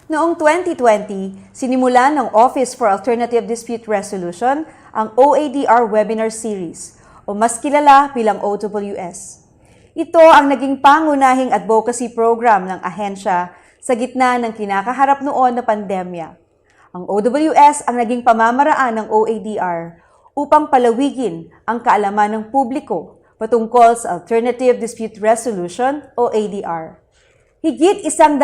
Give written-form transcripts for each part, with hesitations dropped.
Noong 2020, sinimulan ng Office for Alternative Dispute Resolution ang OADR Webinar Series o mas kilala bilang OWS. Ito ang naging pangunahing advocacy program ng ahensya sa gitna ng kinakaharap noon na pandemya. Ang OWS ang naging pamamaraan ng OADR upang palawigin ang kaalaman ng publiko patungkol sa Alternative Dispute Resolution o ADR. Higit 100,000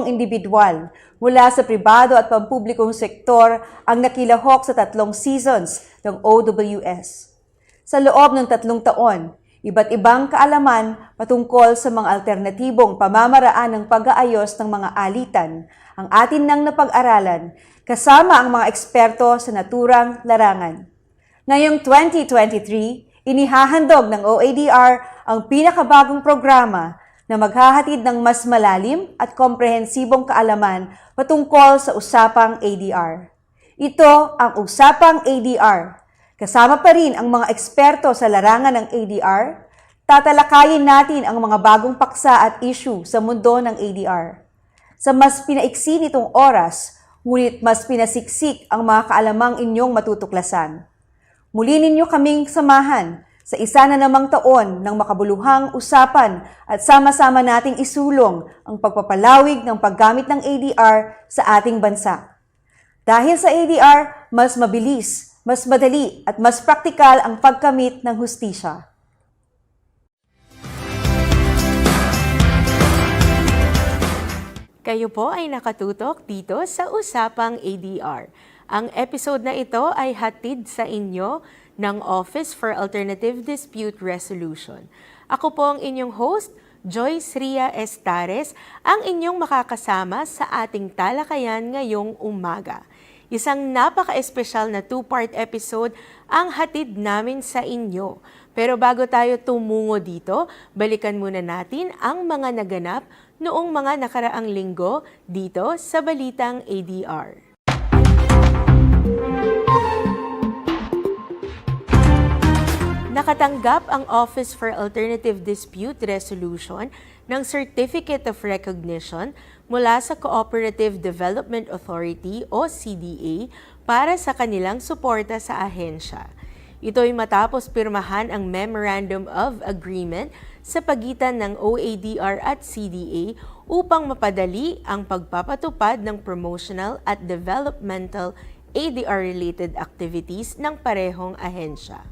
individual mula sa pribado at pampublikong sektor ang nakilahok sa 3 seasons ng OWS. Sa loob ng 3 taon, iba't ibang kaalaman patungkol sa mga alternatibong pamamaraan ng pag-aayos ng mga alitan ang atin nang napag-aralan kasama ang mga eksperto sa naturang larangan. Ngayong 2023, inihahandog ng OADR ang pinakabagong programa na maghahatid ng mas malalim at komprehensibong kaalaman patungkol sa Usapang ADR. Ito ang Usapang ADR. Kasama pa rin ang mga eksperto sa larangan ng ADR, tatalakayin natin ang mga bagong paksa at issue sa mundo ng ADR. Sa mas pinaiksi nitong oras, ngunit mas pinasiksik ang mga kaalamang inyong matutuklasan. Muli ninyo kaming samahan sa isa na namang taon ng makabuluhang usapan at sama-sama nating isulong ang pagpapalawig ng paggamit ng ADR sa ating bansa. Dahil sa ADR, mas mabilis, mas madali at mas praktikal ang pagkamit ng hustisya. Kayo po ay nakatutok dito sa Usapang ADR. Ang episode na ito ay hatid sa inyo ng Office for Alternative Dispute Resolution. Ako po ang inyong host, Joyce Ria Estares, ang inyong makakasama sa ating talakayan ngayong umaga. Isang napaka-espesyal na 2-part episode ang hatid namin sa inyo. Pero bago tayo tumungo dito, balikan muna natin ang mga naganap noong mga nakaraang linggo dito sa Balitang ADR. Nakatanggap ang Office for Alternative Dispute Resolution ng Certificate of Recognition mula sa Cooperative Development Authority o CDA para sa kanilang suporta sa ahensya. Ito'y matapos pirmahan ang Memorandum of Agreement sa pagitan ng OADR at CDA upang mapadali ang pagpapatupad ng promotional at developmental ADR-related activities ng parehong ahensya.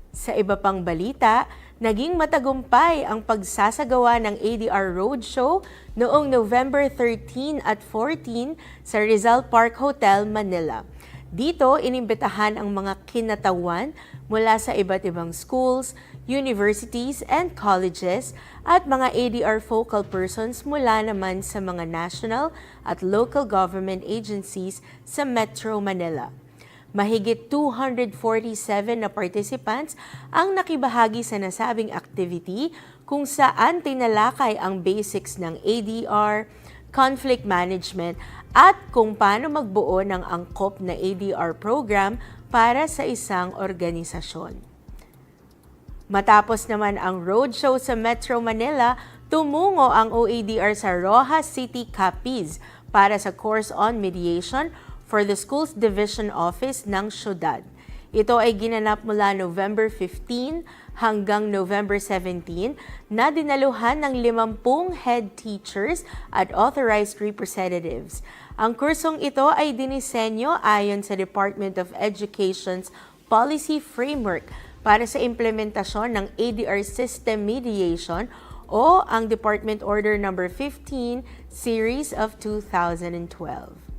Sa iba pang balita, naging matagumpay ang pagsasagawa ng ADR Roadshow noong November 13 at 14 sa Rizal Park Hotel, Manila. Dito, inimbitahan ang mga kinatawan mula sa iba't ibang schools, universities, and colleges at mga ADR focal persons mula naman sa mga national at local government agencies sa Metro Manila. Mahigit 247 na participants ang nakibahagi sa nasabing activity kung saan tinalakay ang basics ng ADR, conflict management at kung paano magbuo ng angkop na ADR program para sa isang organisasyon. Matapos naman ang roadshow sa Metro Manila, tumungo ang OADR sa Rojas City, Capiz para sa course on mediation for the Schools Division Office ng syudad. Ito ay ginanap mula November 15 hanggang November 17 na dinaluhan ng 50 head teachers at authorized representatives. Ang kursong ito ay dinisenyo ayon sa Department of Education's Policy Framework para sa implementasyon ng ADR System Mediation o ang Department Order No. 15 Series of 2012.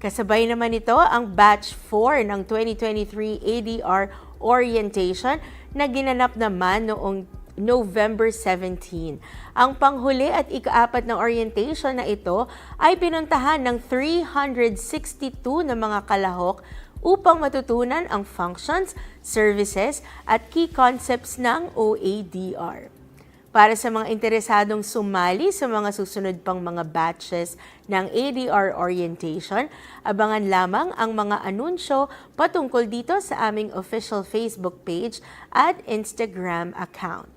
Kasabay naman ito ang Batch 4 ng 2023 ADR Orientation na ginanap naman noong November 17. Ang panghuli at ika-4 na orientation na ito ay pinuntahan ng 362 na mga kalahok upang matutunan ang functions, services at key concepts ng OADR. Para sa mga interesadong sumali sa mga susunod pang mga batches ng ADR orientation, abangan lamang ang mga anunsyo patungkol dito sa aming official Facebook page at Instagram account.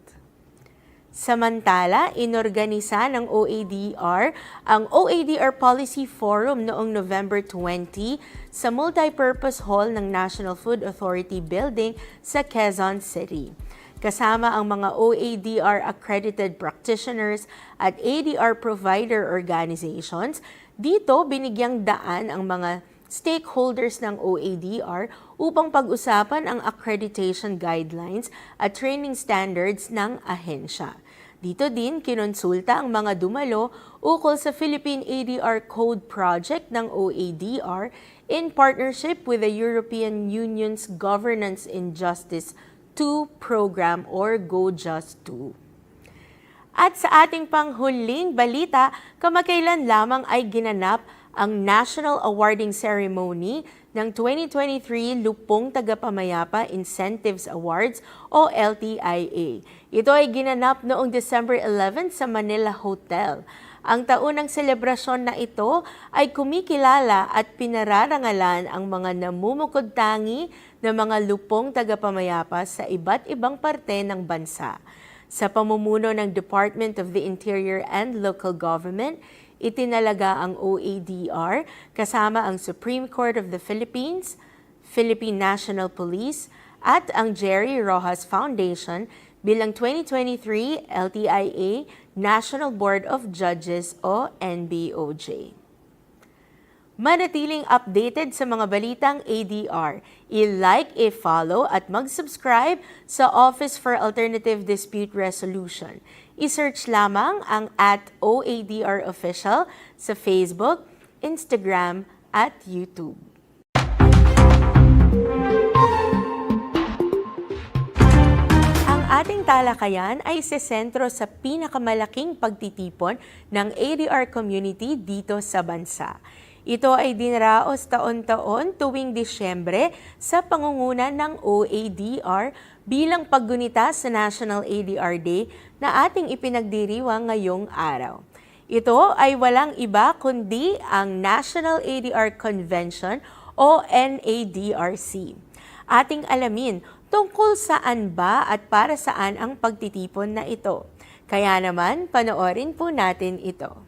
Samantala, inorganisa ng OADR ang OADR Policy Forum noong November 20 sa multipurpose hall ng National Food Authority Building sa Quezon City. Kasama ang mga OADR accredited practitioners at ADR provider organizations, dito binigyang daan ang mga stakeholders ng OADR upang pag-usapan ang accreditation guidelines at training standards ng ahensya. Dito din kinonsulta ang mga dumalo ukol sa Philippine ADR Code Project ng OADR in partnership with the European Union's Governance in Justice 2 program or GoJust2. At sa ating panghuling balita, kamakailan lamang ay ginanap ang National Awarding Ceremony ng 2023 Lupong Tagapamayapa Incentives Awards o LTIA. Ito ay ginanap noong December 11 sa Manila Hotel. Ang taunang selebrasyon na ito ay kumikilala at pinararangalan ang mga namumukod-tangi na mga lupong tagapamayapa sa iba't ibang parte ng bansa. Sa pamumuno ng Department of the Interior and Local Government, itinalaga ang OADR kasama ang Supreme Court of the Philippines, Philippine National Police at ang Jerry Rojas Foundation bilang 2023 LTIA National Board of Judges o NBOJ. Manatiling updated sa mga balitang ADR, i-like, i-follow at mag-subscribe sa Office for Alternative Dispute Resolution. I-search lamang ang @OADR Official sa Facebook, Instagram at YouTube. Ang ating talakayan ay sesentro sa pinakamalaking pagtitipon ng ADR community dito sa bansa. Ito ay dinaraos taon-taon tuwing Disyembre sa pangunguna ng OADR bilang paggunita sa National ADR Day na ating ipinagdiriwang ngayong araw. Ito ay walang iba kundi ang National ADR Convention o NADRC. Ating alamin tungkol saan ba at para saan ang pagtitipon na ito. Kaya naman, panoorin po natin ito.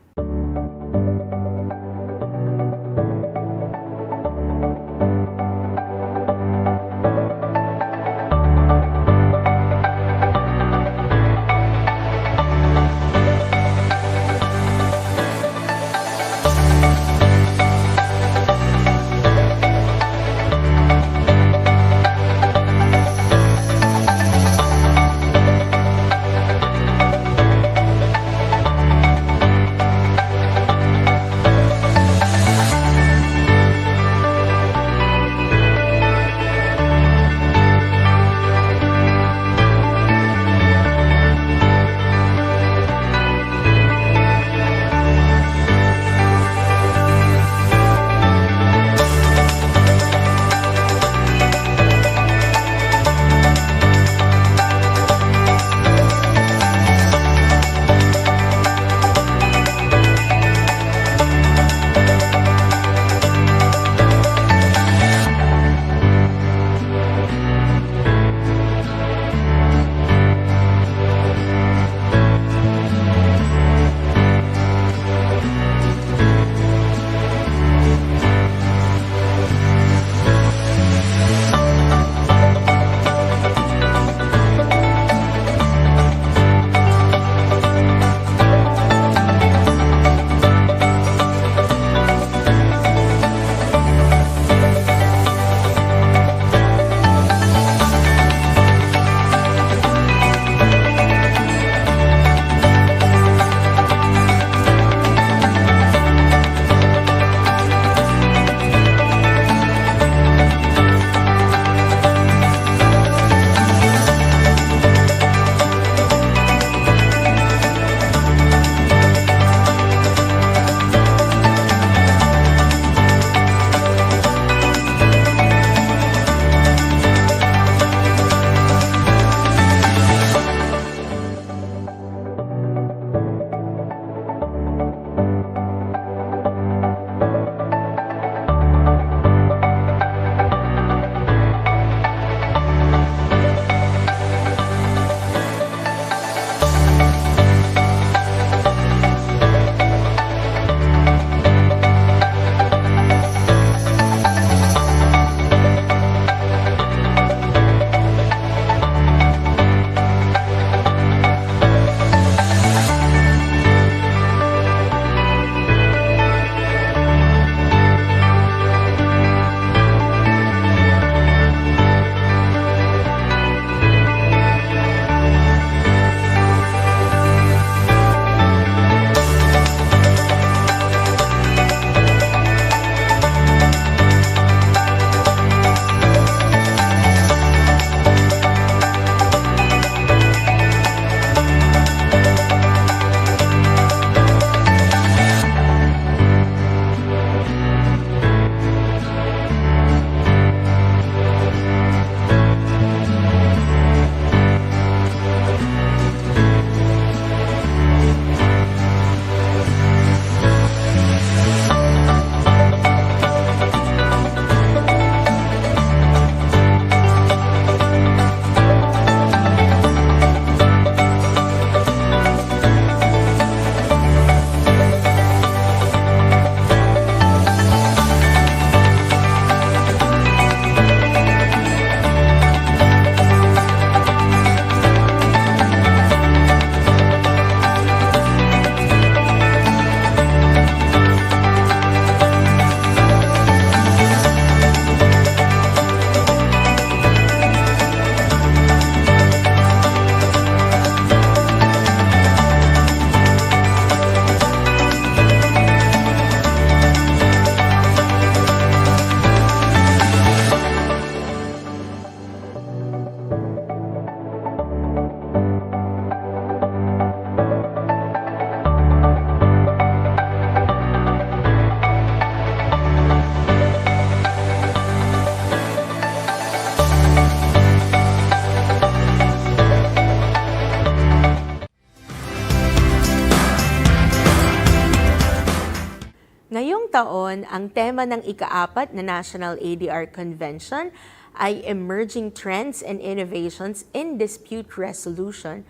taon, ang tema ng ika-4 na National ADR Convention ay Emerging Trends and Innovations in Dispute Resolution,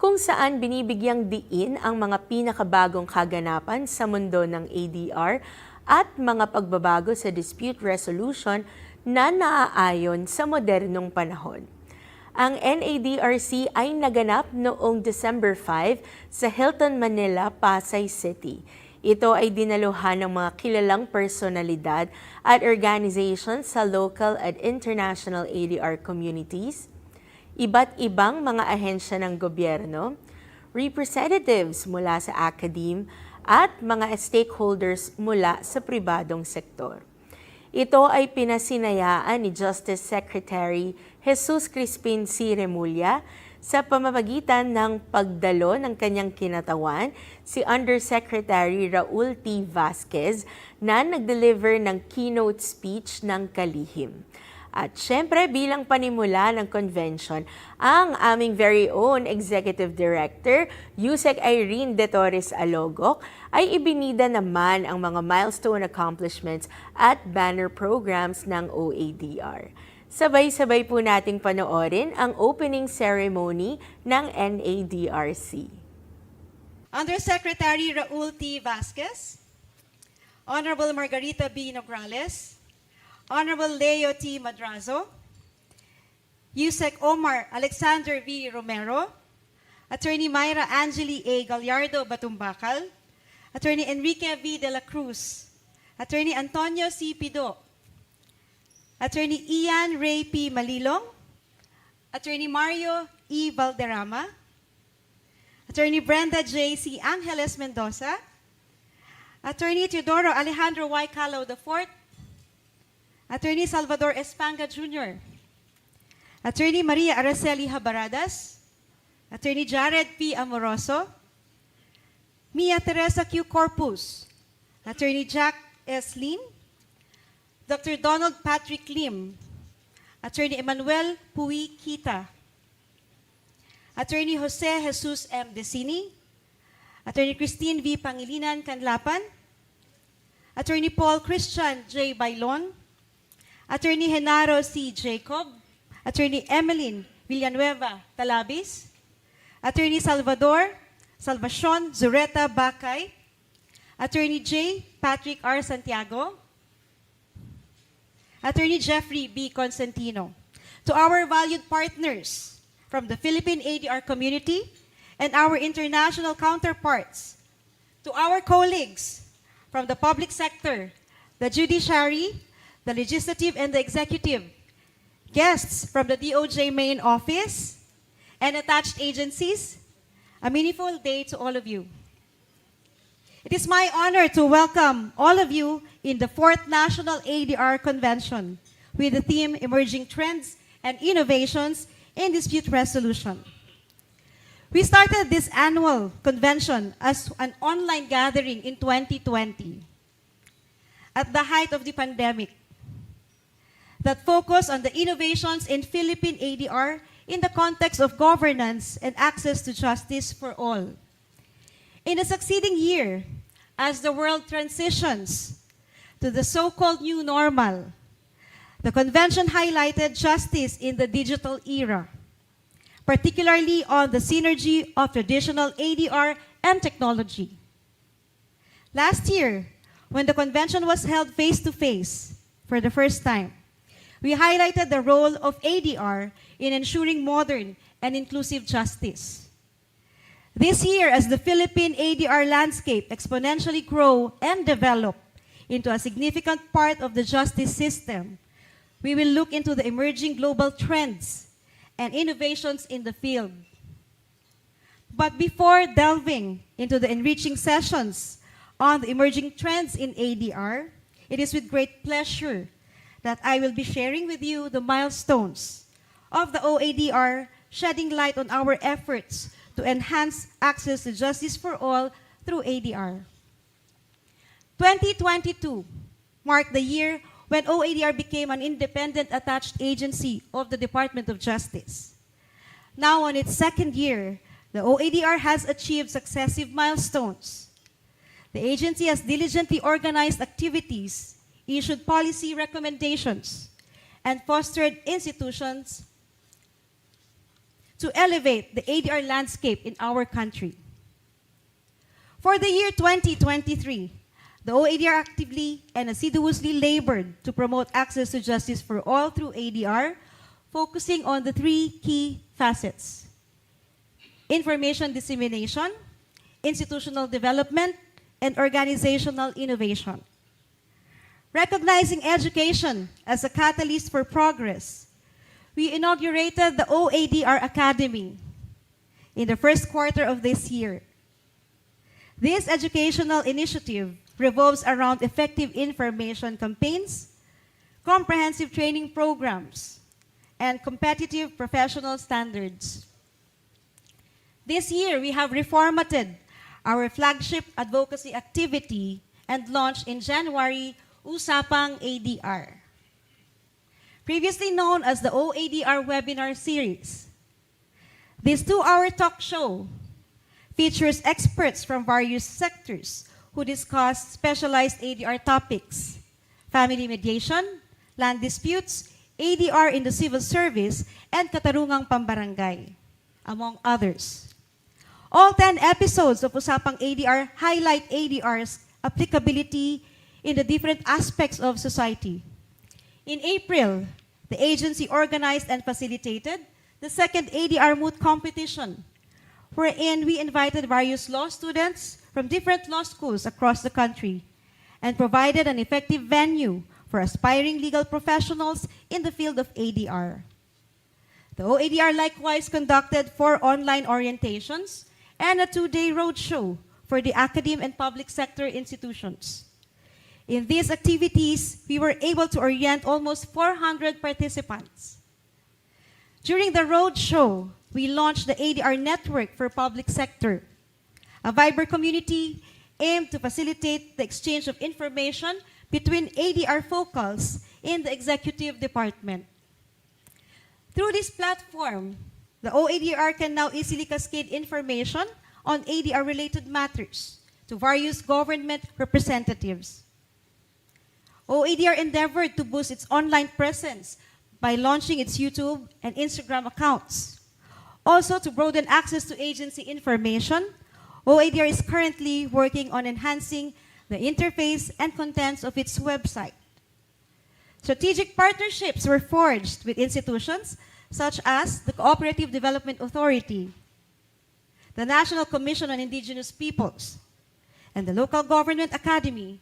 kung saan binibigyang diin ang mga pinakabagong kaganapan sa mundo ng ADR at mga pagbabago sa dispute resolution na naaayon sa modernong panahon. Ang NADRC ay naganap noong December 5 sa Hilton Manila, Pasay City. Ito ay dinaluhan ng mga kilalang personalidad at organizations sa local at international ADR communities, iba't ibang mga ahensya ng gobyerno, representatives mula sa academe, at mga stakeholders mula sa pribadong sektor. Ito ay pinasinayaan ni Justice Secretary Jesus Crispin C. Remulla sa pamamagitan ng pagdalo ng kanyang kinatawan, si Undersecretary Raul T. Vasquez, na nag-deliver ng keynote speech ng kalihim. At syempre, bilang panimula ng convention, ang aming very own Executive Director, Yusek Irene De Torres Alogok, ay ibinida naman ang mga milestone accomplishments at banner programs ng OADR. Sabay-sabay po nating panoorin ang opening ceremony ng NADRC. Undersecretary Raul T. Vasquez, Honorable Margarita B. Nograles, Honorable Leo T. Madrazo, Yusek Omar Alexander V. Romero, Attorney Myra Angeli A. Gallardo Batumbacal, Attorney Enrique V. De la Cruz, Attorney Antonio C. Pido, Attorney Ian Ray P. Malilong, Attorney Mario E. Valderrama, Attorney Brenda J. C. Angeles Mendoza, Attorney Teodoro Alejandro Y. Calao IV, Attorney Salvador Espanga Jr., Attorney Maria Araceli Habaradas, Attorney Jared P. Amoroso, Mia Teresa Q. Corpus, Attorney Jack S. Lin, Dr. Donald Patrick Lim, Attorney Emmanuel Pui Kita, Attorney Jose Jesus M. Decini, Attorney Christine V. Pangilinan Canlapan, Attorney Paul Christian J. Bailon, Attorney Genaro C. Jacob, Attorney Emeline Villanueva Talabis, Attorney Salvacion Zureta Bakay, Attorney J. Patrick R. Santiago, Attorney Jeffrey B. Constantino. To our valued partners from the Philippine ADR community and our international counterparts, to our colleagues from the public sector, the judiciary, the legislative and the executive, guests from the DOJ main office, and attached agencies, a meaningful day to all of you. It is my honor to welcome all of you in the 4th National ADR Convention with the theme Emerging Trends and Innovations in Dispute Resolution. We started this annual convention as an online gathering in 2020 at the height of the pandemic that focused on the innovations in Philippine ADR in the context of governance and access to justice for all. In the succeeding year, as the world transitions to the so-called new normal, the convention highlighted justice in the digital era, particularly on the synergy of traditional ADR and technology. Last year, when the convention was held face-to-face for the first time, we highlighted the role of ADR in ensuring modern and inclusive justice. This year, as the Philippine ADR landscape exponentially grow and develop into a significant part of the justice system, we will look into the emerging global trends and innovations in the field. But before delving into the enriching sessions on the emerging trends in ADR, it is with great pleasure that I will be sharing with you the milestones of the OADR, shedding light on our efforts to enhance access to justice for all through ADR. 2022 marked the year when OADR became an independent attached agency of the Department of Justice. Now on its second year, the OADR has achieved successive milestones. The agency has diligently organized activities, issued policy recommendations, and fostered institutions to elevate the ADR landscape in our country. For the year 2023, the OADR actively and assiduously labored to promote access to justice for all through ADR, focusing on the three key facets: information dissemination, institutional development, and organizational innovation. Recognizing education as a catalyst for progress, we inaugurated the OADR Academy in the first quarter of this year. This educational initiative revolves around effective information campaigns, comprehensive training programs, and competitive professional standards. This year, we have reformatted our flagship advocacy activity and launched in January Usapang ADR. Previously known as the OADR webinar series, this 2-hour talk show features experts from various sectors who discuss specialized ADR topics: family mediation, land disputes, ADR in the civil service, and katarungang pambarangay, among others. All 10 episodes of Usapang ADR highlight ADR's applicability in the different aspects of society. In April, the agency organized and facilitated the second ADR moot competition, wherein we invited various law students from different law schools across the country and provided an effective venue for aspiring legal professionals in the field of ADR. The OADR likewise conducted 4 online orientations and a 2-day roadshow for the academe and public sector institutions. In these activities, we were able to orient almost 400 participants. During the roadshow, we launched the ADR Network for Public Sector, a Viber community aimed to facilitate the exchange of information between ADR focals in the executive department. Through this platform, the OADR can now easily cascade information on ADR-related matters to various government representatives. OADR endeavored to boost its online presence by launching its YouTube and Instagram accounts. Also, to broaden access to agency information, OADR is currently working on enhancing the interface and contents of its website. Strategic partnerships were forged with institutions such as the Cooperative Development Authority, the National Commission on Indigenous Peoples, and the Local Government Academy,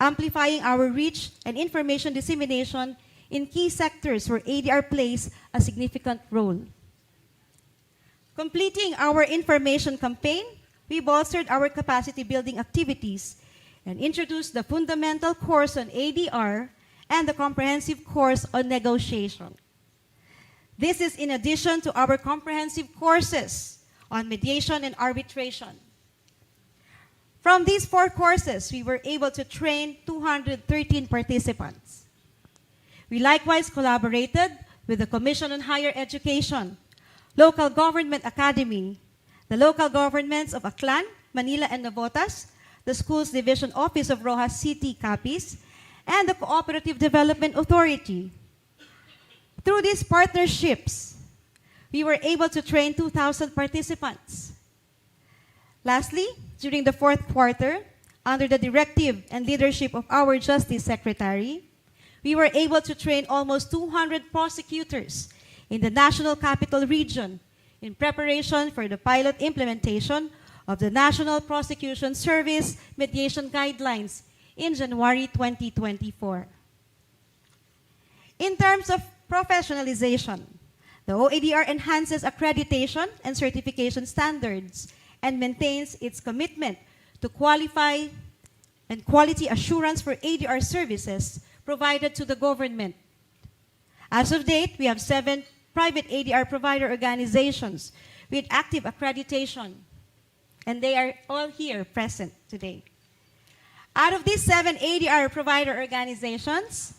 amplifying our reach and information dissemination in key sectors where ADR plays a significant role. Completing our information campaign, we bolstered our capacity building activities and introduced the fundamental course on ADR and the comprehensive course on negotiation. This is in addition to our comprehensive courses on mediation and arbitration. From these 4 courses, we were able to train 213 participants. We likewise collaborated with the Commission on Higher Education, Local Government Academy, the local governments of Aklan, Manila, and Navotas, the Schools Division Office of Rojas City, Capiz, and the Cooperative Development Authority. Through these partnerships, we were able to train 2,000 participants. Lastly, during the 4th quarter, under the directive and leadership of our Justice Secretary, we were able to train almost 200 prosecutors in the National Capital Region in preparation for the pilot implementation of the National Prosecution Service Mediation Guidelines in January 2024. In terms of professionalization, the OADR enhances accreditation and certification standards and maintains its commitment to qualify and quality assurance for ADR services provided to the government. As of date, we have 7 private ADR provider organizations with active accreditation, and they are all here present today. Out of these 7 ADR provider organizations,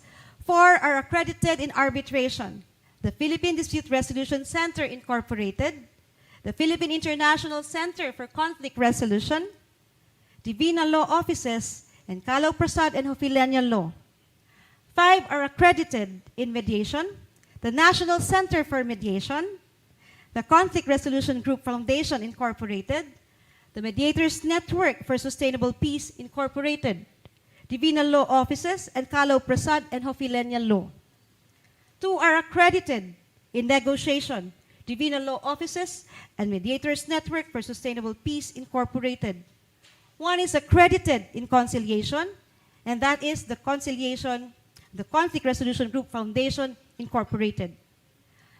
4 are accredited in arbitration: the Philippine Dispute Resolution Center Incorporated, the Philippine International Center for Conflict Resolution, Divina Law Offices, and Kalaw Prasad and Hofilenya Law. 5 are accredited in mediation: the National Center for Mediation, the Conflict Resolution Group Foundation Incorporated, the Mediators Network for Sustainable Peace Incorporated, Divina Law Offices, and Kalaw Prasad and Hofilenya Law. 2 are accredited in negotiation: Divina Law Offices and Mediators Network for Sustainable Peace Incorporated. 1 is accredited in conciliation, and that is the Conflict Resolution Group Foundation Incorporated.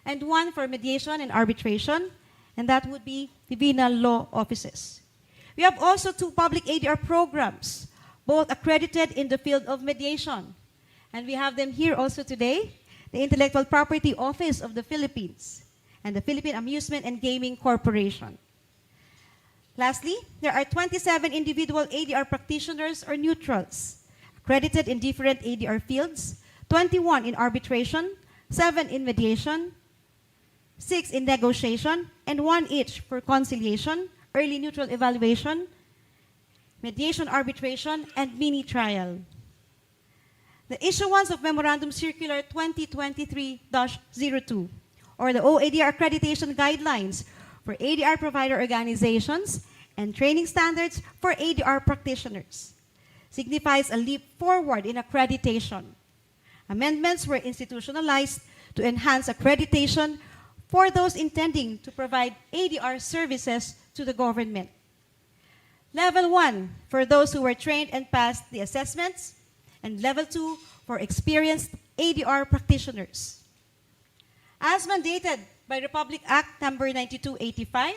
And 1 for mediation and arbitration, and that would be Divina Law Offices. We have also 2 public ADR programs, both accredited in the field of mediation. And we have them here also today: the Intellectual Property Office of the Philippines and the Philippine Amusement and Gaming Corporation. Lastly, there are 27 individual ADR practitioners or neutrals, accredited in different ADR fields: 21 in arbitration, 7 in mediation, 6 in negotiation, and 1 each for conciliation, early neutral evaluation, mediation arbitration, and mini trial. The issuance of Memorandum Circular 2023-02, or the OADR Accreditation Guidelines for ADR Provider Organizations and Training Standards for ADR Practitioners, signifies a leap forward in accreditation. Amendments were institutionalized to enhance accreditation for those intending to provide ADR services to the government. Level 1 for those who were trained and passed the assessments, and Level 2 for experienced ADR practitioners. As mandated by Republic Act No. 9285,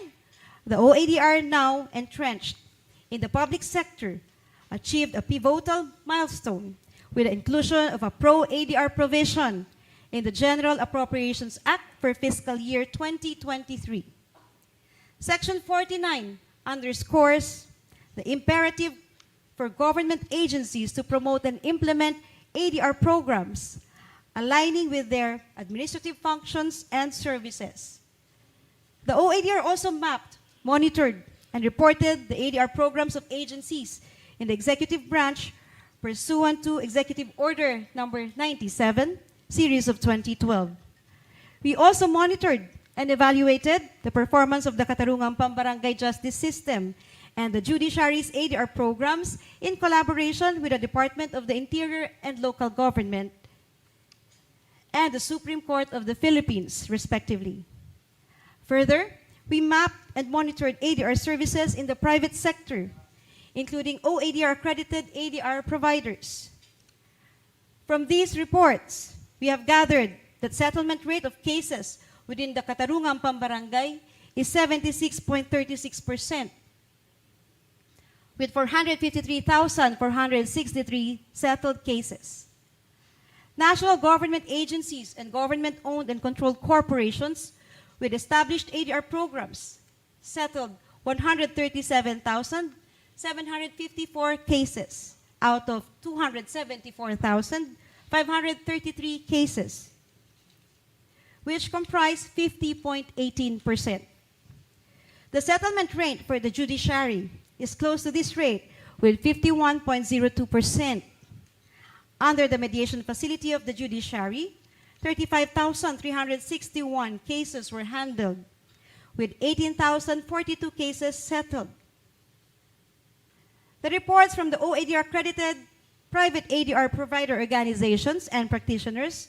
the OADR, now entrenched in the public sector, achieved a pivotal milestone with the inclusion of a pro-ADR provision in the General Appropriations Act for fiscal year 2023. Section 49 underscores the imperative for government agencies to promote and implement ADR programs, aligning with their administrative functions and services. The OADR also mapped, monitored, and reported the ADR programs of agencies in the executive branch pursuant to Executive Order Number 97, Series of 2012. We also monitored and evaluated the performance of the Katarungang Pambarangay Justice System and the judiciary's ADR programs in collaboration with the Department of the Interior and Local Government and the Supreme Court of the Philippines, respectively. Further, we mapped and monitored ADR services in the private sector, including OADR-accredited ADR providers. From these reports, we have gathered that settlement rate of cases within the Katarungang Pambarangay is 76.36%, with 453,463 settled cases. National government agencies and government-owned and controlled corporations with established ADR programs settled 137,754 cases out of 274,533 cases, which comprise 50.18%. The settlement rate for the judiciary is close to this rate, with 51.02%. Under the mediation facility of the judiciary, 35,361 cases were handled, with 18,042 cases settled. The reports from the OADR-accredited private ADR provider organizations and practitioners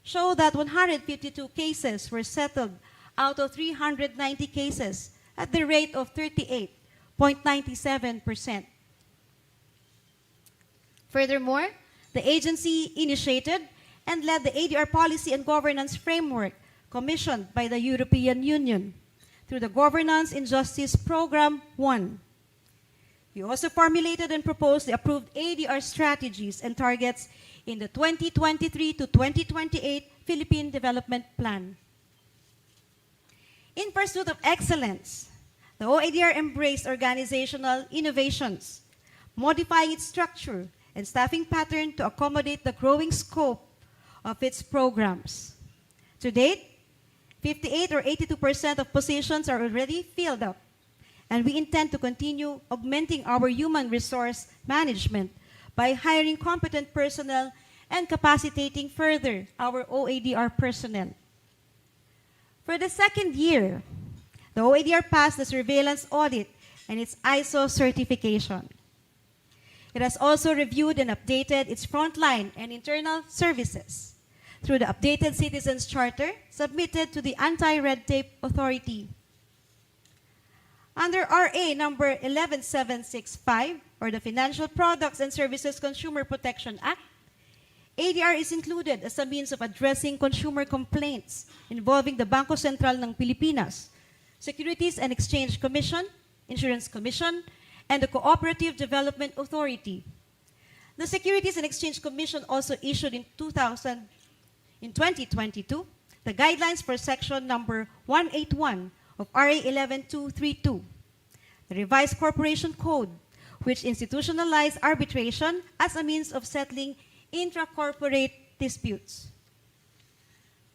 show that 152 cases were settled out of 390 cases at the rate of 38.97%. Furthermore, the agency initiated and led the ADR policy and governance framework commissioned by the European Union through the Governance in Justice Program 1. We also formulated and proposed the approved ADR strategies and targets in the 2023 to 2028 Philippine Development Plan. In pursuit of excellence, the OADR embraced organizational innovations, modifying its structure and staffing pattern to accommodate the growing scope of its programs. To date, 58 or 82% of positions are already filled up, and we intend to continue augmenting our human resource management by hiring competent personnel and capacitating further our OADR personnel. For the second year, the OADR passed the surveillance audit and its ISO certification. It has also reviewed and updated its frontline and internal services through the updated Citizens Charter submitted to the Anti-Red Tape Authority. Under RA number 11765, or the Financial Products and Services Consumer Protection Act, ADR is included as a means of addressing consumer complaints involving the Bangko Sentral ng Pilipinas, Securities and Exchange Commission, Insurance Commission, and the Cooperative Development Authority. The Securities and Exchange Commission also issued in 2022 the guidelines for section number 181 of RA 11232, the revised corporation code, which institutionalized arbitration as a means of settling intra-corporate disputes.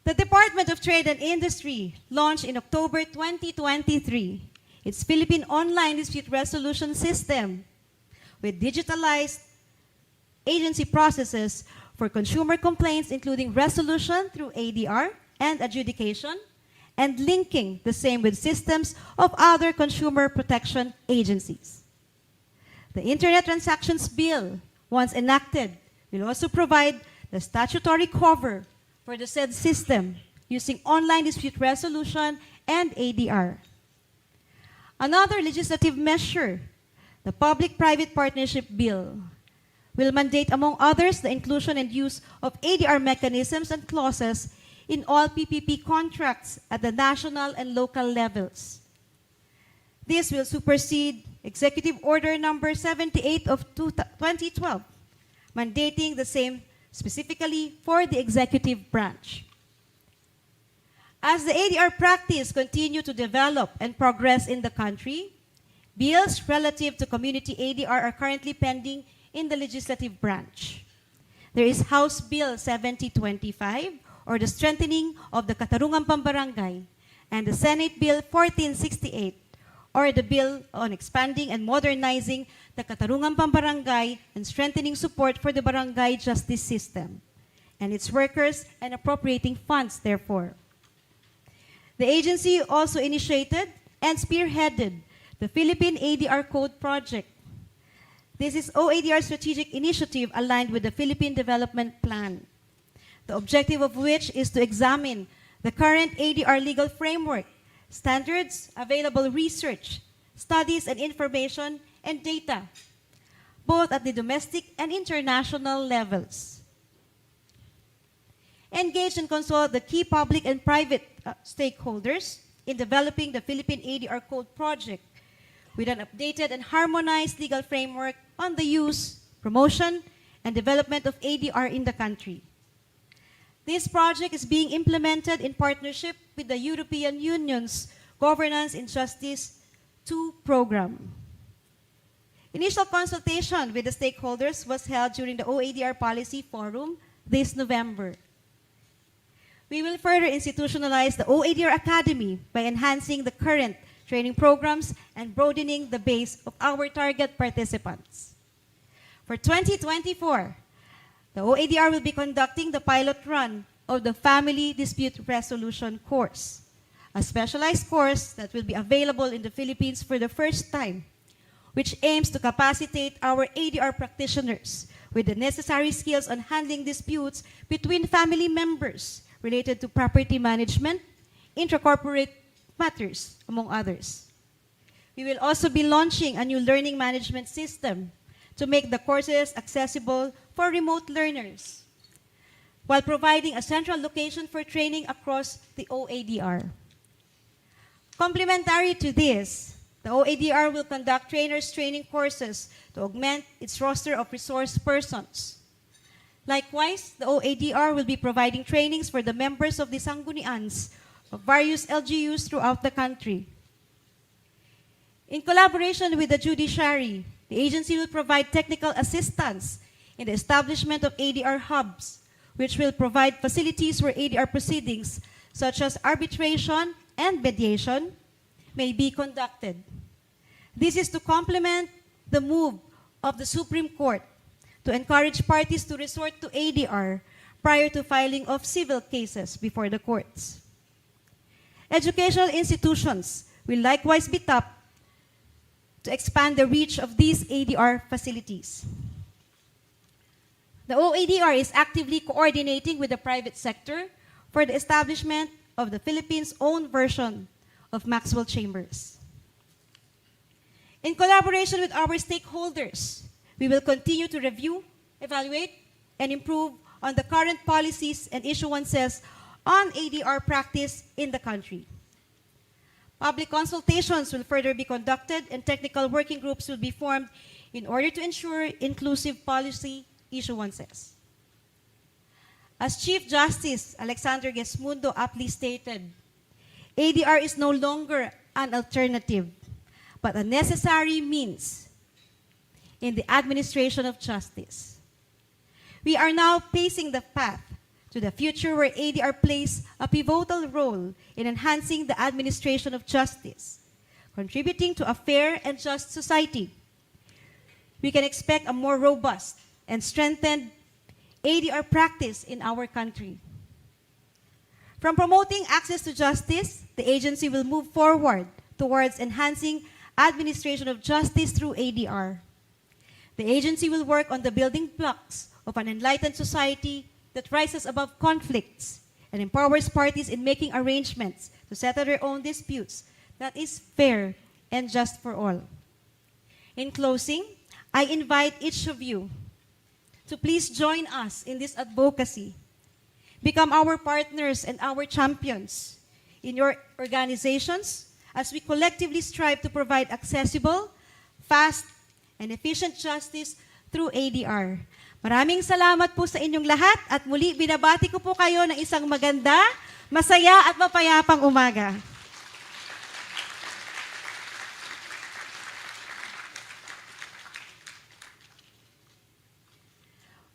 The Department of Trade and Industry launched in October 2023 its Philippine Online Dispute Resolution System with digitalized agency processes for consumer complaints, including resolution through ADR and adjudication, and linking the same with systems of other consumer protection agencies. The Internet Transactions Bill, once enacted, will also provide the statutory cover for the said system using online dispute resolution and ADR. Another legislative measure, the Public-Private Partnership Bill, will mandate, among others, the inclusion and use of ADR mechanisms and clauses in all PPP contracts at the national and local levels. This will supersede Executive Order number 78 of 2012, mandating the same specifically for the executive branch. As the ADR practice continue to develop and progress in the country, bills relative to community ADR are currently pending in the legislative branch. There is House Bill 7025, or the strengthening of the Katarungan Pambarangay, and the Senate Bill 1468, or the bill on expanding and modernizing the Katarungan Pambarangay and strengthening support for the barangay justice system and its workers and appropriating funds therefore. The agency also initiated and spearheaded the Philippine ADR Code Project. This is OADR's strategic initiative aligned with the Philippine Development Plan, the objective of which is to examine the current ADR legal framework, standards, available research, studies and information, and data, both at the domestic and international levels. Engage and consult the key public and private stakeholders in developing the Philippine ADR Code Project with an updated and harmonized legal framework on the use, promotion, and development of ADR in the country. This project is being implemented in partnership with the European Union's Governance in Justice 2 program. Initial consultation with the stakeholders was held during the OADR Policy Forum this November. We will further institutionalize the OADR Academy by enhancing the current training programs and broadening the base of our target participants. For 2024, the OADR will be conducting the pilot run of the Family Dispute Resolution course, a specialized course that will be available in the Philippines for the first time, which aims to capacitate our ADR practitioners with the necessary skills on handling disputes between family members related to property management, intracorporate matters, among others. We will also be launching a new learning management system to make the courses accessible for remote learners, while providing a central location for training across the OADR. Complementary to this, the OADR will conduct trainers' training courses to augment its roster of resource persons. Likewise, the OADR will be providing trainings for the members of the Sanggunians of various LGUs throughout the country. In collaboration with the judiciary, the agency will provide technical assistance in the establishment of ADR hubs, which will provide facilities where ADR proceedings, such as arbitration and mediation, may be conducted. This is to complement the move of the Supreme Court to encourage parties to resort to ADR prior to filing of civil cases before the courts. Educational institutions will likewise be tapped to expand the reach of these ADR facilities. The OADR is actively coordinating with the private sector for the establishment of the Philippines' own version of Maxwell Chambers. In collaboration with our stakeholders, we will continue to review, evaluate, and improve on the current policies and issuances on ADR practice in the country. Public consultations will further be conducted and technical working groups will be formed in order to ensure inclusive policy issuances. As Chief Justice Alexander Gesmundo aptly stated, ADR is no longer an alternative, but a necessary means in the administration of justice. We are now pacing the path to the future where ADR plays a pivotal role in enhancing the administration of justice, contributing to a fair and just society. We can expect a more robust and strengthened ADR practice in our country. From promoting access to justice, the agency will move forward towards enhancing administration of justice through ADR. The agency will work on the building blocks of an enlightened society that rises above conflicts and empowers parties in making arrangements to settle their own disputes that is fair and just for all. In closing, I invite each of you to please join us in this advocacy. Become our partners and our champions in your organizations as we collectively strive to provide accessible, fast, and efficient justice through ADR. Maraming salamat po sa inyong lahat at muli binabati ko po kayo ng isang maganda, masaya at mapayapang umaga.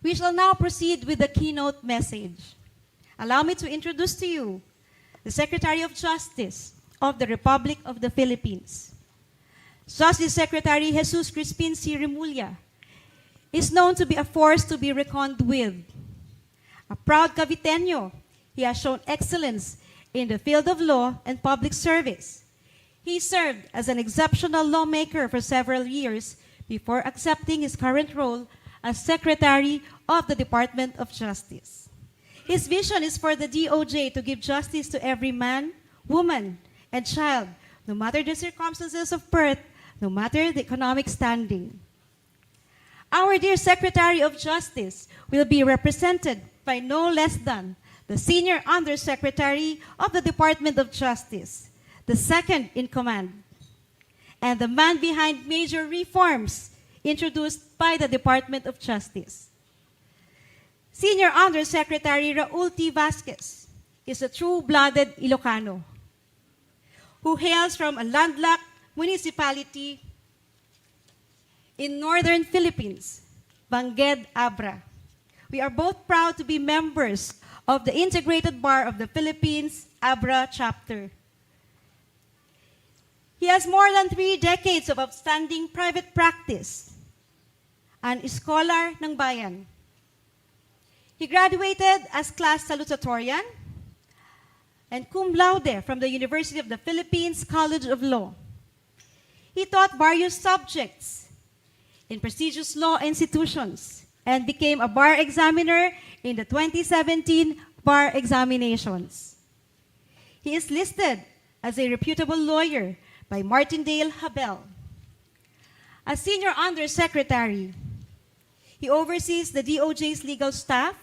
We shall now proceed with the keynote message. Allow me to introduce to you the Secretary of Justice of the Republic of the Philippines. Justice Secretary Jesus Crispin C. Remulla is known to be a force to be reckoned with. A proud Caviteño, he has shown excellence in the field of law and public service. He served as an exceptional lawmaker for several years before accepting his current role as Secretary of the Department of Justice. His vision is for the DOJ to give justice to every man, woman, and child, no matter the circumstances of birth, no matter the economic standing. Our dear Secretary of Justice will be represented by no less than the Senior Undersecretary of the Department of Justice, the second in command, and the man behind major reforms introduced by the Department of Justice. Senior Undersecretary Raul T. Vasquez is a true-blooded Ilocano who hails from a landlocked municipality in northern Philippines, Bangged, Abra. We are both proud to be members of the Integrated Bar of the Philippines, Abra chapter. He has more than 3 decades of outstanding private practice, an scholar ng bayan. He graduated as class salutatorian and cum laude from the University of the Philippines College of Law. He taught various subjects in prestigious law institutions and became a bar examiner in the 2017 bar examinations. He is listed as a reputable lawyer by Martindale Habel. As Senior Undersecretary, he oversees the DOJ's legal staff,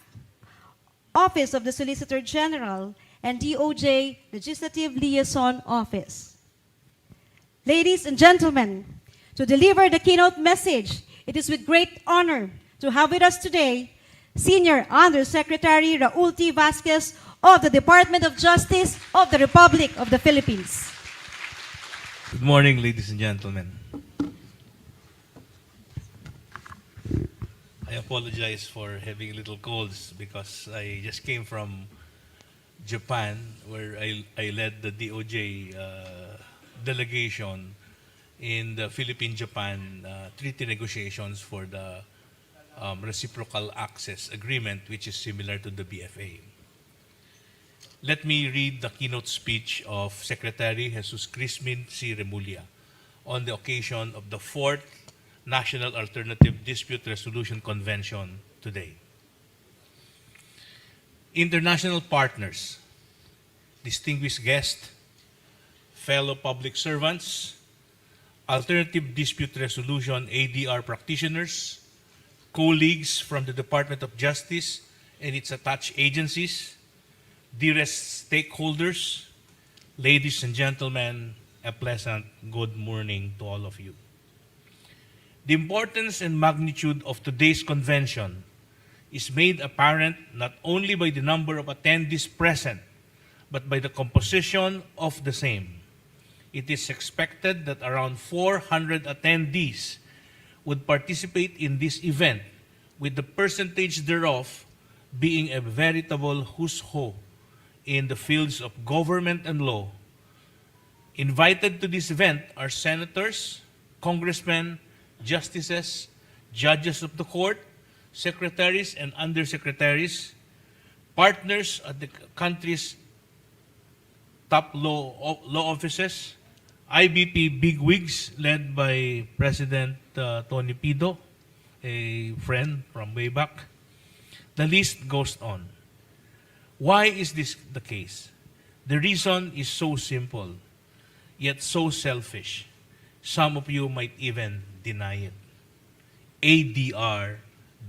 Office of the Solicitor General, and DOJ Legislative Liaison Office. Ladies and gentlemen, to deliver the keynote message, it is with great honor to have with us today Senior Undersecretary Raul T. Vasquez of the Department of Justice of the Republic of the Philippines. Good morning, ladies and gentlemen. I apologize for having little colds because I just came from Japan where I led the DOJ delegation in the Philippine-Japan treaty negotiations for the reciprocal access agreement, which is similar to the BFA. Let me read the keynote speech of Secretary Jesus Crispin C. Remulla on the occasion of the 4th National Alternative Dispute Resolution Convention today. International partners, distinguished guests, fellow public servants, Alternative Dispute Resolution ADR practitioners, colleagues from the Department of Justice and its attached agencies, dearest stakeholders, ladies and gentlemen, a pleasant good morning to all of you. The importance and magnitude of today's convention is made apparent not only by the number of attendees present, but by the composition of the same. It is expected that around 400 attendees would participate in this event, with the percentage thereof being a veritable who's who in the fields of government and law. Invited to this event are senators, congressmen, justices, judges of the court, secretaries and undersecretaries, partners at the country's top law offices, IBP bigwigs led by President Tony Pido, a friend from way back. The list goes on. Why is this the case? The reason is so simple, yet so selfish. Some of you might even deny it. ADR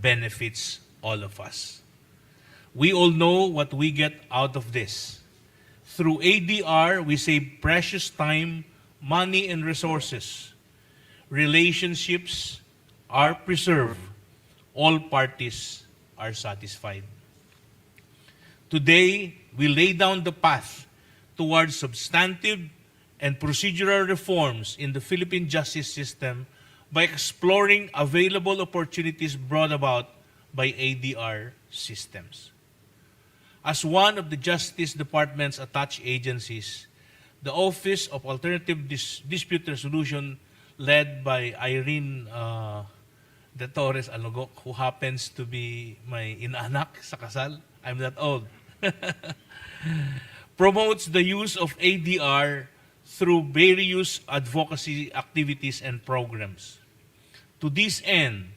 benefits all of us. We all know what we get out of this. Through ADR, we save precious time, money, and resources. Relationships are preserved. All parties are satisfied. Today, we lay down the path towards substantive and procedural reforms in the Philippine justice system by exploring available opportunities brought about by ADR systems. As one of the Justice Department's attached agencies, the Office of Alternative Dispute Resolution, led by Irene De Torres Alogok, who happens to be my inaanak sa kasal, I'm that old, promotes the use of ADR through various advocacy activities and programs. To this end,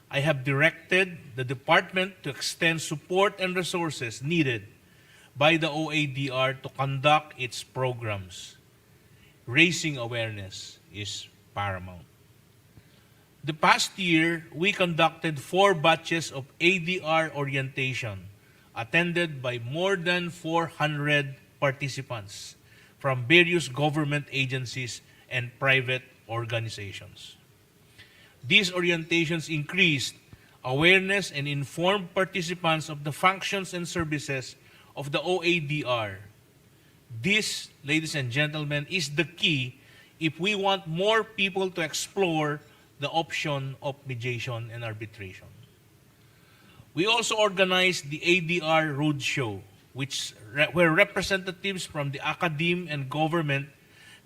I have directed the department to extend support and resources needed by the OADR to conduct its programs. Raising awareness is paramount. The past year, we conducted 4 batches of ADR orientation, attended by more than 400 participants from various government agencies and private organizations. These orientations increased awareness and informed participants of the functions and services of the OADR. This, ladies and gentlemen, is the key if we want more people to explore the option of mediation and arbitration. We also organized the ADR Roadshow, where representatives from the academe and government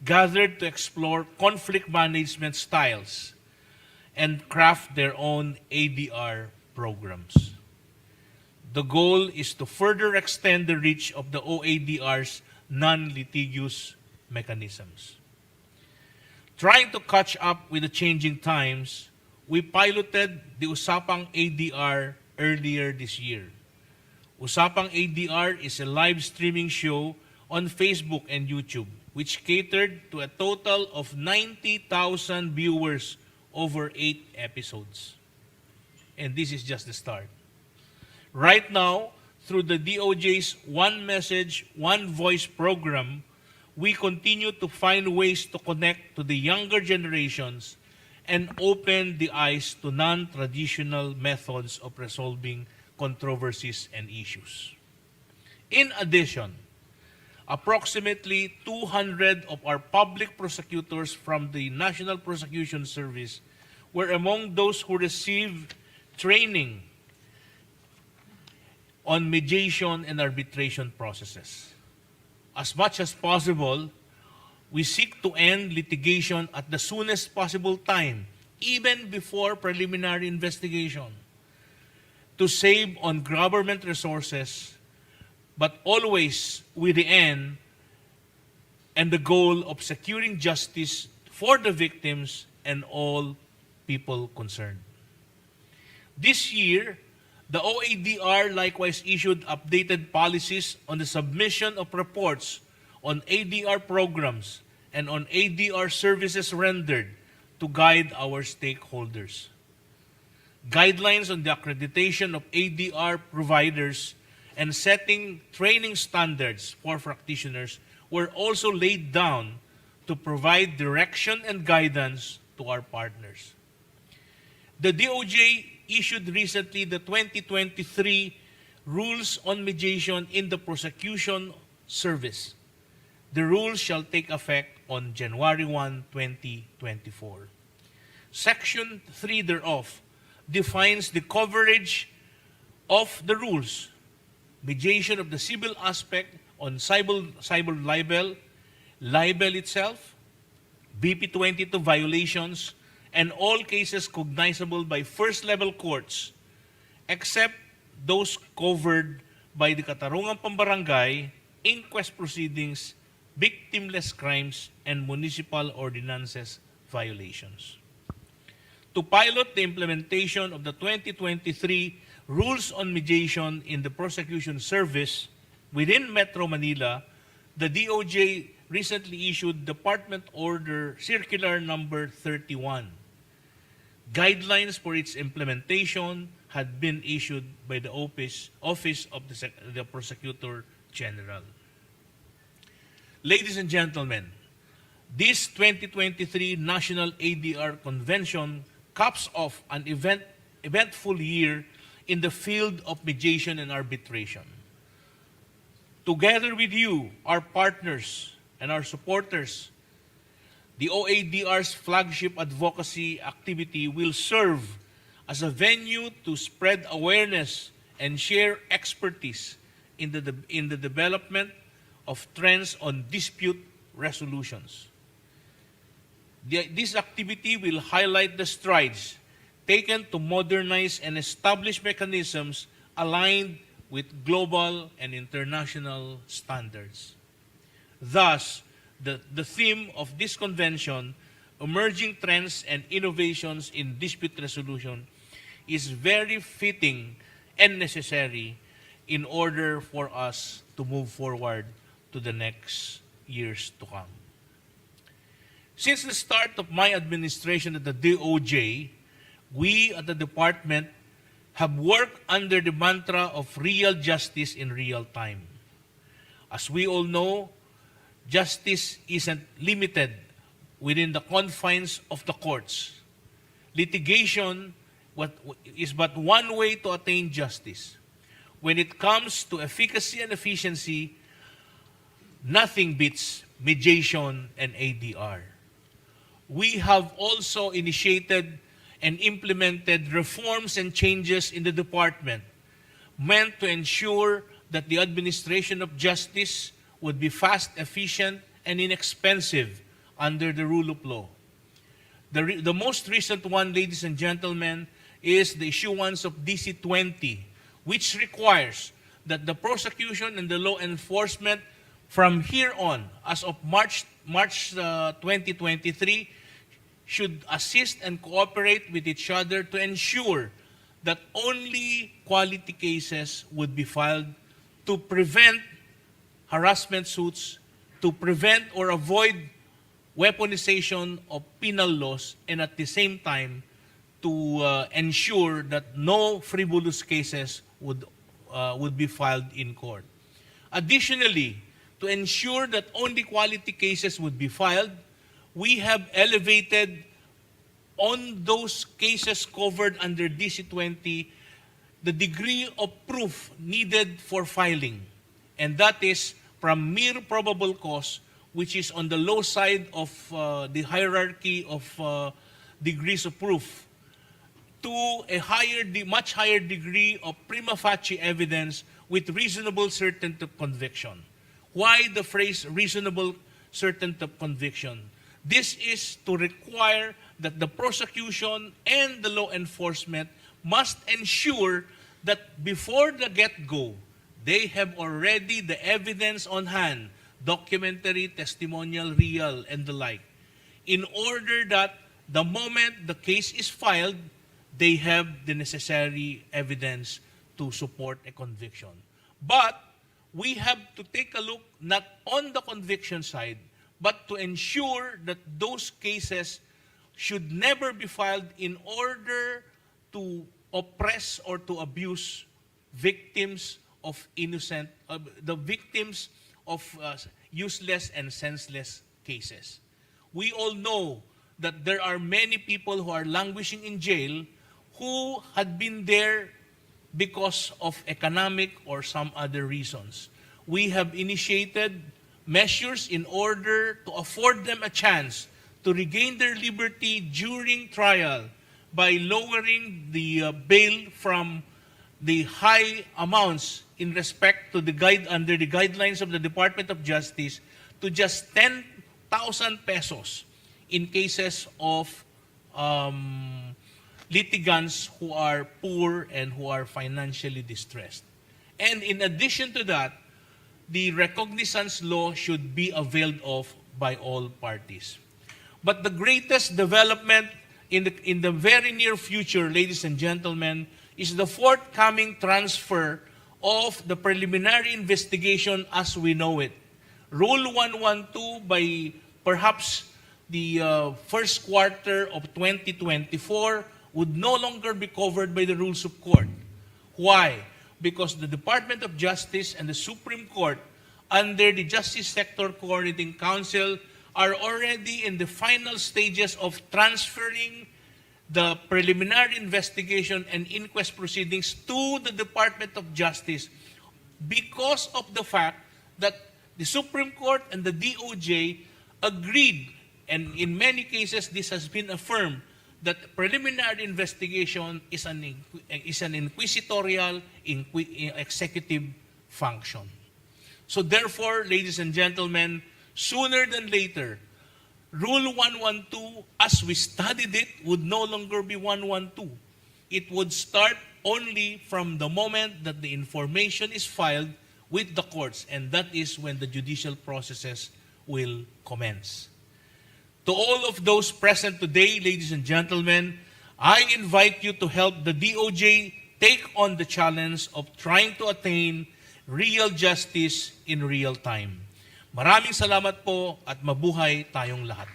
gathered to explore conflict management styles and craft their own ADR programs. The goal is to further extend the reach of the OADR's non-litigious mechanisms. Trying to catch up with the changing times, we piloted the Usapang ADR earlier this year. Usapang ADR is a live streaming show on Facebook and YouTube, which catered to a total of 90,000 viewers over 8 episodes. And this is just the start. Right now, through the DOJ's One Message, One Voice program, we continue to find ways to connect to the younger generations and open the eyes to non-traditional methods of resolving controversies and issues. In addition, approximately 200 of our public prosecutors from the National Prosecution Service were among those who received training on mediation and arbitration processes. As much as possible, we seek to end litigation at the soonest possible time, even before preliminary investigation, to save on government resources, but always with the end and the goal of securing justice for the victims and all people concerned. This year, the OADR likewise issued updated policies on the submission of reports on ADR programs and on ADR services rendered to guide our stakeholders. Guidelines on the accreditation of ADR providers and setting training standards for practitioners were also laid down to provide direction and guidance to our partners. The DOJ issued recently the 2023 Rules on Mediation in the Prosecution Service. The rules shall take effect on January 1, 2024. Section 3 thereof defines the coverage of the rules, mediation of the civil aspect on cyber libel itself, BP 22 violations, and all cases cognizable by first-level courts, except those covered by the Katarungan Pambarangay, inquest proceedings, victimless crimes, and municipal ordinances violations. To pilot the implementation of the 2023 Rules on Mediation in the Prosecution Service within Metro Manila, the DOJ recently issued Department Order Circular Number 31. Guidelines for its implementation had been issued by the Office of the Prosecutor General. Ladies and gentlemen, this 2023 National ADR Convention caps off an eventful year in the field of mediation and arbitration. Together with you, our partners and our supporters, the OADR's flagship advocacy activity will serve as a venue to spread awareness and share expertise in the development of trends on dispute resolutions. This activity will highlight the strides taken to modernize and establish mechanisms aligned with global and international standards. Thus, the theme of this convention, Emerging Trends and Innovations in Dispute Resolution, is very fitting and necessary in order for us to move forward to the next years to come. Since the start of my administration at the DOJ, we at the department have worked under the mantra of real justice in real time. As we all know, justice isn't limited within the confines of the courts. Litigation is but one way to attain justice. When it comes to efficacy and efficiency, nothing beats mediation and ADR. We have also initiated and implemented reforms and changes in the department meant to ensure that the administration of justice would be fast, efficient, and inexpensive under the rule of law. The most recent one, ladies and gentlemen, is the issuance of DC-20, which requires that the prosecution and the law enforcement from here on, as of March 2023, should assist and cooperate with each other to ensure that only quality cases would be filed to prevent harassment suits, to prevent or avoid weaponization of penal laws, and at the same time to ensure that no frivolous cases would be filed in court. Additionally, to ensure that only quality cases would be filed, we have elevated on those cases covered under DC-20 the degree of proof needed for filing. And that is from mere probable cause, which is on the low side of the hierarchy of degrees of proof, to a much higher degree of prima facie evidence with reasonable certainty of conviction. Why the phrase reasonable certainty of conviction. This is to require that the prosecution and the law enforcement must ensure that before the get-go, they have already the evidence on hand, documentary, testimonial, real, and the like, in order that the moment the case is filed, they have the necessary evidence to support a conviction. But we have to take a look not on the conviction side, but to ensure that those cases should never be filed in order to oppress or to abuse victims of the victims of useless and senseless cases. We all know that there are many people who are languishing in jail who had been there because of economic or some other reasons. We have initiated measures in order to afford them a chance to regain their liberty during trial by lowering the bail from the high amounts in respect to under the guidelines of the Department of Justice to just 10,000 pesos in cases of litigants who are poor and who are financially distressed. And in addition to that, the recognizance law should be availed of by all parties. But the greatest development in the very near future, ladies and gentlemen, is the forthcoming transfer of the preliminary investigation as we know it. Rule 112 by perhaps the first quarter of 2024 would no longer be covered by the rules of court. Why? Because the Department of Justice and the Supreme Court, under the Justice Sector Coordinating Council, are already in the final stages of transferring the preliminary investigation and inquest proceedings to the Department of Justice because of the fact that the Supreme Court and the DOJ agreed, and in many cases this has been affirmed, that preliminary investigation is an inquisitorial executive function. So therefore, ladies and gentlemen, sooner than later, Rule 112, as we studied it, would no longer be 112. It would start only from the moment that the information is filed with the courts, and that is when the judicial processes will commence. To all of those present today, ladies and gentlemen, I invite you to help the DOJ take on the challenge of trying to attain real justice in real time. Maraming salamat po at mabuhay tayong lahat.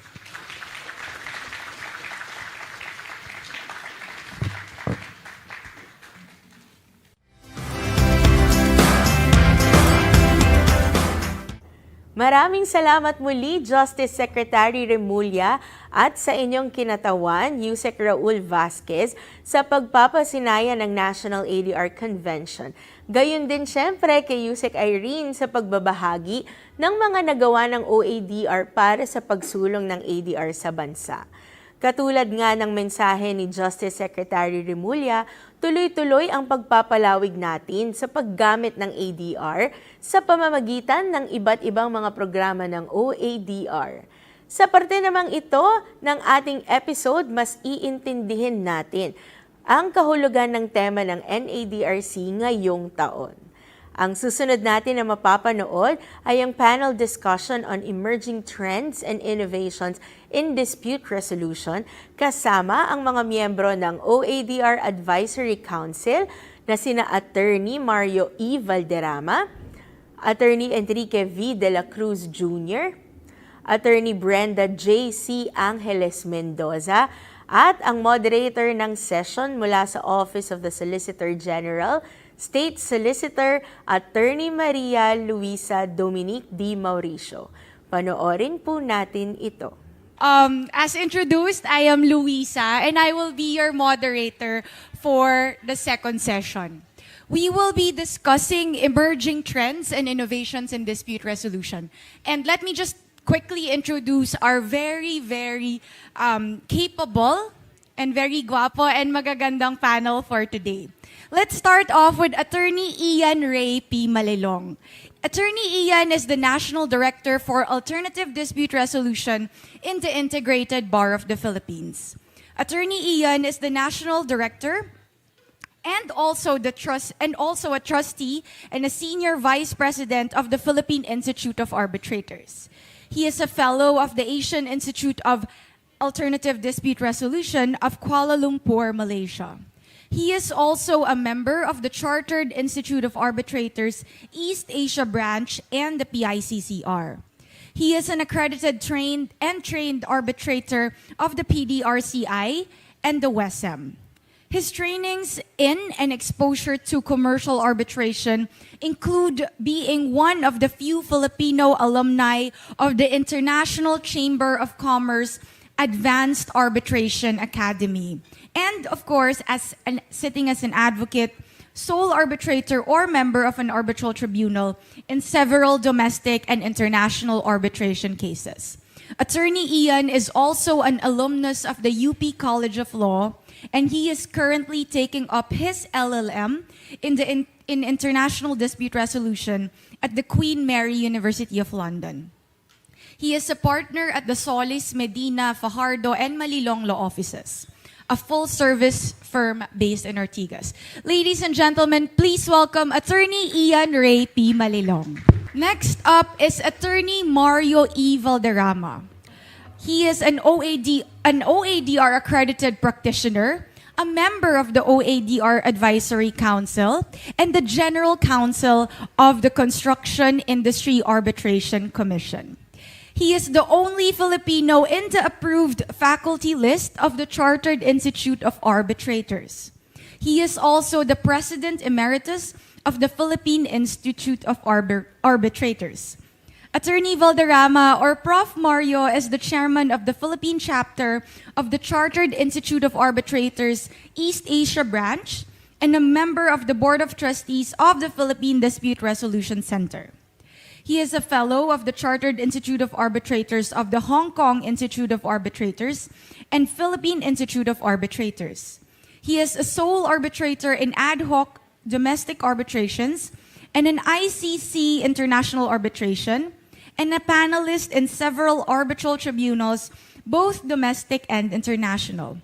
Maraming salamat muli, Justice Secretary Remulla, at sa inyong kinatawan, Yusek Raul Vasquez, sa pagpapasinaya ng National ADR Convention. Gayon din siyempre kay Yusek Irene sa pagbabahagi ng mga nagawa ng OADR para sa pagsulong ng ADR sa bansa. Katulad nga ng mensahe ni Justice Secretary Remulla, tuloy-tuloy ang pagpapalawig natin sa paggamit ng ADR sa pamamagitan ng iba't ibang mga programa ng OADR. Sa parte namang ito ng ating episode, mas iintindihin natin ang kahulugan ng tema ng NADRC ngayong taon. Ang susunod natin na mapapanood ay ang panel discussion on emerging trends and innovations in dispute resolution kasama ang mga miyembro ng OADR Advisory Council na sina Attorney Mario E. Valderrama, Attorney Enrique V. de la Cruz Jr., Attorney Brenda J. C. Angeles Mendoza, at ang moderator ng session mula sa Office of the Solicitor General, State Solicitor Attorney Maria Luisa Dominique D. Mauricio. Panoorin po natin ito. As introduced, I am Luisa and I will be your moderator for the second session. We will be discussing emerging trends and innovations in dispute resolution. And let me just quickly introduce our very, very capable and very guapo and magagandang panel for today. Let's start off with Attorney Ian Ray P. Malilong. Attorney Ian is the National Director for Alternative Dispute Resolution in the Integrated Bar of the Philippines. Attorney Ian is the National Director and also a trustee and a senior vice president of the Philippine Institute of Arbitrators. He is a fellow of the Asian Institute of Alternative Dispute Resolution of Kuala Lumpur, Malaysia. He is also a member of the Chartered Institute of Arbitrators East Asia Branch and the PICCR. He is an accredited trained arbitrator of the PDRCI and the WESM. His trainings in and exposure to commercial arbitration include being one of the few Filipino alumni of the International Chamber of Commerce Advanced Arbitration Academy. And of course, sitting as an advocate, sole arbitrator or member of an arbitral tribunal in several domestic and international arbitration cases. Attorney Ian is also an alumnus of the UP College of Law, and he is currently taking up his LLM in International Dispute Resolution at the Queen Mary University of London. He is a partner at the Solis, Medina, Fajardo, and Malilong law offices, a full-service firm based in Ortigas. Ladies and gentlemen, please welcome Attorney Ian Ray P. Malilong. Next up is Attorney Mario E. Valderrama. He is an OADR accredited practitioner, a member of the OADR Advisory Council, and the General Counsel of the Construction Industry Arbitration Commission. He is the only Filipino in the approved faculty list of the Chartered Institute of Arbitrators. He is also the President Emeritus of the Philippine Institute of Arbitrators. Attorney Valderrama, or Prof. Mario, is the chairman of the Philippine chapter of the Chartered Institute of Arbitrators East Asia Branch and a member of the Board of Trustees of the Philippine Dispute Resolution Center. He is a fellow of the Chartered Institute of Arbitrators of the Hong Kong Institute of Arbitrators and Philippine Institute of Arbitrators. He is a sole arbitrator in ad hoc domestic arbitrations and an ICC international arbitration, and a panelist in several arbitral tribunals, both domestic and international.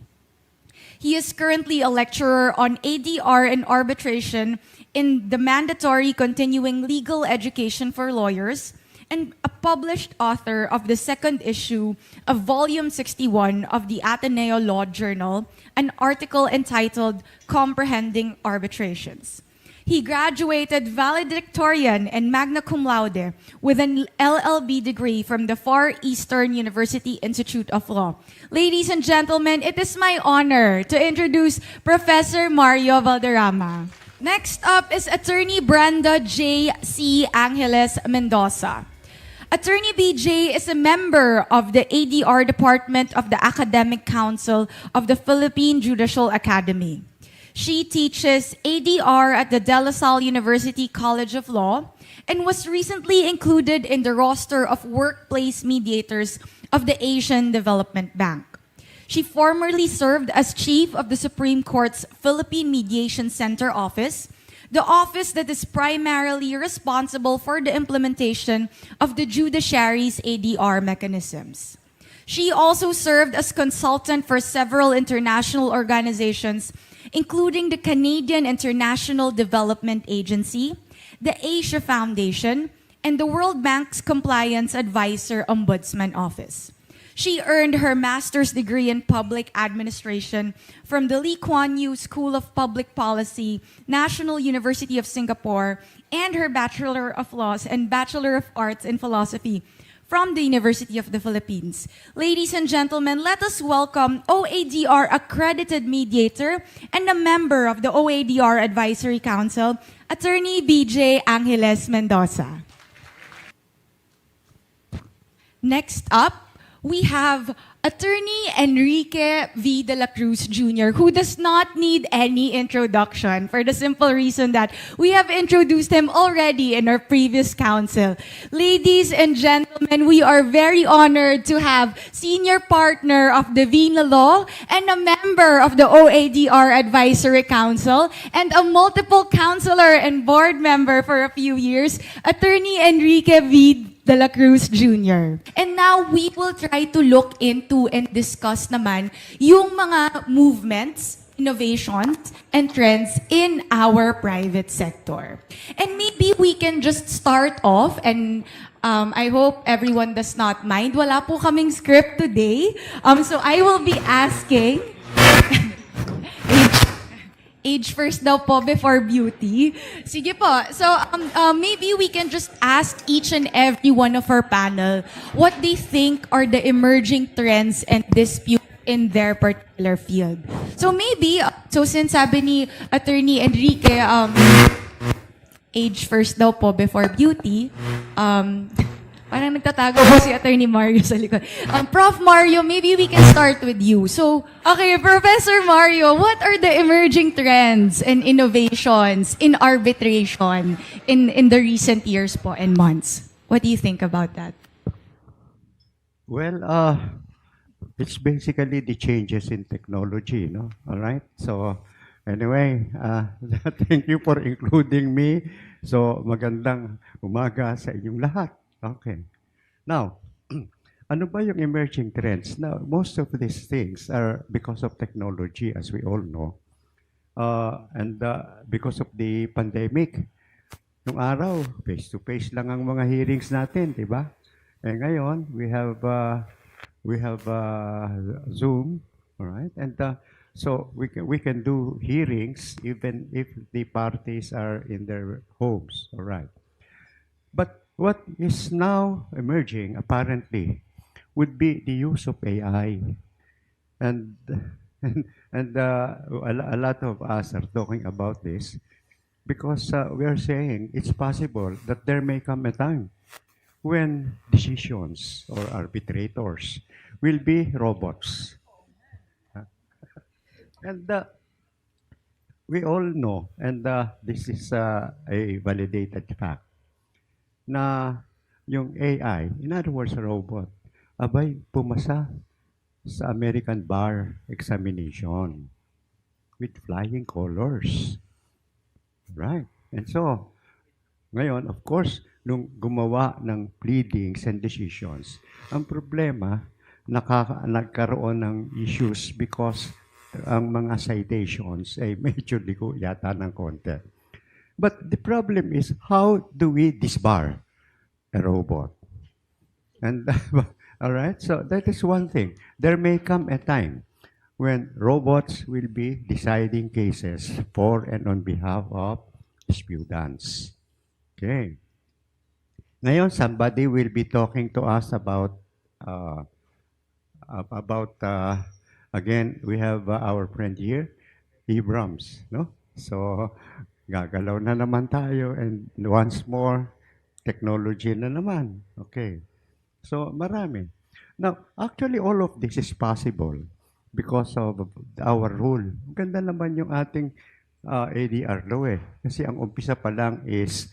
He is currently a lecturer on ADR and arbitration in the mandatory continuing legal education for lawyers, and a published author of the second issue of Volume 61 of the Ateneo Law Journal, an article entitled Comprehending Arbitrations. He graduated valedictorian and magna cum laude with an LLB degree from the Far Eastern University Institute of Law. Ladies and gentlemen, it is my honor to introduce Professor Mario Valderrama. Next up is Attorney Brenda J. C. Angeles Mendoza. Attorney BJ is a member of the ADR Department of the Academic Council of the Philippine Judicial Academy. She teaches ADR at the De La Salle University College of Law and was recently included in the roster of workplace mediators of the Asian Development Bank. She formerly served as chief of the Supreme Court's Philippine Mediation Center office, the office that is primarily responsible for the implementation of the judiciary's ADR mechanisms. She also served as consultant for several international organizations, including the Canadian International Development Agency, the Asia Foundation, and the World Bank's Compliance Advisor Ombudsman Office. She earned her master's degree in public administration from the Lee Kuan Yew School of Public Policy, National University of Singapore, and her Bachelor of Laws and Bachelor of Arts in Philosophy from the University of the Philippines. Ladies and gentlemen, let us welcome OADR accredited mediator and a member of the OADR Advisory Council, Attorney BJ Angeles Mendoza. Next up, we have Attorney Enrique V. de la Cruz Jr., who does not need any introduction for the simple reason that we have introduced him already in our previous council. Ladies and gentlemen, we are very honored to have senior partner of the Vina Law and a member of the OADR Advisory Council and a multiple counselor and board member for a few years, Attorney Enrique V. de la Cruz Jr. And now we will try to look into and discuss naman yung mga movements, innovations, and trends in our private sector. And maybe we can just start off and I hope everyone does not mind. Wala po kaming script today. So I will be asking age first daw po before beauty. Sige po. So, maybe we can just ask each and every one of our panel what they think are the emerging trends and disputes in their particular field. So maybe, so since sabi ni Attorney Enrique, age first daw po before beauty, parang nagtatago po si Attorney Mario sa likod. Prof. Mario, maybe we can start with you. So, okay, Professor Mario, what are the emerging trends and innovations in arbitration in the recent years po and months? What do you think about that? Well, it's basically the changes in technology, no? All right? So, anyway, thank you for including me. So, magandang umaga sa inyong lahat. Okay. Now, ano ba yung emerging trends? Now, most of these things are because of technology, as we all know. And because of the pandemic. Nung araw, face-to-face lang ang mga hearings natin, di ba? Eh ngayon, we have Zoom, all right? And so we can do hearings even if the parties are in their homes, all right? But what is now emerging, apparently, would be the use of AI. And a lot of us are talking about this because we are saying it's possible that there may come a time when decisions or arbitrators will be robots. And we all know, and this is a validated fact, na yung AI, in other words, robot, abay, pumasa sa American bar examination with flying colors. Right. And so, ngayon, of course, nung gumawa ng pleadings and decisions, ang problema, nagkaroon ng issues because ang mga citations ay medyo ligo yata ng konti. But the problem is, how do we disbar a robot? And all right, so that is one thing. There may come a time when robots will be deciding cases for and on behalf of disputants. Okay. Ngayon, somebody will be talking to us about again, we have our friend here, Abrams, no? So, gagalaw na naman tayo and once more, technology na naman. Okay. So, marami. Now, actually, all of this is possible because of our rule. Ganda naman yung ating ADR law eh. Kasi ang umpisa pa lang is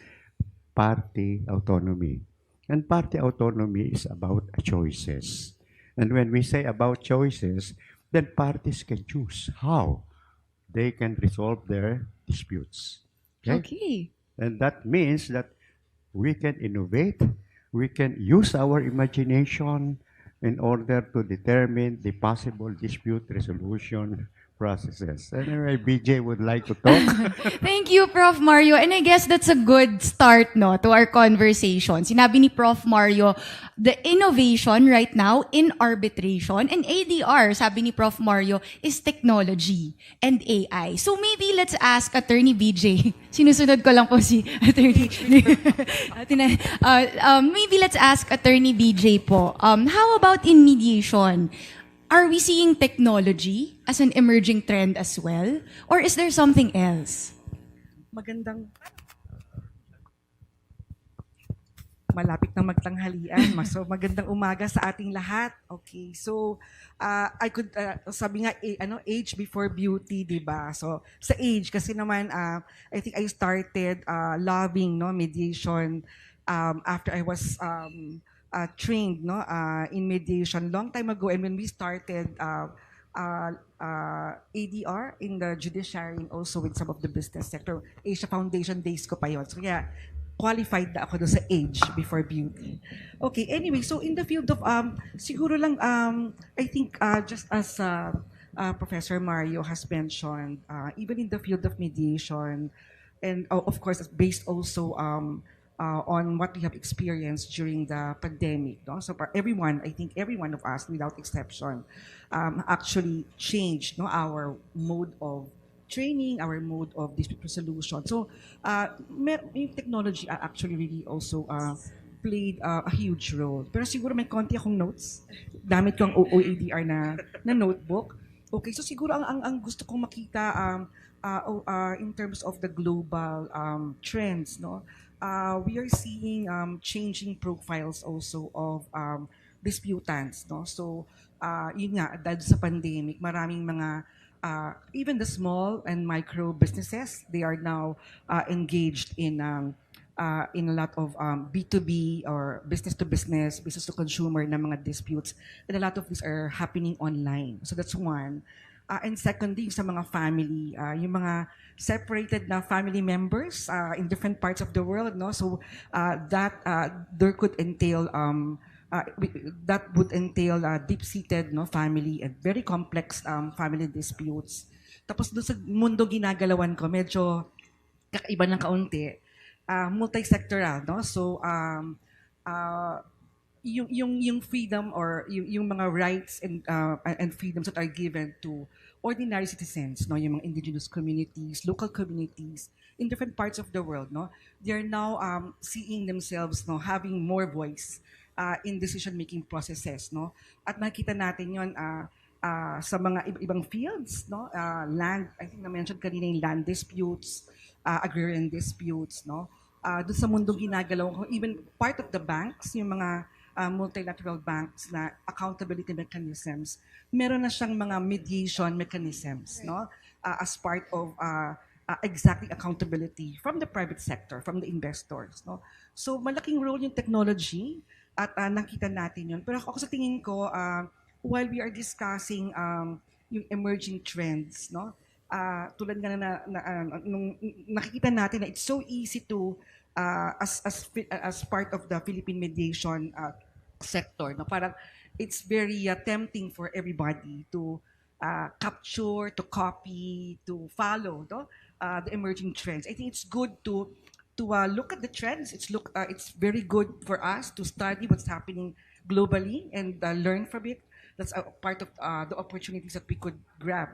party autonomy. And party autonomy is about choices. And when we say about choices, then parties can choose how they can resolve their disputes. Okay. And that means that we can innovate, we can use our imagination in order to determine the possible dispute resolution processes. Anyway, BJ would like to talk. Thank you, Prof. Mario. And I guess that's a good start, no, to our conversation. Sinabi ni Prof. Mario, the innovation right now in arbitration and ADR, sabi ni Prof. Mario, is technology and AI. So maybe let's ask Attorney BJ. Sinusunod ko lang po si Attorney. Maybe let's ask Attorney BJ po. How about in mediation? Are we seeing technology as an emerging trend as well? Or is there something else? Magandang malapit na magtanghalian. So magandang umaga sa ating lahat. Okay. So I could sabi nga age before beauty, 'di ba? So sa age kasi naman I think I started loving mediation after I was trained in mediation long time ago, and when we started ADR in the judiciary and also with some of the business sector. Asia Foundation days ko pa yun. So yeah, qualified na ako doon sa age before beauty. Okay, anyway, so in the field of, siguro lang, I think just as Professor Mario has mentioned, even in the field of mediation, and of course, based also on what we have experienced during the pandemic. No? So for everyone, I think every one of us, without exception, actually changed our mode of training, our mode of dispute resolution. So yung technology actually really also played a huge role. Pero siguro may konti akong notes. Damit ko ang OADR na notebook. Okay, so siguro ang gusto kong makita in terms of the global trends, we are seeing changing profiles also of disputants. So yun nga, dahil sa pandemic, maraming mga even the small and micro businesses, they are now engaged in a lot of B2B or business to business, business to consumer na mga disputes, and a lot of these are happening online. So that's one. And secondly, sa mga family, yung mga separated na family members in different parts of the world, so that there could entail that would entail deep-seated family and very complex family disputes. Tapos doon sa mundo ginagalawan ko, medyo kakaiba ng kaunti, multi-sectoral, so yung freedom or yung mga rights and freedoms that are given to ordinary citizens, yung mga indigenous communities, local communities in different parts of the world, they are now seeing themselves having more voice in decision-making processes, At makita natin yon sa mga ibang fields, land, I think na-mention kanina yung land disputes, agrarian disputes, doon sa mundong ginagalaw ko, even part of the banks, yung mga multilateral banks na accountability mechanisms, meron na siyang mga mediation mechanisms, as part of exactly accountability from the private sector, from the investors, So malaking role yung technology at nakita natin yun. Pero ako sa tingin ko, while we are discussing yung emerging trends, tulad nga nung nakikita natin na it's so easy to, as part of the Philippine mediation sector, parang it's very tempting for everybody to capture, to copy, to follow the emerging trends. I think it's good to look at the trends. It's very good for us to study what's happening globally and learn from it. That's a part of the opportunities that we could grab,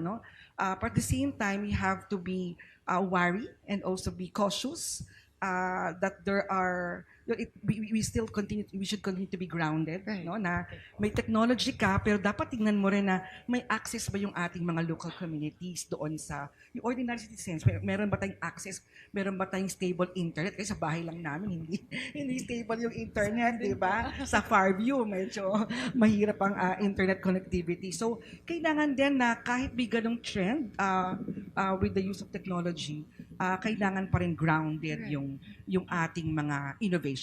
But at the same time, we have to be wary and also be cautious that there are. We should continue to be grounded, Right. Na may technology ka, pero dapat tingnan mo rin na may access ba yung ating mga local communities doon sa yung ordinary citizens. Meron ba tayong access? Meron ba tayong stable internet? Kasi sa bahay lang namin, hindi stable yung internet, di ba? Sa Farview, medyo mahirap ang internet connectivity. So, kailangan din na kahit may ganong trend with the use of technology, kailangan pa rin grounded yung ating mga innovations.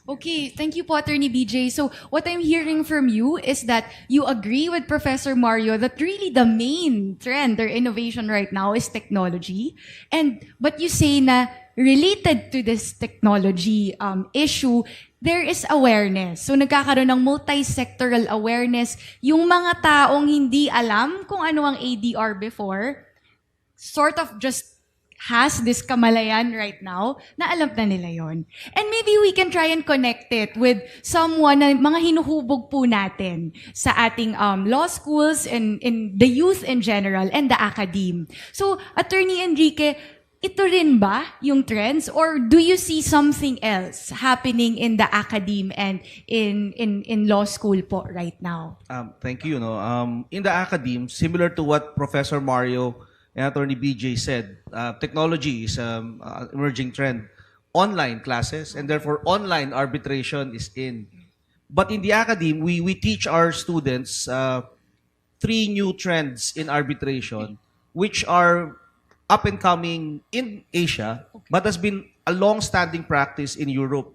Okay, thank you po, Attorney BJ. So what I'm hearing from you is that you agree with Professor Mario that really the main trend or innovation right now is technology. But you say na related to this technology issue, there is awareness. So nagkakaroon ng multi-sectoral awareness. Yung mga taong hindi alam kung ano ang ADR before, sort of just has this kamalayan right now, na alam na nila yon. And maybe we can try and connect it with someone na mga hinuhubog po natin sa ating law schools and in the youth in general and the academe. So, Attorney Enrique, ito rin ba yung trends or do you see something else happening in the academe and in law school po right now? Thank you. In the academe, similar to what Professor Mario and Attorney BJ said, technology is an emerging trend. online classes, and therefore online arbitration is in. But in the academe, we teach our students three new trends in arbitration, which are up and coming in Asia, but has been a long-standing practice in Europe.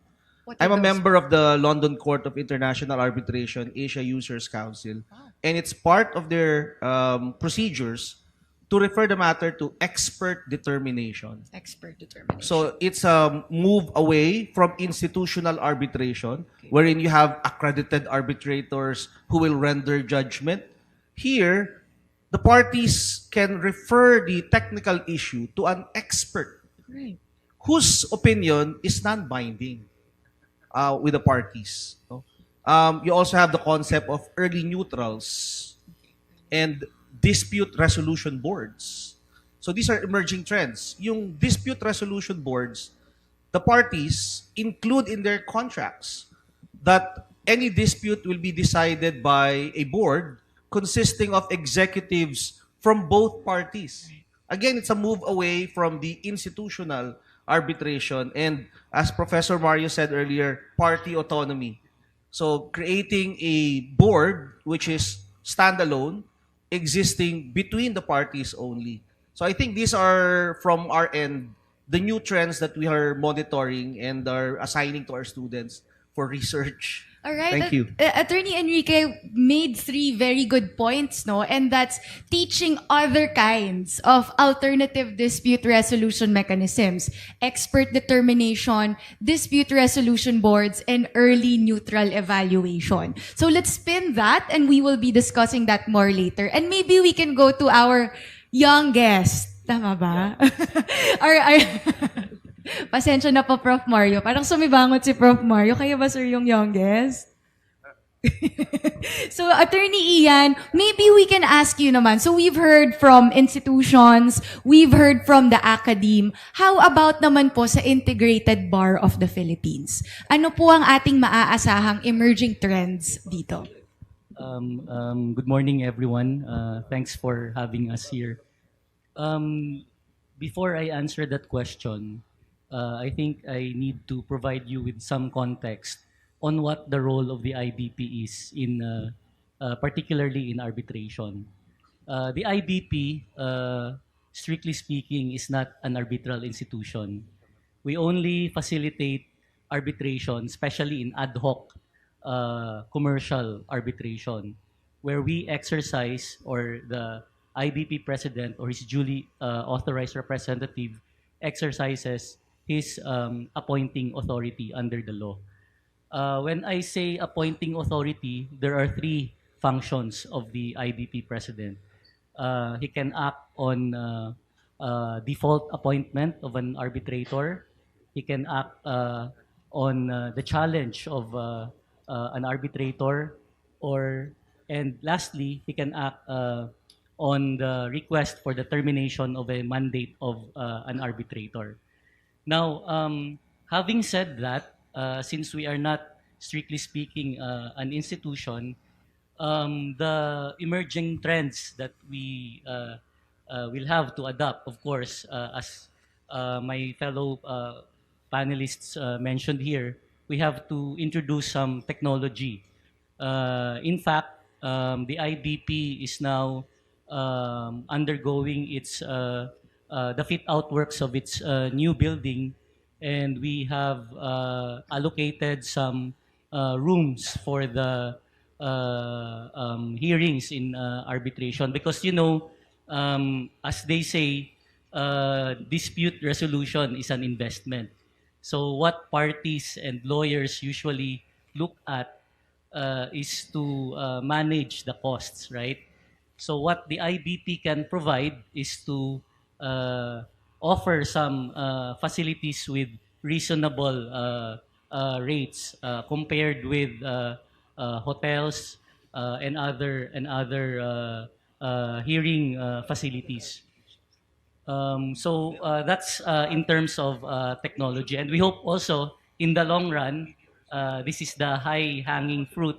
I'm a member of the London Court of International Arbitration, Asia Users Council, and it's part of their procedures to refer the matter to expert determination. Expert determination. So it's a move away from institutional arbitration, wherein you have accredited arbitrators who will render judgment. Here, the parties can refer the technical issue to an expert whose opinion is non-binding with the parties. No? You also have the concept of early neutrals and dispute resolution boards. So these are emerging trends. Yung dispute resolution boards, the parties include in their contracts that any dispute will be decided by a board consisting of executives from both parties. Again, it's a move away from the institutional arbitration and, as Professor Mario said earlier, party autonomy. So creating a board which is standalone, existing between the parties only. So I think these are, from our end, the new trends that we are monitoring and are assigning to our students for research. All right. Thank you. Attorney Enrique made three very good points, no? And that's teaching other kinds of alternative dispute resolution mechanisms, expert determination, dispute resolution boards, and early neutral evaluation. So let's spin that, and we will be discussing that more later. And maybe we can go to our young guest. Tama ba? Pasensya na po, Prof. Mario. Parang sumibangot si Prof. Mario. Kaya ba, sir, yung youngest? So, Attorney Ian, maybe we can ask you naman. So, we've heard from institutions, we've heard from the academe. How about naman po sa Integrated Bar of the Philippines? Ano po ang ating maaasahang emerging trends dito? Good morning, everyone. Thanks for having us here. Before I answer that question, I think I need to provide you with some context on what the role of the IBP is in, particularly in arbitration. The IBP, strictly speaking, is not an arbitral institution. We only facilitate arbitration, especially in ad hoc commercial arbitration, where we exercise, or the IBP president or his duly authorized representative exercises his appointing authority under the law. When I say appointing authority, there are three functions of the IBP president. He can act on default appointment of an arbitrator. He can act on the challenge of an arbitrator, and lastly, he can act on the request for the termination of a mandate of an arbitrator. Now, having said that, since we are not, strictly speaking, an institution, the emerging trends that we will have to adapt, of course, as my fellow panelists mentioned here, we have to introduce some technology. In fact, the IBP is now undergoing its the fit-out works of its new building, and we have allocated some rooms for the hearings in arbitration, because, you know, as they say, dispute resolution is an investment. So what parties and lawyers usually look at is to manage the costs, right? So what the IBP can provide is to offer some facilities with reasonable rates compared with hotels and other hearing facilities. So that's in terms of technology, and we hope also in the long run, this is the high-hanging fruit.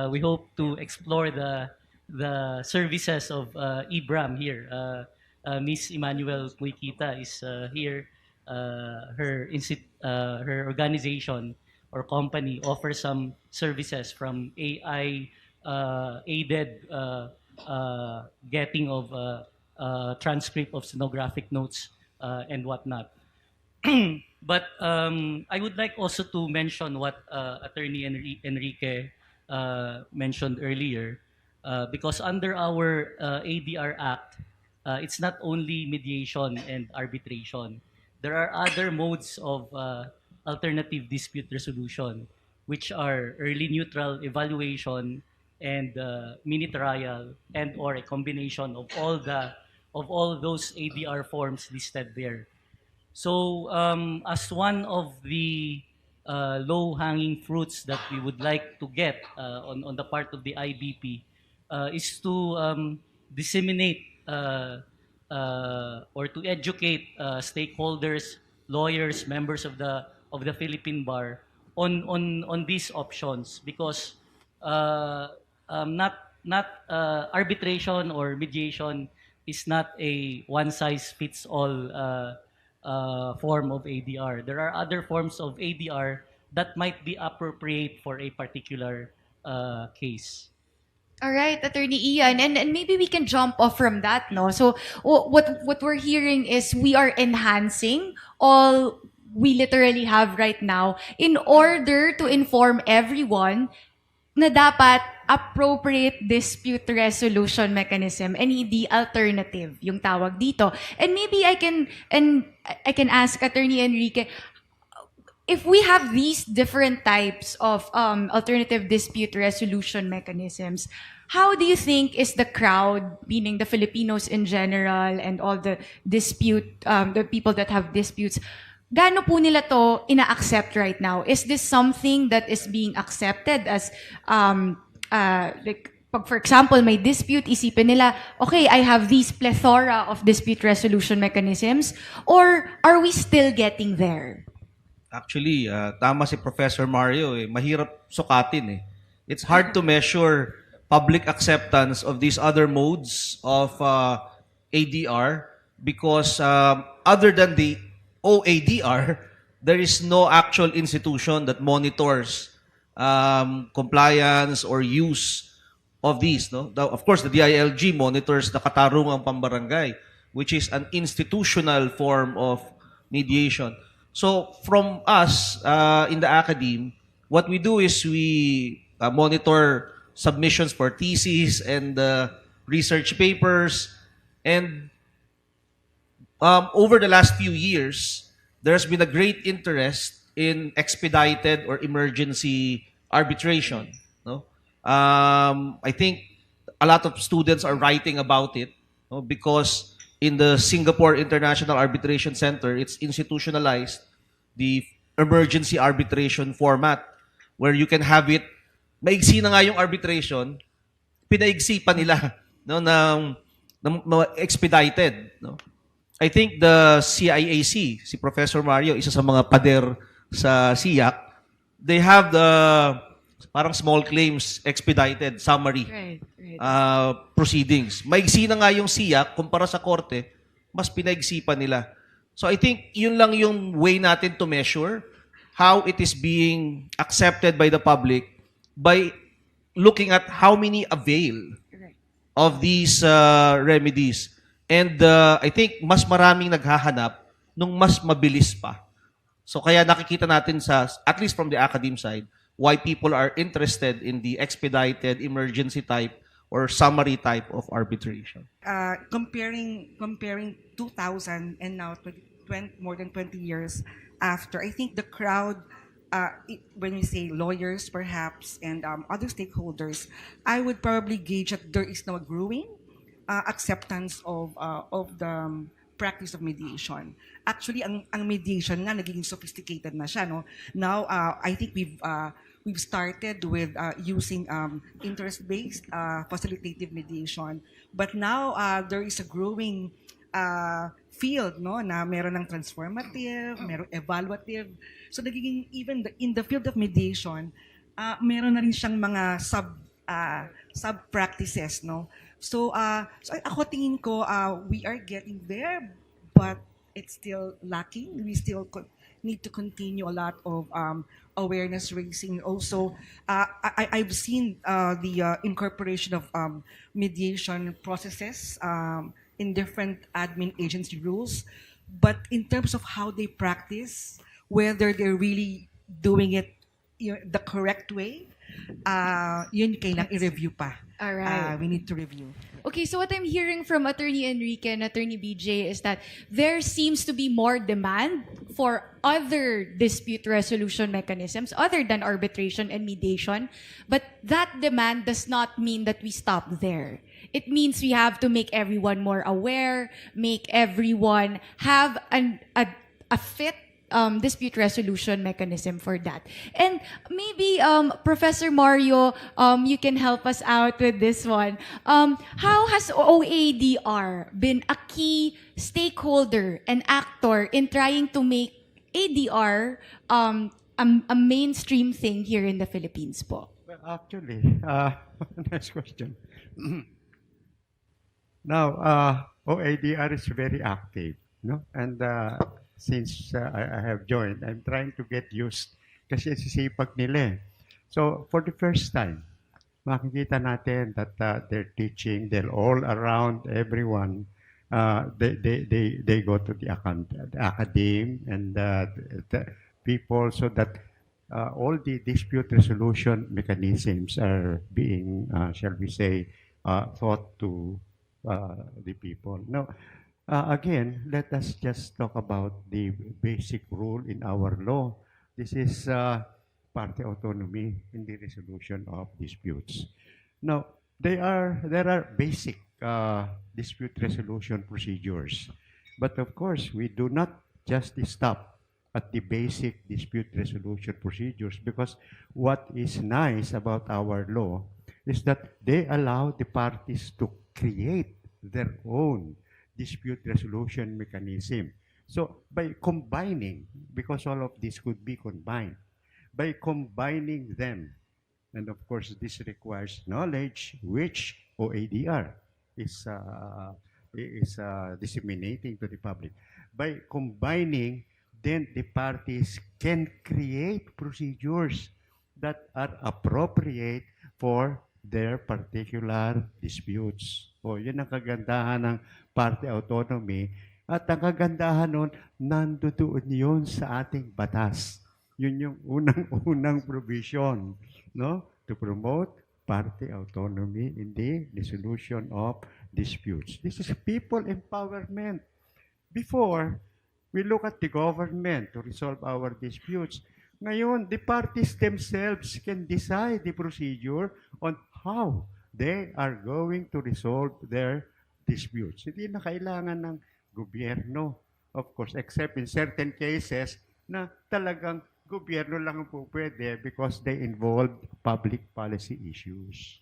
We hope to explore the services of IBRAM here. Miss Emmanuel Muikita is here. her organization or company offers some services from AI aided getting of transcript of stenographic notes and whatnot. But I would like also to mention what Attorney Enrique mentioned earlier, because under our ADR Act, it's not only mediation and arbitration. There are other modes of alternative dispute resolution, which are early neutral evaluation and mini trial, and or a combination of all those ADR forms listed there. So, as one of the low-hanging fruits that we would like to get on the part of the IBP is to disseminate or to educate stakeholders, lawyers, members of the Philippine Bar on these options, because not arbitration or mediation is not a one-size-fits-all form of ADR. There are other forms of ADR that might be appropriate for a particular case. All right, Attorney Ian, and maybe we can jump off from that, no? So what we're hearing is we are enhancing all we literally have right now in order to inform everyone na dapat appropriate dispute resolution mechanism and hindi alternative yung tawag dito. And maybe I can ask Attorney Enrique, if we have these different types of alternative dispute resolution mechanisms, how do you think is the crowd, meaning the Filipinos in general and all the the people that have disputes, gaano po nila to ina-accept right now? Is this something that is being accepted as, like, pag for example, may dispute, isipin nila, okay, I have these plethora of dispute resolution mechanisms, or are we still getting there? Actually, tama si Professor Mario, mahirap sukatin eh. It's hard to measure public acceptance of these other modes of ADR because other than the OADR, there is no actual institution that monitors compliance or use of these. No? Of course, the DILG monitors the Katarungang Pambarangay, which is an institutional form of mediation. So from us in the academe, what we do is we monitor submissions for theses and research papers. And over the last few years, there's been a great interest in expedited or emergency arbitration. No? I think a lot of students are writing about it, no? Because in the Singapore International Arbitration Center, it's institutionalized the emergency arbitration format where you can have it, maigsi na nga yung arbitration, pinaigsi pa nila, no, na expedited. No? I think the CIAC, si Professor Mario, isa sa mga pader sa SIAC, they have the parang small claims expedited summary proceedings. Maigsi na nga yung SIAC kumpara sa korte, mas pinaigsi pa nila. So I think yun lang yung way natin to measure how it is being accepted by the public by looking at how many avail of these remedies. And I think mas maraming naghahanap nung mas mabilis pa. So kaya nakikita natin sa, at least from the academe side, why people are interested in the expedited, emergency type, or summary type of arbitration. Comparing 2000 and now more than 20 years after, I think the crowd, when we say lawyers perhaps and other stakeholders, I would probably gauge that there is now a growing acceptance of the practice of mediation. Actually, ang mediation nga nagiging sophisticated na siya, no? Now, I think we've started with using interest-based facilitative mediation, but now there is a growing field, no, na meron ng transformative, meron evaluative. So nagiging even in the field of mediation, meron na rin siyang mga sub practices, no. So ako tingin ko we are getting there, but it's still lacking. We still need to continue a lot of awareness raising. Also, I've seen the incorporation of mediation processes in different admin agency rules, but in terms of how they practice, whether they're really doing it the correct way, yun kailangan i-review pa. All right. We need to review. Okay, so what I'm hearing from Attorney Enrique and Attorney BJ is that there seems to be more demand for other dispute resolution mechanisms other than arbitration and mediation, but that demand does not mean that we stop there. It means we have to make everyone more aware, make everyone have a fit dispute resolution mechanism for that. And maybe, Professor Mario, you can help us out with this one. How has OADR been a key stakeholder and actor in trying to make ADR a mainstream thing here in the Philippines po? Well, actually, nice question. Now, OADR is very active, no? And since I have joined, I'm trying to get used kasi sisipag nila eh. So, for the first time, makikita natin that they're teaching, they're all around everyone. They go to the academe and the people so that all the dispute resolution mechanisms are being, shall we say, taught to the people. Now, again, let us just talk about the basic rule in our law. This is party autonomy in the resolution of disputes. Now, there are basic dispute resolution procedures. But of course, we do not just stop at the basic dispute resolution procedures because what is nice about our law is that they allow the parties to create their own dispute resolution mechanism. So by combining, because all of this could be combined, by combining them, and of course this requires knowledge, which OADR is disseminating to the public. By combining, then the parties can create procedures that are appropriate for their particular disputes. O, yun ang kagandahan ng party autonomy. At ang kagandahan nun, nandoon yun sa ating batas. Yun yung unang provision, no? To promote party autonomy in the resolution of disputes. This is people empowerment. Before, we look at the government to resolve our disputes. Ngayon, the parties themselves can decide the procedure on how they are going to resolve their disputes. Hindi na kailangan ng gobyerno, of course, except in certain cases na talagang gobyerno lang ang po pwede because they involve public policy issues.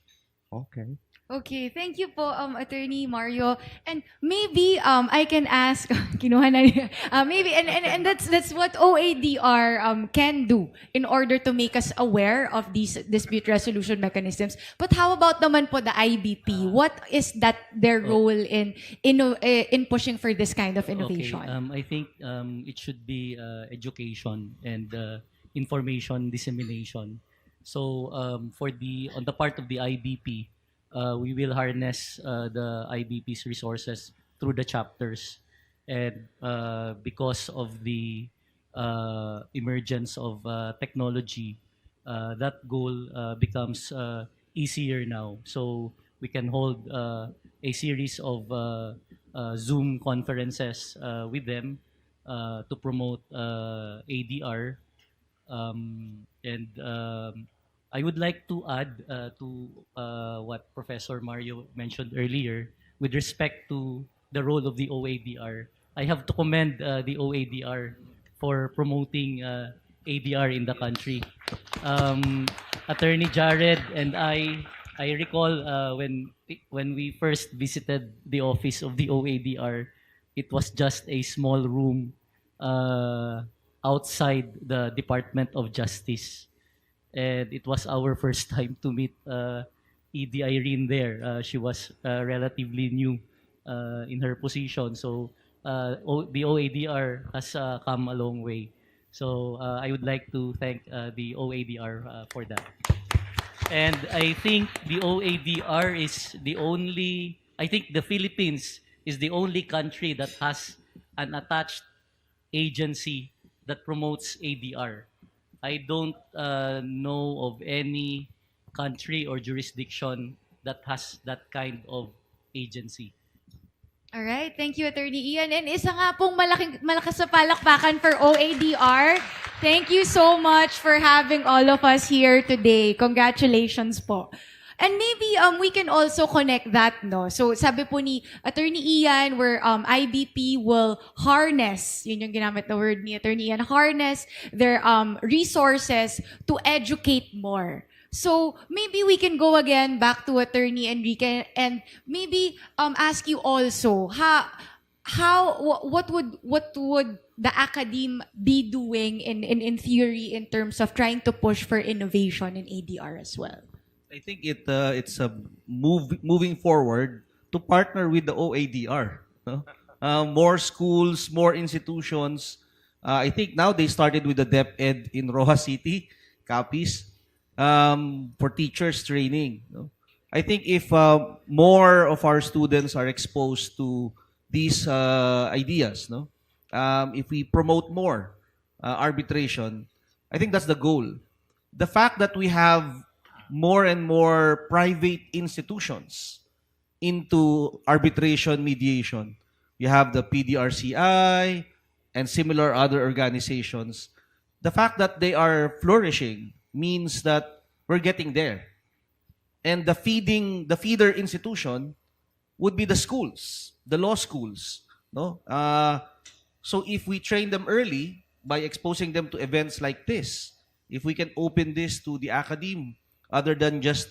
Okay. Okay, thank you po, Attorney Mario. And maybe I can ask, kinuha na niya. Maybe, and that's what OADR can do in order to make us aware of these dispute resolution mechanisms. But how about naman po the IBP? What is that their role in pushing for this kind of innovation? Okay, I think it should be education and information dissemination. So on the part of the IBP, we will harness the IBP's resources through the chapters. And because of the emergence of technology, that goal becomes easier now. So we can hold a series of Zoom conferences with them to promote ADR. I would like to add to what Professor Mario mentioned earlier with respect to the role of the OADR. I have to commend the OADR for promoting ADR in the country. Attorney Jared and I recall when we first visited the office of the OADR, it was just a small room outside the Department of Justice. And it was our first time to meet Edie Irene there. She was relatively new in her position. So the OADR has come a long way. So I would like to thank the OADR for that. And I think the OADR is the only, I think the Philippines is the only country that has an attached agency that promotes ADR. I don't know of any country or jurisdiction that has that kind of agency. All right, thank you, Attorney Ian. And isa nga pong malakas na palakpakan for OADR. Thank you so much for having all of us here today. Congratulations po. And maybe we can also connect that, no? So sabi po ni Attorney Ian, where IBP will harness, yun yung ginamit na word ni Attorney Ian, harness their resources to educate more. So maybe we can go again back to Attorney Enrique and maybe ask you also what would the academe be doing in theory in terms of trying to push for innovation in ADR as well? I think it's a moving forward to partner with the OADR. No? More schools, more institutions. I think now they started with the DepEd in Rojas City, Capiz, for teachers training. No? I think if more of our students are exposed to these ideas, no? If we promote more arbitration, I think that's the goal. The fact that we have more and more private institutions into arbitration mediation. You have the PDRCI and similar other organizations. The fact that they are flourishing means that we're getting there. And the feeder institution would be the schools, the law schools. No? So if we train them early by exposing them to events like this, if we can open this to the academe, other than just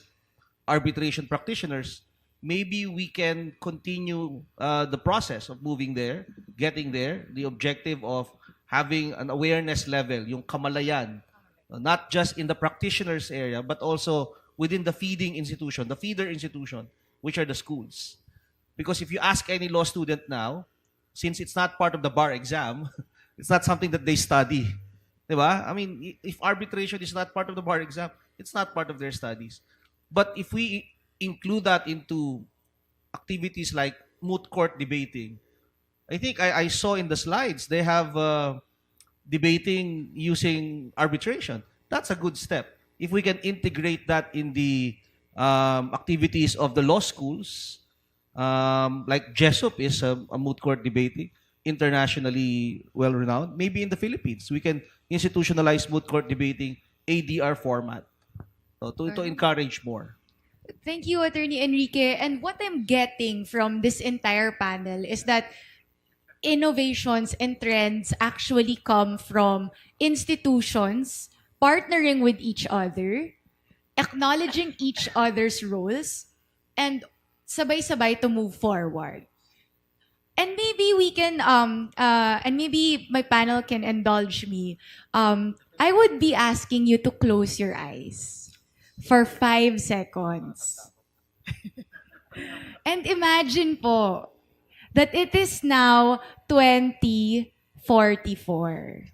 arbitration practitioners, maybe we can continue the process of moving there, getting there, the objective of having an awareness level, yung kamalayan, not just in the practitioners area, but also within the feeder institution, which are the schools. Because if you ask any law student now, since it's not part of the bar exam, it's not something that they study. Diba? I mean, if arbitration is not part of the bar exam, it's not part of their studies. But if we include that into activities like moot court debating, I think I saw in the slides, they have debating using arbitration. That's a good step. If we can integrate that in the activities of the law schools, like JESUP is a moot court debating, internationally well-renowned. Maybe in the Philippines, we can institutionalize moot court debating ADR format to encourage more. Thank you, Attorney Enrique. And what I'm getting from this entire panel is that innovations and trends actually come from institutions partnering with each other, acknowledging each other's roles, and sabay-sabay to move forward. And maybe we can, and maybe my panel can indulge me. I would be asking you to close your eyes for 5 seconds. And imagine po that it is now 2044.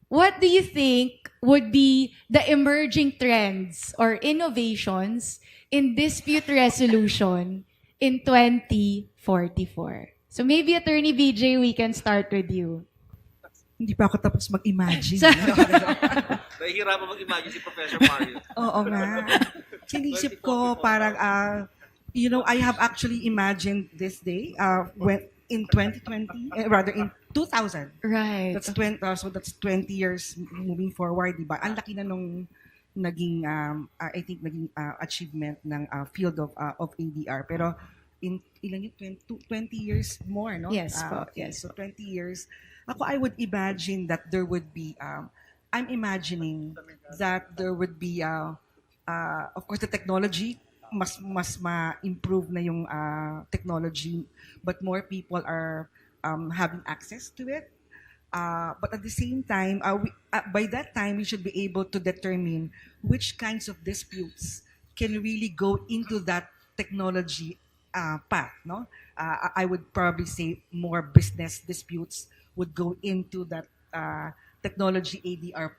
What do you think would be the emerging trends or innovations in dispute resolution in 2044? So maybe Attorney BJ, we can start with you. Hindi pa ako tapos mag-imagine. Nahihirapan mag-imagine si Professor Mario. Oo nga. Sinisip ko parang, I have actually imagined this day when in 2020, rather in 2000. Right. That's 20, so that's 20 years moving forward, di ba? Ang laki na nung naging, I think, naging achievement ng field of ADR. Pero in ilan yung 20 years more, no? Yes po, Okay, yes. so 20 years. Ako, I would imagine that there would be, I'm imagining that there would be, of course, the technology, mas ma-improve na yung technology, but more people are having access to it. But at the same time, by that time, we should be able to determine which kinds of disputes can really go into that technology path, no? I would probably say more business disputes would go into that technology ADR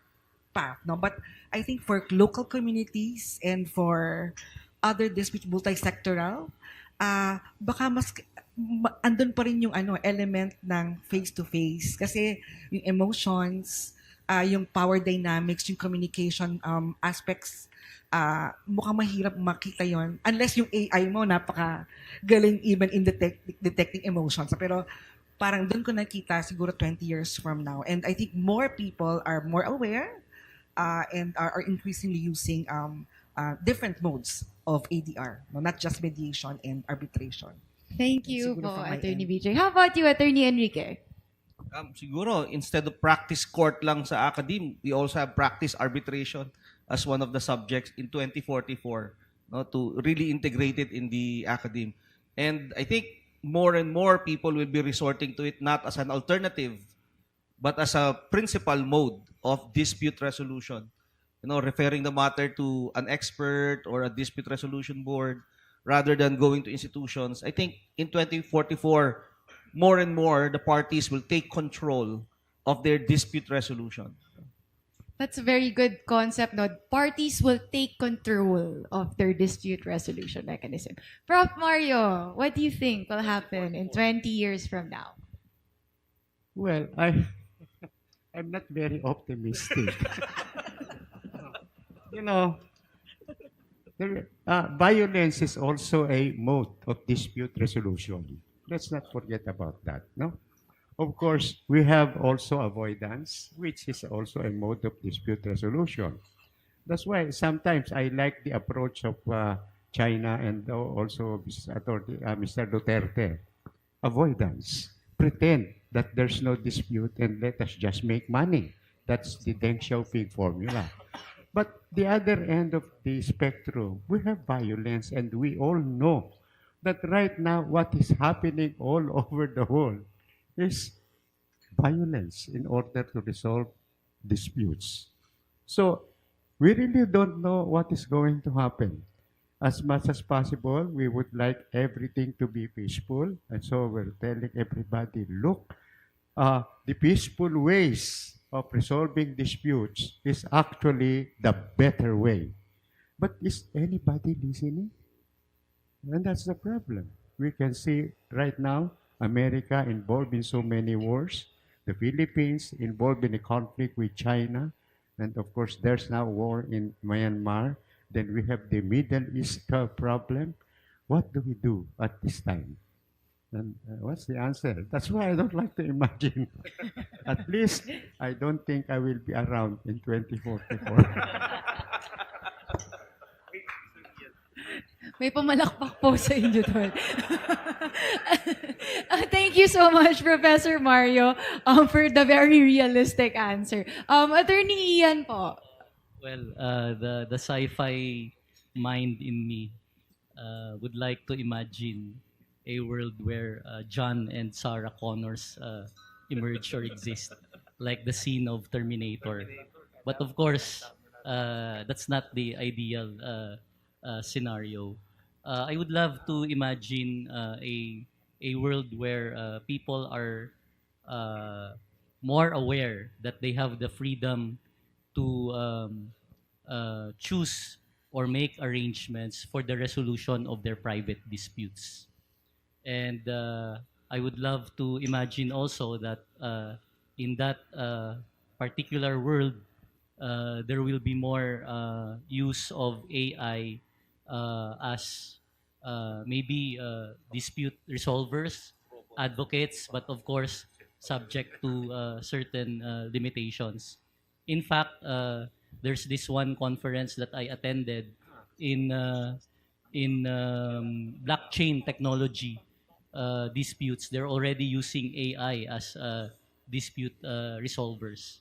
path, no? But I think for local communities and for other disputes, multi-sectoral, baka mas andun pa rin yung element ng face-to-face kasi yung emotions, yung power dynamics, yung communication aspects, mukhang mahirap makita yon unless yung AI mo napaka-galing even in detecting emotions. Pero parang doon ko nakita siguro 20 years from now. And I think more people are more aware and are increasingly using different modes of ADR, no? Not just mediation and arbitration. Thank you Siguro po, from my Attorney end. BJ. How about you, Attorney Enrique? Siguro, instead of practice court lang sa academe, we also have practice arbitration as one of the subjects in 2044, no, to really integrate it in the academe. And I think more and more people will be resorting to it not as an alternative, but as a principal mode of dispute resolution. Referring the matter to an expert or a dispute resolution board rather than going to institutions. I think in 2044, more and more, the parties will take control of their dispute resolution. That's a very good concept, no? Parties will take control of their dispute resolution mechanism. Prof. Mario, what do you think will happen in 20 years from now? Well, I'm not very optimistic. Violence is also a mode of dispute resolution. Let's not forget about that, no? Of course, we have also avoidance, which is also a mode of dispute resolution. That's why sometimes I like the approach of China and also Mr. Duterte. Avoidance. Pretend that there's no dispute and let us just make money. That's the Deng Xiaoping formula. But the other end of the spectrum, we have violence, and we all know that right now what is happening all over the world is violence in order to resolve disputes. So we really don't know what is going to happen. As much as possible, we would like everything to be peaceful, and so we're telling everybody, look, the peaceful ways of resolving disputes is actually the better way. But is anybody listening? And that's the problem. We can see right now America involved in so many wars, the Philippines involved in a conflict with China, and of course there's now war in Myanmar. Then we have the Middle East problem. What do we do at this time? And what's the answer? That's why I don't like to imagine. At least I don't think I will be around in 2044. May pamalakpak po sa inyo doon. Thank you so much, Professor Mario, for the very realistic answer. Attorney Ian po. Well, the sci-fi mind in me would like to imagine a world where John and Sarah Connors emerge or exist, like the scene of Terminator. But of course, that's not the ideal scenario. I would love to imagine a world where people are more aware that they have the freedom to choose or make arrangements for the resolution of their private disputes. And I would love to imagine also that in that particular world, there will be more use of AI as maybe dispute resolvers, advocates, but of course subject to certain limitations. In fact, there's this one conference that I attended in blockchain technology disputes. They're already using AI as dispute resolvers.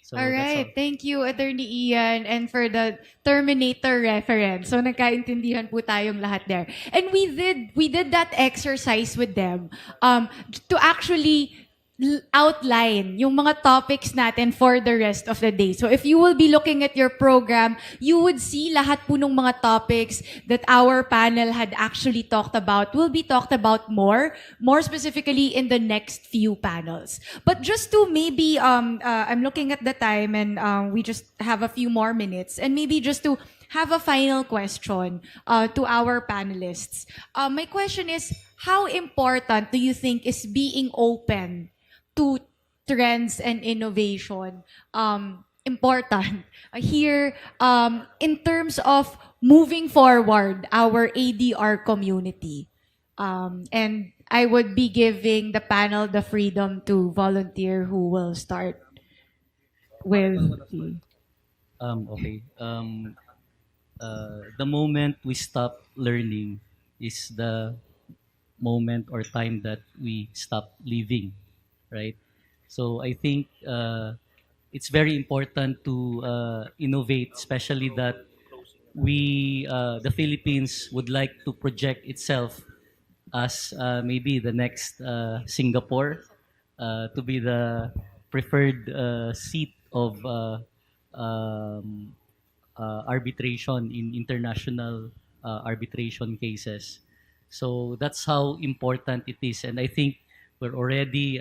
So All that's right. Thank you, Attorney Ian, and for the Terminator reference. So nagkaintindihan po tayong lahat there. And we did that exercise with them to actually outline yung mga topics natin for the rest of the day. So if you will be looking at your program, you would see lahat po ng mga topics that our panel had actually talked about will be talked about more specifically in the next few panels. But just to maybe, I'm looking at the time and we just have a few more minutes, and maybe just to have a final question to our panelists. My question is, how important do you think is being open to trends and innovation important here in terms of moving forward our ADR community? And I would be giving the panel the freedom to volunteer. Who will start with the... Okay. The moment we stop learning is the moment or time that we stop living, right? So I think it's very important to innovate, especially that the Philippines would like to project itself as maybe the next Singapore, to be the preferred seat of arbitration in international arbitration cases. So that's how important it is, and I think we're already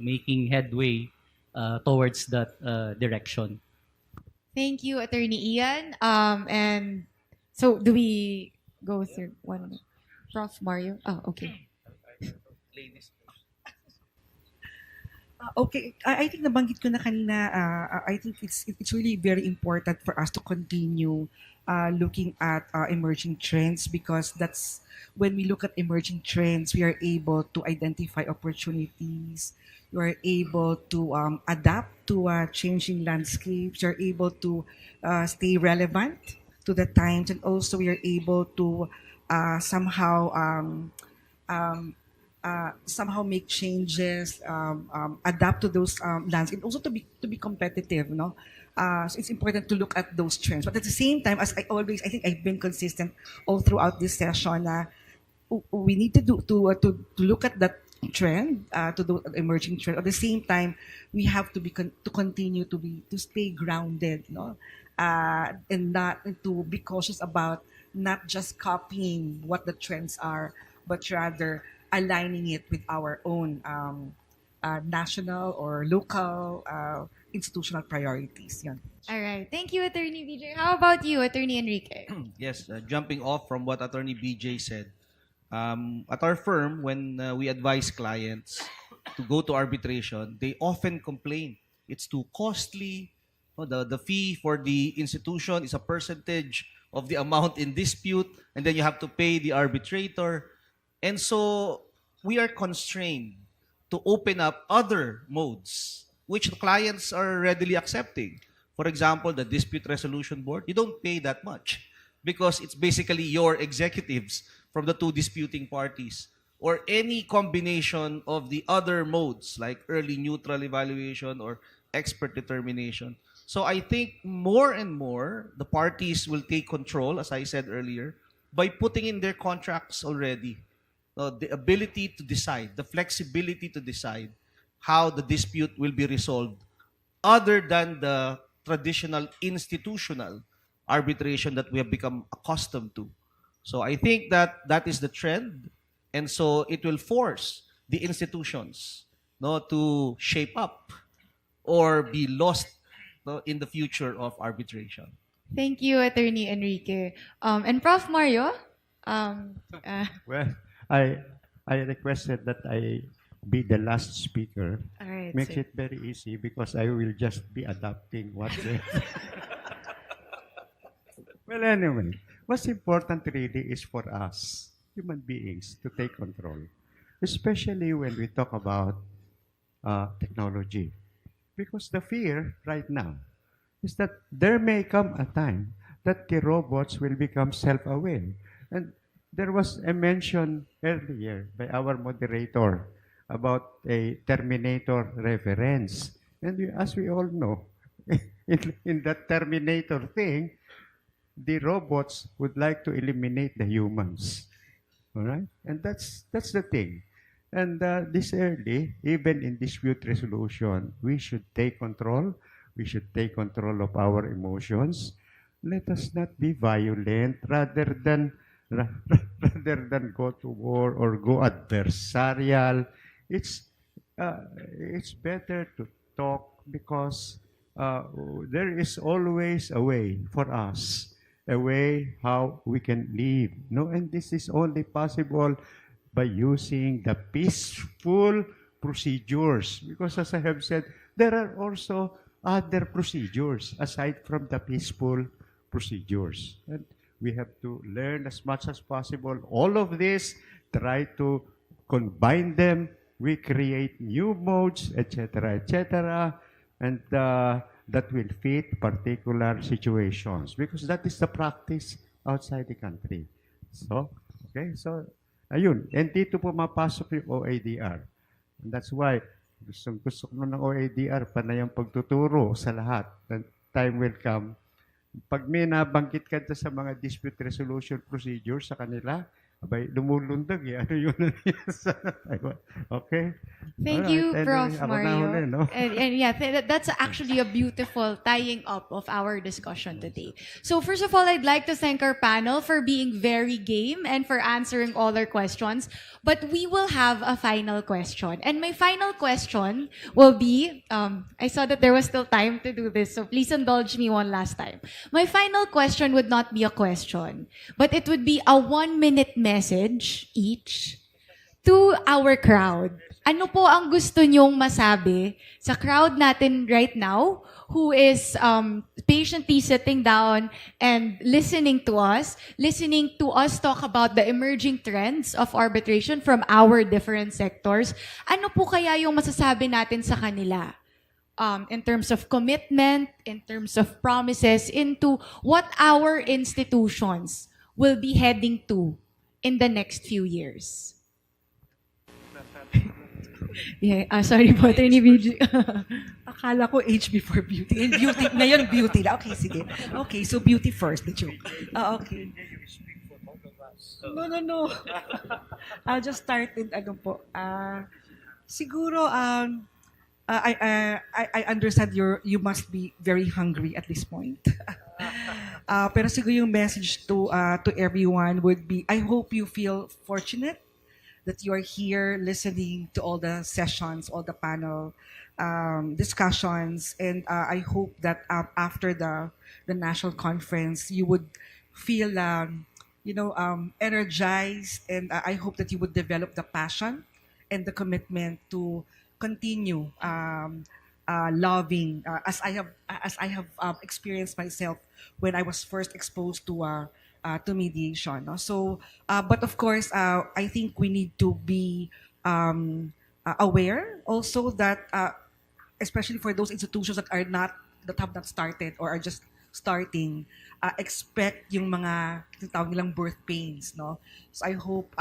making headway towards that direction. Thank you, Attorney Ian. And so do we go through one? Prof. Mario? Oh, okay. Okay, I think nabanggit ko na kanina, I think it's really very important for us to continue looking at emerging trends, because that's when we look at emerging trends, we are able to identify opportunities, we are able to adapt to changing landscapes, we are able to stay relevant to the times, and also we are able to somehow make changes, adapt to those landscapes, also to be competitive, no? So it's important to look at those trends. But at the same time, as I think I've been consistent all throughout this session, we need to look at that trend, to the emerging trend. At the same time, we have to continue to stay grounded, no? And to be cautious about not just copying what the trends are, but rather aligning it with our own national or local institutional priorities. Yan. All right. Thank you, Attorney BJ. How about you, Attorney Enrique? Yes, jumping off from what Attorney BJ said, at our firm, when we advise clients to go to arbitration, they often complain it's too costly. The fee for the institution is a percentage of the amount in dispute, and then you have to pay the arbitrator. And so we are constrained to open up other modes which the clients are readily accepting. For example, the dispute resolution board, you don't pay that much because it's basically your executives from the two disputing parties, or any combination of the other modes like early neutral evaluation or expert determination. So I think more and more the parties will take control, as I said earlier, by putting in their contracts already the ability to decide, the flexibility to decide how the dispute will be resolved, other than the traditional institutional arbitration that we have become accustomed to. So I think that is the trend, and so it will force the institutions, to shape up or be lost, in the future of arbitration. Thank you, Attorney Enrique. And Prof. Mario? Well, I requested that I be the last speaker. All right. Makes sir. it very easy because I will just be adapting what they... Well, anyway, what's important really is for us, human beings, to take control, especially when we talk about technology. Because the fear right now is that there may come a time that the robots will become self-aware. And there was a mention earlier by our moderator about a Terminator reference. And as we all know, in that Terminator thing, the robots would like to eliminate the humans. All right? And that's the thing. And this early, even in dispute resolution, we should take control. We should take control of our emotions. Let us not be violent rather than rather than go to war or go adversarial. It's it's better to talk because there is always a way for us, a way how we can live. No, and this is only possible by using the peaceful procedures. Because as I have said, there are also other procedures aside from the peaceful procedures. And we have to learn as much as possible all of this, try to combine them, we create new modes, etc., etc., and that will fit particular situations because that is the practice outside the country. So, okay, so ayun, and dito pumapasok yung OADR. And that's why gusto ko ng OADR, panay ang pagtuturo sa lahat. And time will come. Pag may nabanggit ka sa mga dispute resolution procedures sa kanila, abay, lumulundag eh. Ano yun? Okay? Thank Alright. you, Anyway, Prof. ako na Mario. huli, no? And yeah, that's actually a beautiful tying up of our discussion today. So first of all, I'd like to thank our panel for being very game and for answering all our questions. But we will have a final question. And my final question will be, I saw that there was still time to do this, so please indulge me one last time. My final question would not be a question, but it would be a 1-minute message each to our crowd. Ano po ang gusto nyong masabi sa crowd natin right now who is patiently sitting down and listening to us talk about the emerging trends of arbitration from our different sectors? Ano po kaya yung masasabi natin sa kanila? In terms of commitment, in terms of promises, into what our institutions will be heading to in the next few years. Yeah, sorry po, Attorney BG. Akala ko age before beauty. And beauty, ngayon beauty na. Okay, sige. Okay, so beauty first, the joke. Okay. No. I'll just start with ano po. Siguro, I understand you must be very hungry at this point. Pero siguro yung message to everyone would be, I hope you feel fortunate that you are here listening to all the sessions, all the panel discussions, and I hope that after the national conference, you would feel energized, and I hope that you would develop the passion and the commitment to continue loving, as I have experienced myself when I was first exposed to mediation. No? So, but of course, I think we need to be aware also that, especially for those institutions that have not started or are just starting, expect yung mga tinatawag nilang birth pains. No? So I hope,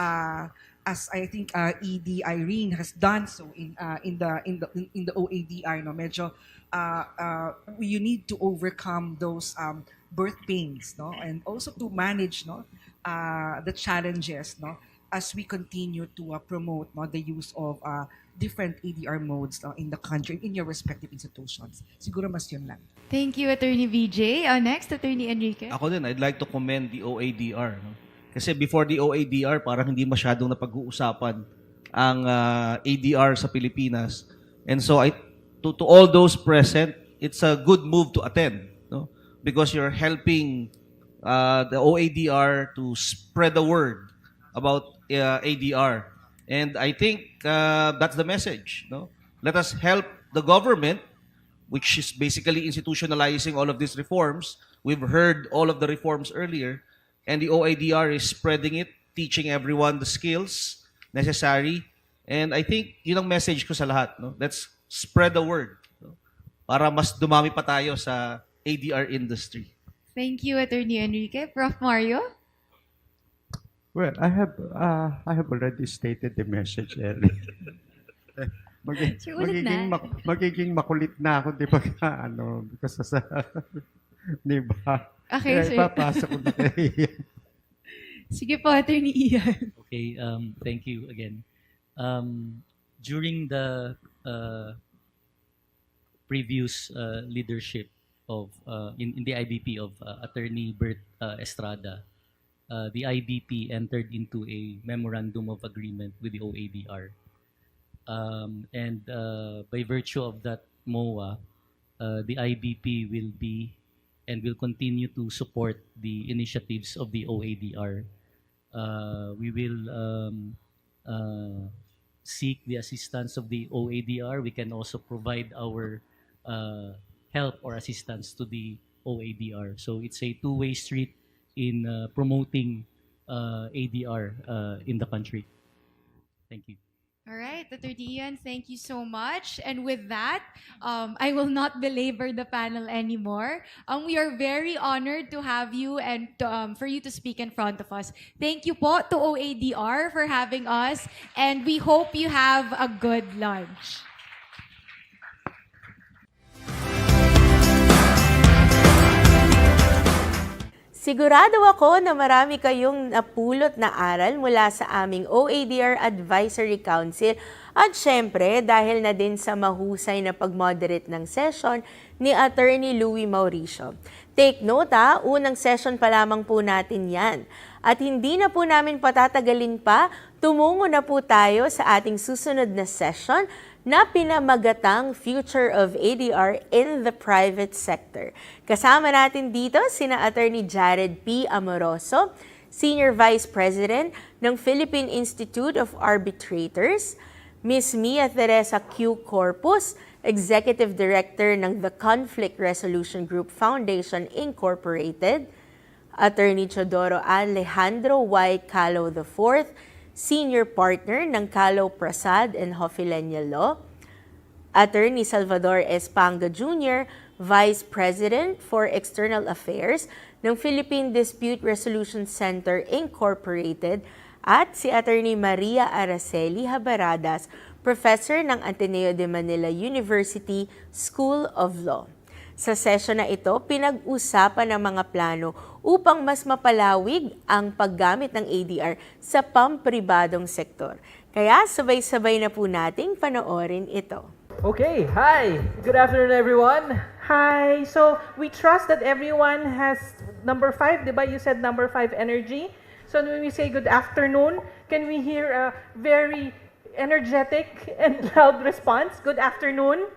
as I think ED Irene has done so in the OADR, no, medyo you need to overcome those birth pains, no, and also to manage, no, the challenges, no, as we continue to promote, no, the use of different ADR modes, no, in the country, in your respective institutions. Siguro mas yun lang. Thank you, Attorney VJ. Next, Attorney Enrique. Ako din, I'd like to commend the OADR. No? Kasi before the OADR, parang hindi masyadong napag-uusapan ang ADR sa Pilipinas. And so, to all those present, it's a good move to attend. No? Because you're helping the OADR to spread the word about ADR. And I think that's the message. No? Let us help the government, which is basically institutionalizing all of these reforms. We've heard all of the reforms earlier. And the OADR is spreading it, teaching everyone the skills necessary. And I think yun ang message ko sa lahat. No? Let's spread the word, no? Para mas dumami pa tayo sa ADR industry. Thank you, Attorney Enrique. Prof. Mario? Well, I have already stated the message earlier. Magiging makulit na ako, di ba? Because sa, di ba? Okay, Kaya ipapasok ko na kayo. Sige po, Attorney Ian. Okay, thank you again. During the previous leadership of in the IBP of Attorney Bert Estrada, the IBP entered into a memorandum of agreement with the OADR. And by virtue of that MOA, the IBP will be and will continue to support the initiatives of the OADR. We will seek the assistance of the OADR. We can also provide our help or assistance to the OADR. So it's a two-way street in promoting ADR in the country. Thank you. All right, Attorney Ian, thank you so much. And with that, I will not belabor the panel anymore. We are very honored to have you and for you to speak in front of us. Thank you po to OADR for having us, and we hope you have a good lunch. Sigurado ako na marami kayong napulot na aral mula sa aming OADR Advisory Council at syempre dahil na din sa mahusay na pag-moderate ng session ni Attorney Louie Mauricio. Take note unang session pa lamang po natin yan. At hindi na po namin patatagalin pa, tumungo na po tayo sa ating susunod na session na pinamagatang Future of ADR in the Private Sector. Kasama natin dito sina Attorney Jared P. Amoroso, Senior Vice President ng Philippine Institute of Arbitrators, Ms. Mia Teresa Q. Corpus, Executive Director ng The Conflict Resolution Group Foundation Incorporated, Attorney Teodoro Alejandro Y. Calo IV, Senior Partner ng Calo Prasad and Hofilenya Law, Attorney Salvador S. Panga Jr., Vice President for External Affairs ng Philippine Dispute Resolution Center Incorporated, at si Attorney Maria Araceli Habaradas, Professor ng Ateneo de Manila University School of Law. Sa session na ito, pinag-usapan ang mga plano upang mas mapalawig ang paggamit ng ADR sa pampribadong sektor. Kaya sabay-sabay na po nating panoorin ito. Okay, hi! Good afternoon, everyone. Hi! So, we trust that everyone has number 5, di ba? You said number 5 energy. So, when we say good afternoon, can we hear a very energetic and loud response? Good afternoon?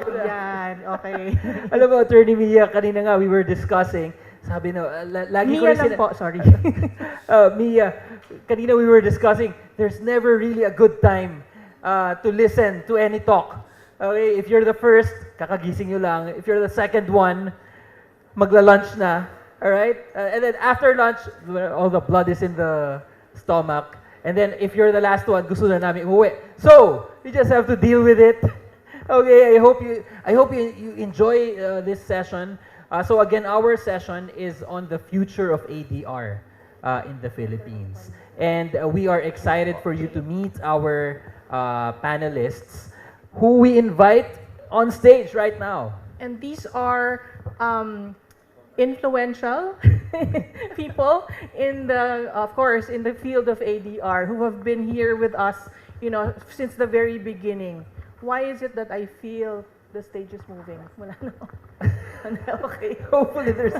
Yan, okay. Alam mo, Attorney Mia, kanina nga we were discussing, sabi no, lagi Mia ko lang po, sorry. Mia, kanina we were discussing, there's never really a good time to listen to any talk. Okay, if you're the first, kakagising nyo lang. If you're the second one, magla-lunch na. Alright? And then after lunch, all the blood is in the stomach. And then if you're the last one, gusto na namin umuwi. So, you just have to deal with it. Okay, I hope you enjoy this session. So again, our session is on the future of ADR in the Philippines. And we are excited for you to meet our panelists who we invite on stage right now. And these are influential people in the, of course, in the field of ADR who have been here with us, you know, since the very beginning. Why is it that I feel the stage is moving? Wala no. Okay. Hopefully there's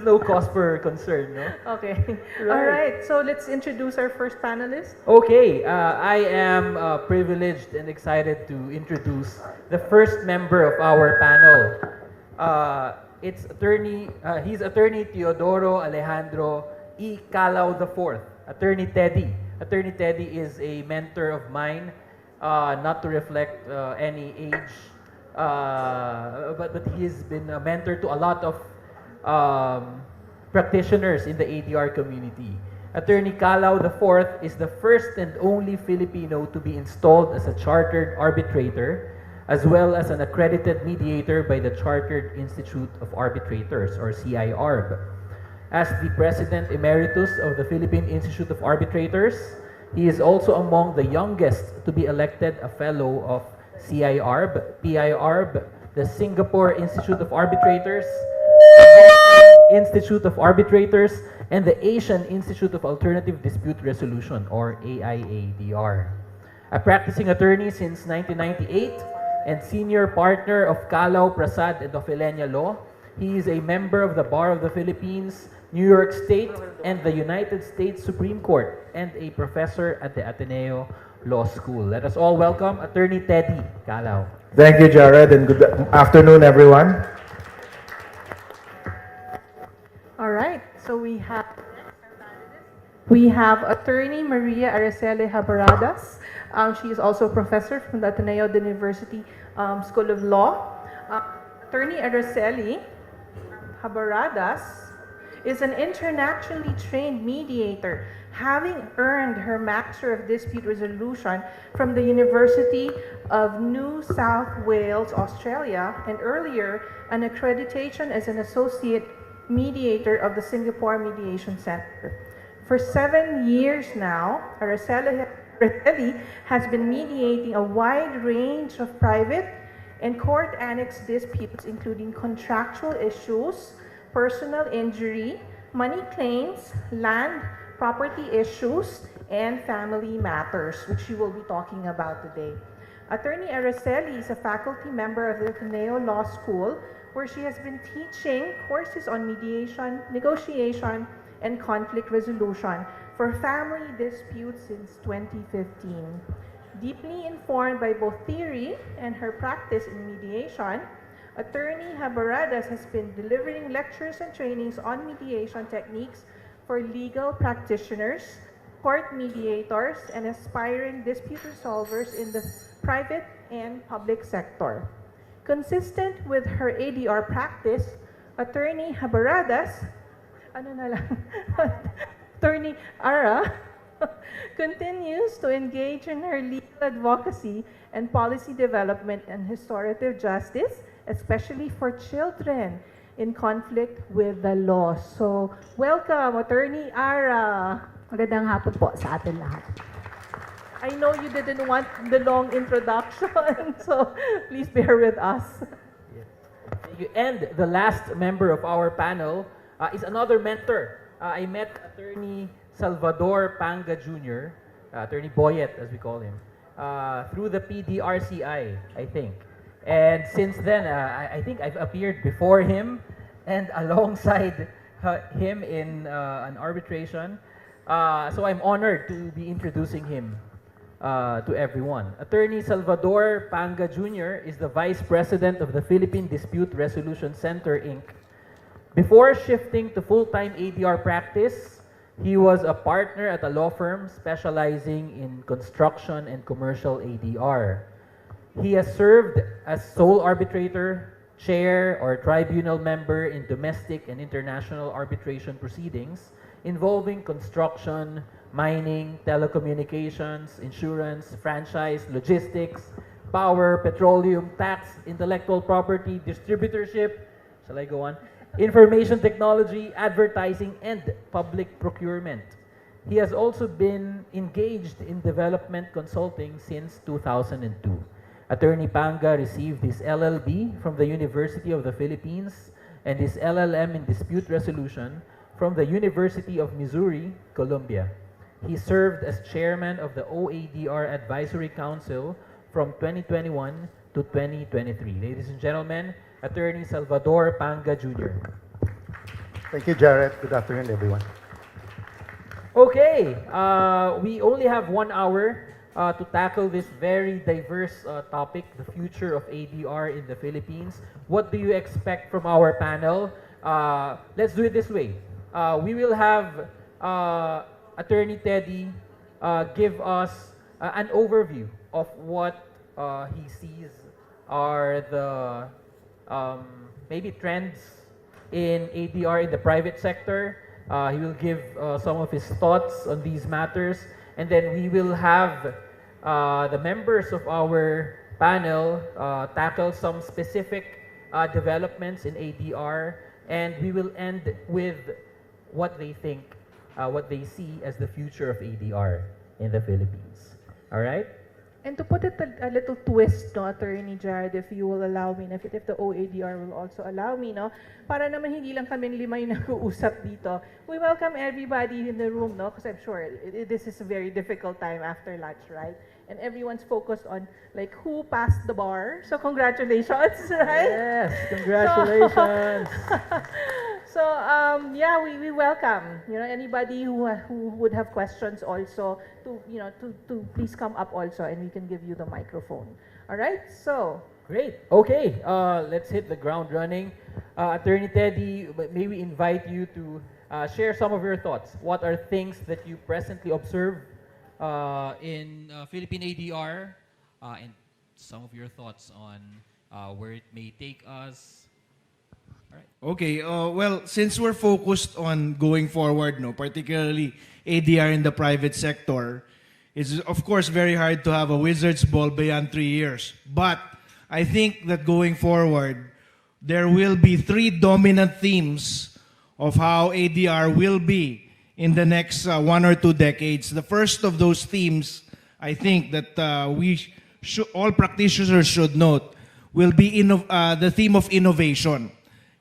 no cause for concern, no? Okay. Right. All right. So let's introduce our first panelist. Okay. I am privileged and excited to introduce the first member of our panel. He's Attorney Teodoro Alejandro E. Calao IV, Attorney Teddy. Attorney Teddy is a mentor of mine. Not to reflect any age, but he's been a mentor to a lot of practitioners in the ADR community. Attorney Calao IV is the first and only Filipino to be installed as a chartered arbitrator, as well as an accredited mediator by the Chartered Institute of Arbitrators, or CIARB. As the President Emeritus of the Philippine Institute of Arbitrators, he is also among the youngest to be elected a fellow of CIARB, PIARB, the Singapore Institute of Arbitrators, Institute of Arbitrators, and the Asian Institute of Alternative Dispute Resolution, or AIADR. A practicing attorney since 1998 and senior partner of Calao, Prasad, and Ofelenia Law. He is a member of the Bar of the Philippines, New York State, and the United States Supreme Court, and a professor at the Ateneo Law School. Let us all welcome Attorney Teddy Calao. Thank you, Jared, and good afternoon, everyone. All right, so we have Attorney Maria Araceli Habaradas. She is also a professor from the Ateneo University School of Law. Attorney Araceli Habaradas is an internationally trained mediator, having earned her Master of Dispute Resolution from the University of New South Wales, Australia, and earlier an accreditation as an associate mediator of the Singapore Mediation Center. For 7 years now, Araceli has been mediating a wide range of private and court annex disputes, including contractual issues, personal injury, money claims, land, property issues, and family matters, which we will be talking about today. Attorney Araceli is a faculty member of the Ateneo Law School, where she has been teaching courses on mediation, negotiation, and conflict resolution for family disputes since 2015. Deeply informed by both theory and her practice in mediation, Attorney Habaradas has been delivering lectures and trainings on mediation techniques for legal practitioners, court mediators, and aspiring dispute resolvers in the private and public sector. Consistent with her ADR practice, Attorney Habaradas, Attorney Ara, continues to engage in her legal advocacy and policy development and restorative justice, especially for children in conflict with the law. So, welcome, Attorney Ara. Magandang hapon po sa atin lahat. I know you didn't want the long introduction, so please bear with us. And the last member of our panel is another mentor. I met Attorney Salvador Panga Jr., Attorney Boyet as we call him, through the PDRCI, I think. And since then, I think I've appeared before him and alongside him in an arbitration. So I'm honored to be introducing him to everyone. Attorney Salvador Panga Jr. is the Vice President of the Philippine Dispute Resolution Center, Inc. Before shifting to full-time ADR practice, he was a partner at a law firm specializing in construction and commercial ADR. He has served as sole arbitrator, chair, or tribunal member in domestic and international arbitration proceedings involving construction, mining, telecommunications, insurance, franchise, logistics, power, petroleum, tax, intellectual property, distributorship, shall I go on? Information technology, advertising, and public procurement. He has also been engaged in development consulting since 2002. Attorney Panga received his LLB from the University of the Philippines and his LLM in Dispute Resolution from the University of Missouri, Columbia. He served as chairman of the OADR Advisory Council from 2021 to 2023. Ladies and gentlemen, Attorney Salvador Panga Jr. Thank you, Jared. Good afternoon, everyone. Okay, we only have 1 hour to tackle this very diverse topic, the future of ADR in the Philippines. What do you expect from our panel? Let's do it this way. We will have Attorney Teddy give us an overview of what he sees are the maybe trends in ADR in the private sector. He will give some of his thoughts on these matters, and then we will have the members of our panel tackle some specific developments in ADR, and we will end with what they think, what they see as the future of ADR in the Philippines. All right? And to put it a little twist, no, Attorney Jared, if you will allow me, if the OADR will also allow me, no, para naman hindi lang kaming lima yung nag-uusap dito, we welcome everybody in the room, no, because I'm sure this is a very difficult time after lunch, right? And everyone's focused on, like, who passed the bar. So congratulations, right? Yes, congratulations. So yeah, we welcome, you know, anybody who would have questions also to, you know, to please come up also, and we can give you the microphone. All right, so Great. Okay, let's hit the ground running. Attorney Teddy, may we invite you to share some of your thoughts. What are things that you presently observe in Philippine ADR, and some of your thoughts on where it may take us. Okay, well, since we're focused on going forward, no, particularly ADR in the private sector, it's of course very hard to have a wizard's ball beyond 3 years. But I think that going forward, there will be 3 dominant themes of how ADR will be in the next 1 or 2 decades. The first of those themes, I think that all practitioners should note, will be the theme of innovation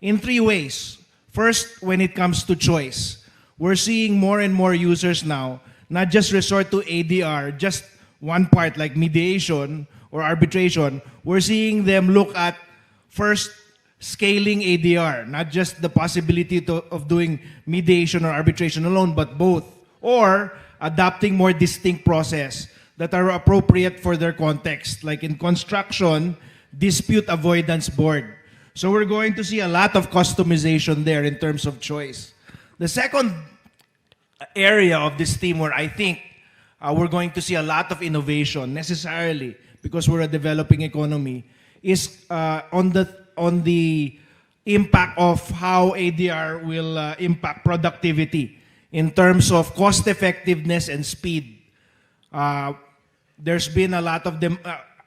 in 3 ways. First, when it comes to choice, we're seeing more and more users now not just resort to ADR, just one part like mediation or arbitration. We're seeing them look at first scaling ADR, not just the possibility of doing mediation or arbitration alone, but both, or adopting more distinct process that are appropriate for their context, like in construction, dispute avoidance board. So we're going to see a lot of customization there in terms of choice. The second area of this theme where I think we're going to see a lot of innovation necessarily because we're a developing economy is on the impact of how ADR will impact productivity in terms of cost effectiveness and speed. There's been a lot of them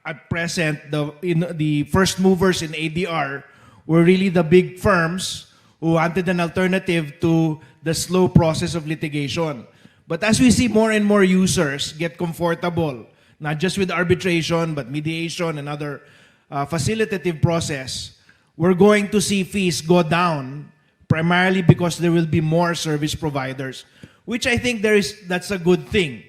at present. The first movers in ADR were really the big firms who wanted an alternative to the slow process of litigation. But as we see more and more users get comfortable, not just with arbitration, but mediation and other facilitative process, we're going to see fees go down primarily because there will be more service providers, which I think that's a good thing,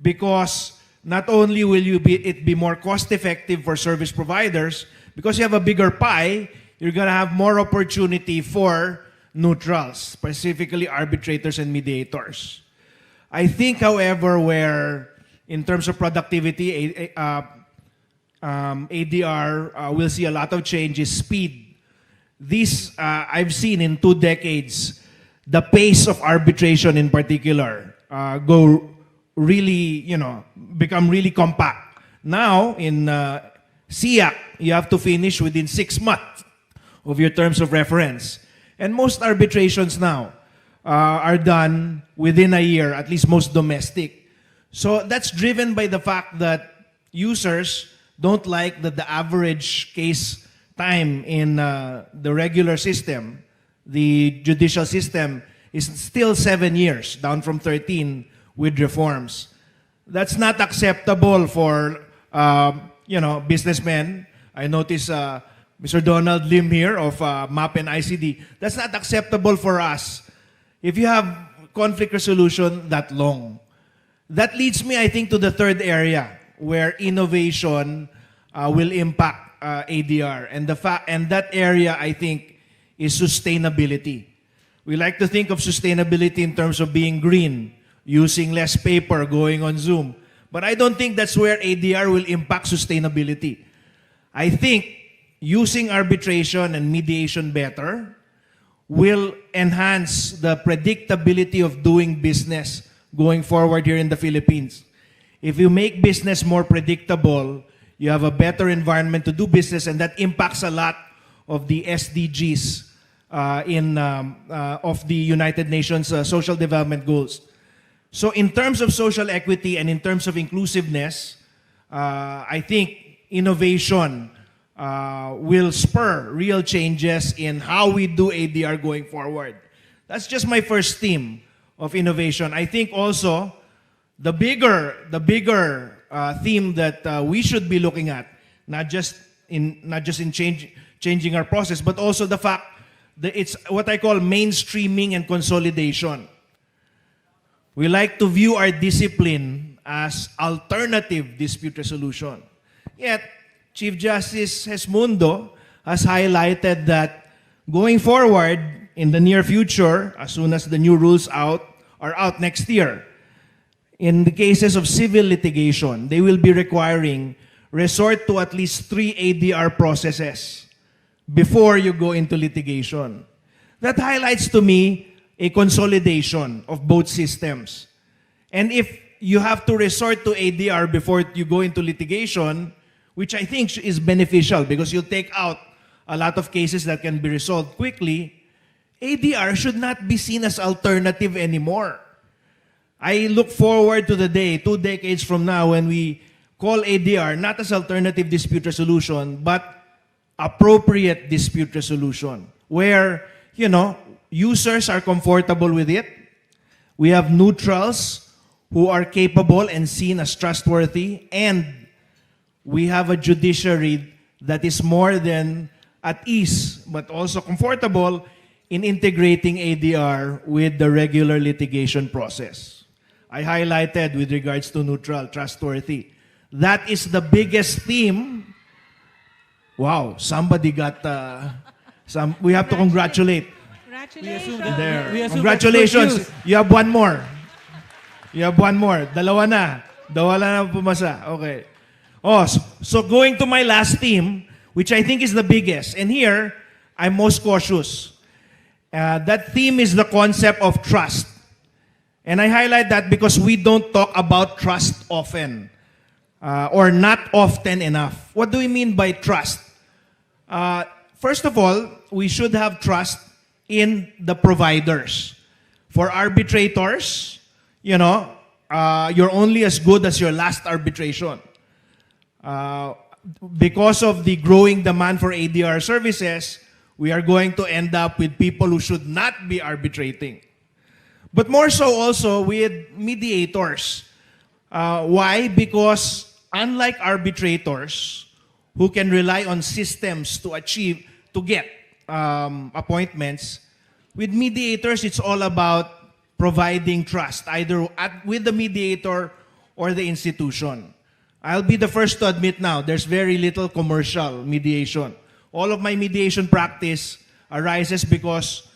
because not only will it be more cost effective for service providers, because you have a bigger pie, you're going to have more opportunity for neutrals, specifically arbitrators and mediators. I think, however, where in terms of productivity, ADR will see a lot of changes. Speed. This, I've seen in 2 decades, the pace of arbitration in particular go really, become really compact. Now, in SIAC, you have to finish within 6 months of your terms of reference. And most arbitrations now are done within a year, at least most domestic. So that's driven by the fact that users don't like that the average case time in the regular system, the judicial system, is still 7 years, down from 13 with reforms. That's not acceptable for businessmen. I notice Mr. Donald Lim here of MAP and ICD. That's not acceptable for us if you have conflict resolution that long. That leads me, I think, to the third area where innovation will impact ADR. And that area, I think, is sustainability. We like to think of sustainability in terms of being green, using less paper, going on Zoom. But I don't think that's where ADR will impact sustainability. I think using arbitration and mediation better will enhance the predictability of doing business going forward here in the Philippines. If you make business more predictable, you have a better environment to do business, and that impacts a lot of the SDGs of the United Nations Social Development Goals. So in terms of social equity and in terms of inclusiveness, I think innovation will spur real changes in how we do ADR going forward. That's just my first theme of innovation. I think also the bigger theme that we should be looking at, not just in changing our process, but also the fact that it's what I call mainstreaming and consolidation. We like to view our discipline as alternative dispute resolution. Yet, Chief Justice Hesmundo has highlighted that going forward in the near future, as soon as the new rules are out next year, in the cases of civil litigation, they will be requiring resort to at least 3 ADR processes before you go into litigation. That highlights to me a consolidation of both systems. And if you have to resort to ADR before you go into litigation, which I think is beneficial because you'll take out a lot of cases that can be resolved quickly, ADR should not be seen as alternative anymore. I look forward to the day, 2 decades from now, when we call ADR not as alternative dispute resolution, but appropriate dispute resolution, where, users are comfortable with it. We have neutrals who are capable and seen as trustworthy, and we have a judiciary that is more than at ease, but also comfortable in integrating ADR with the regular litigation process. I highlighted with regards to neutral, trustworthy. That is the biggest theme. Wow, somebody got we have to congratulate. Congratulations. You have one more. Dalawa na pumasa. Okay. So going to my last theme, which I think is the biggest, and here I'm most cautious. That theme is the concept of trust. And I highlight that because we don't talk about trust often, or not often enough. What do we mean by trust? First of all, we should have trust in the providers. For arbitrators, you're only as good as your last arbitration. Because of the growing demand for ADR services, we are going to end up with people who should not be arbitrating. But more so also with mediators. Why? Because unlike arbitrators who can rely on systems to get appointments, with mediators, it's all about providing trust, either with the mediator or the institution. I'll be the first to admit now, there's very little commercial mediation. All of my mediation practice arises because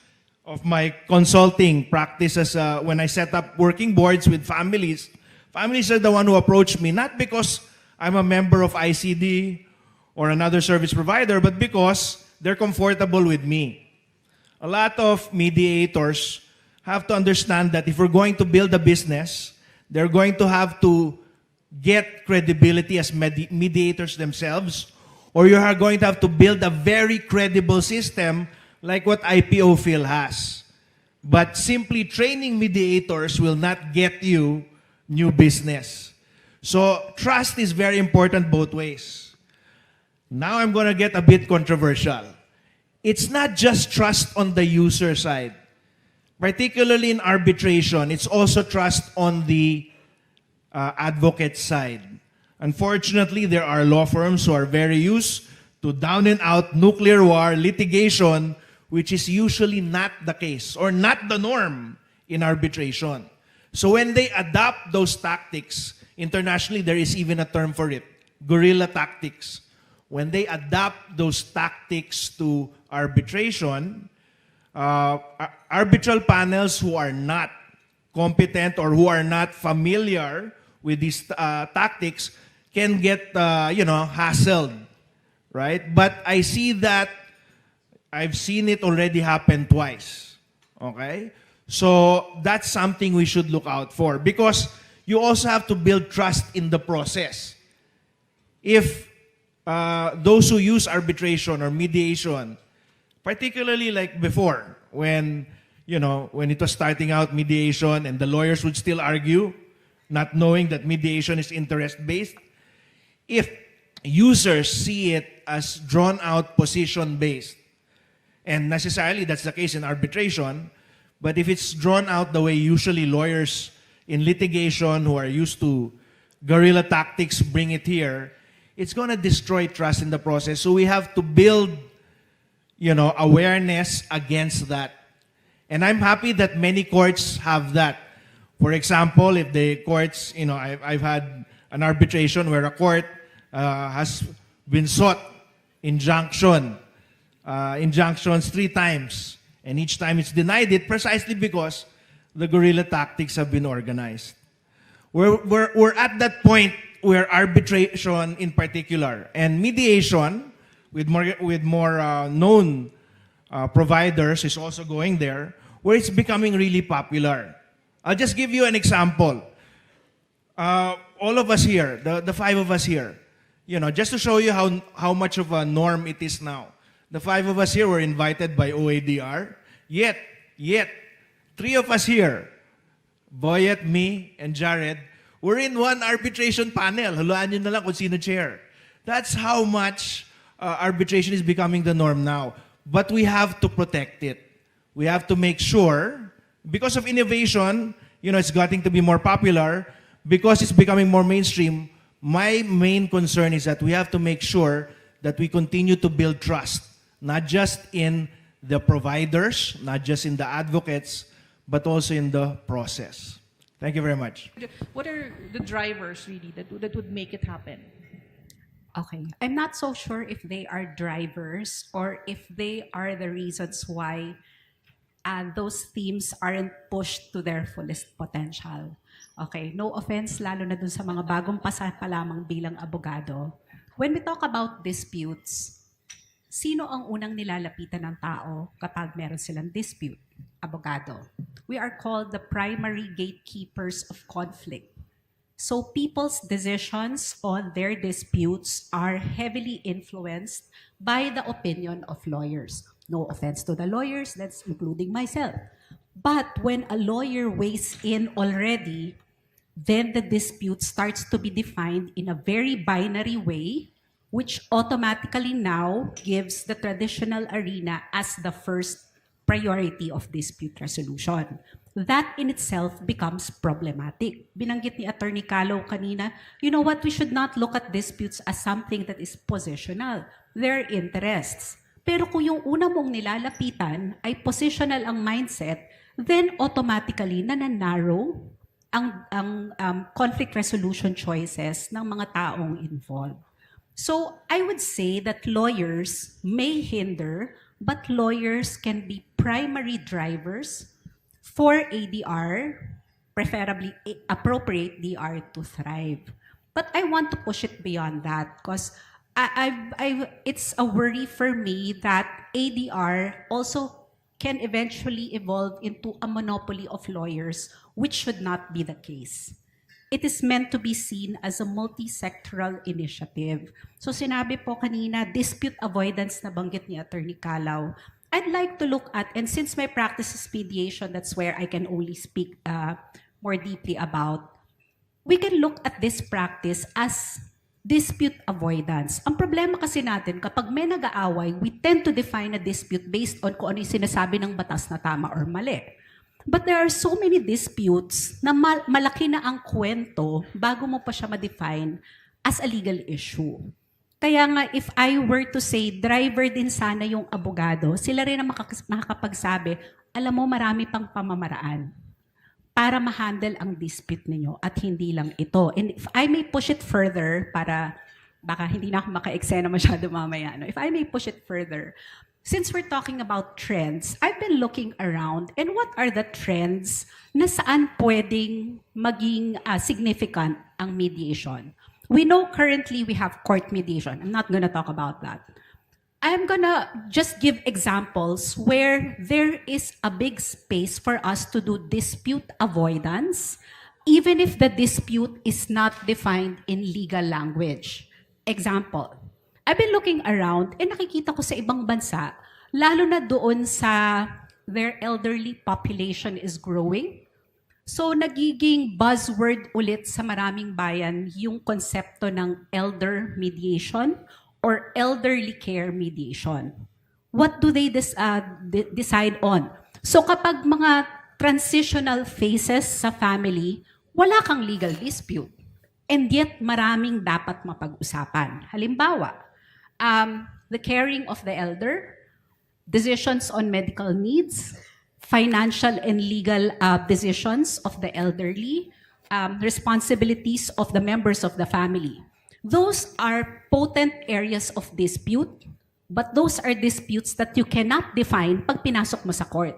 of my consulting practices when I set up working boards with families. Families are the one who approach me, not because I'm a member of ICD or another service provider, but because they're comfortable with me. A lot of mediators have to understand that if we're going to build a business, they're going to have to get credibility as mediators themselves, or you are going to have to build a very credible system like what IPO Phil has. But simply training mediators will not get you new business. So trust is very important both ways. Now I'm going to get a bit controversial. It's not just trust on the user side. Particularly in arbitration, it's also trust on the advocate side. Unfortunately, there are law firms who are very used to down and out nuclear war litigation, which is usually not the case or not the norm in arbitration. So when they adopt those tactics, internationally there is even a term for it, guerrilla tactics. When they adapt those tactics to arbitration, arbitral panels who are not competent or who are not familiar with these tactics can get, hassled, right? But I see that I've seen it already happen twice, okay? So that's something we should look out for because you also have to build trust in the process. If those who use arbitration or mediation, particularly like before, when it was starting out mediation and the lawyers would still argue, not knowing that mediation is interest-based, if users see it as drawn-out position-based, and necessarily that's the case in arbitration, but if it's drawn out the way usually lawyers in litigation who are used to guerrilla tactics bring it here, it's going to destroy trust in the process. So we have to build, awareness against that. And I'm happy that many courts have that. For example, if the courts, I've had an arbitration where a court has been sought injunctions 3 times. And each time it's denied it precisely because the guerrilla tactics have been organized. We're at that point where arbitration in particular and mediation with more known providers is also going there, where it's becoming really popular. I'll just give you an example. All of us here, the 5 of us here, just to show you how much of a norm it is now. The 5 of us here were invited by OADR, yet 3 of us here, Boyet, me, and Jared, we're in one arbitration panel. Haluan nyo na lang kung sino chair. That's how much arbitration is becoming the norm now. But we have to protect it. We have to make sure, because of innovation, it's getting to be more popular, because it's becoming more mainstream, my main concern is that we have to make sure that we continue to build trust, not just in the providers, not just in the advocates, but also in the process. Thank you very much. What are the drivers really that would make it happen? Okay. I'm not so sure if they are drivers or if they are the reasons why those themes aren't pushed to their fullest potential. Okay, no offense lalo na dun sa mga bagong pasa pa lamang bilang abogado. When we talk about disputes, sino ang unang nilalapitan ng tao kapag meron silang dispute? Abogado. We are called the primary gatekeepers of conflict. So people's decisions on their disputes are heavily influenced by the opinion of lawyers. No offense to the lawyers, that's including myself. But when a lawyer weighs in already, then the dispute starts to be defined in a very binary way, which automatically now gives the traditional arena as the first priority of dispute resolution. That in itself becomes problematic. Binanggit ni Attorney Calo kanina, you know what, we should not look at disputes as something that is positional. Their interests. Pero kung yung una mong nilalapitan ay positional ang mindset, then automatically nananarrow ang conflict resolution choices ng mga taong involved. So I would say that lawyers may hinder, but lawyers can be primary drivers for ADR, preferably appropriate DR to thrive. But I want to push it beyond that because it's a worry for me that ADR also can eventually evolve into a monopoly of lawyers, which should not be the case. It is meant to be seen as a multi-sectoral initiative. So sinabi po kanina, dispute avoidance na banggit ni Attorney Calao. I'd like to look at, and since my practice is mediation, that's where I can only speak more deeply about, we can look at this practice as dispute avoidance. Ang problema kasi natin, kapag may nag-aaway, we tend to define a dispute based on kung ano yung sinasabi ng batas na tama or mali. But there are so many disputes na malaki na ang kwento bago mo pa siya ma-define as a legal issue. Kaya nga, if I were to say, driver din sana yung abogado, sila rin ang makakapagsabi, alam mo, marami pang pamamaraan para ma-handle ang dispute ninyo at hindi lang ito. And if I may push it further, para baka hindi na ako maka-eksena masyado mamaya, no? If I may push it further, since we're talking about trends, I've been looking around and what are the trends na saan pwedeng maging significant ang mediation? We know currently we have court mediation. I'm not gonna talk about that. I'm gonna just give examples where there is a big space for us to do dispute avoidance, even if the dispute is not defined in legal language. Example, I've been looking around and nakikita ko sa ibang bansa, lalo na doon sa their elderly population is growing. So nagiging buzzword ulit sa maraming bayan yung konsepto ng elder mediation or elderly care mediation. What do they decide on? So kapag mga transitional phases sa family, wala kang legal dispute. And yet, maraming dapat mapag-usapan. Halimbawa, the caring of the elder, decisions on medical needs, financial and legal decisions of the elderly, responsibilities of the members of the family. Those are potent areas of dispute, but those are disputes that you cannot define pag pinasok mo sa court.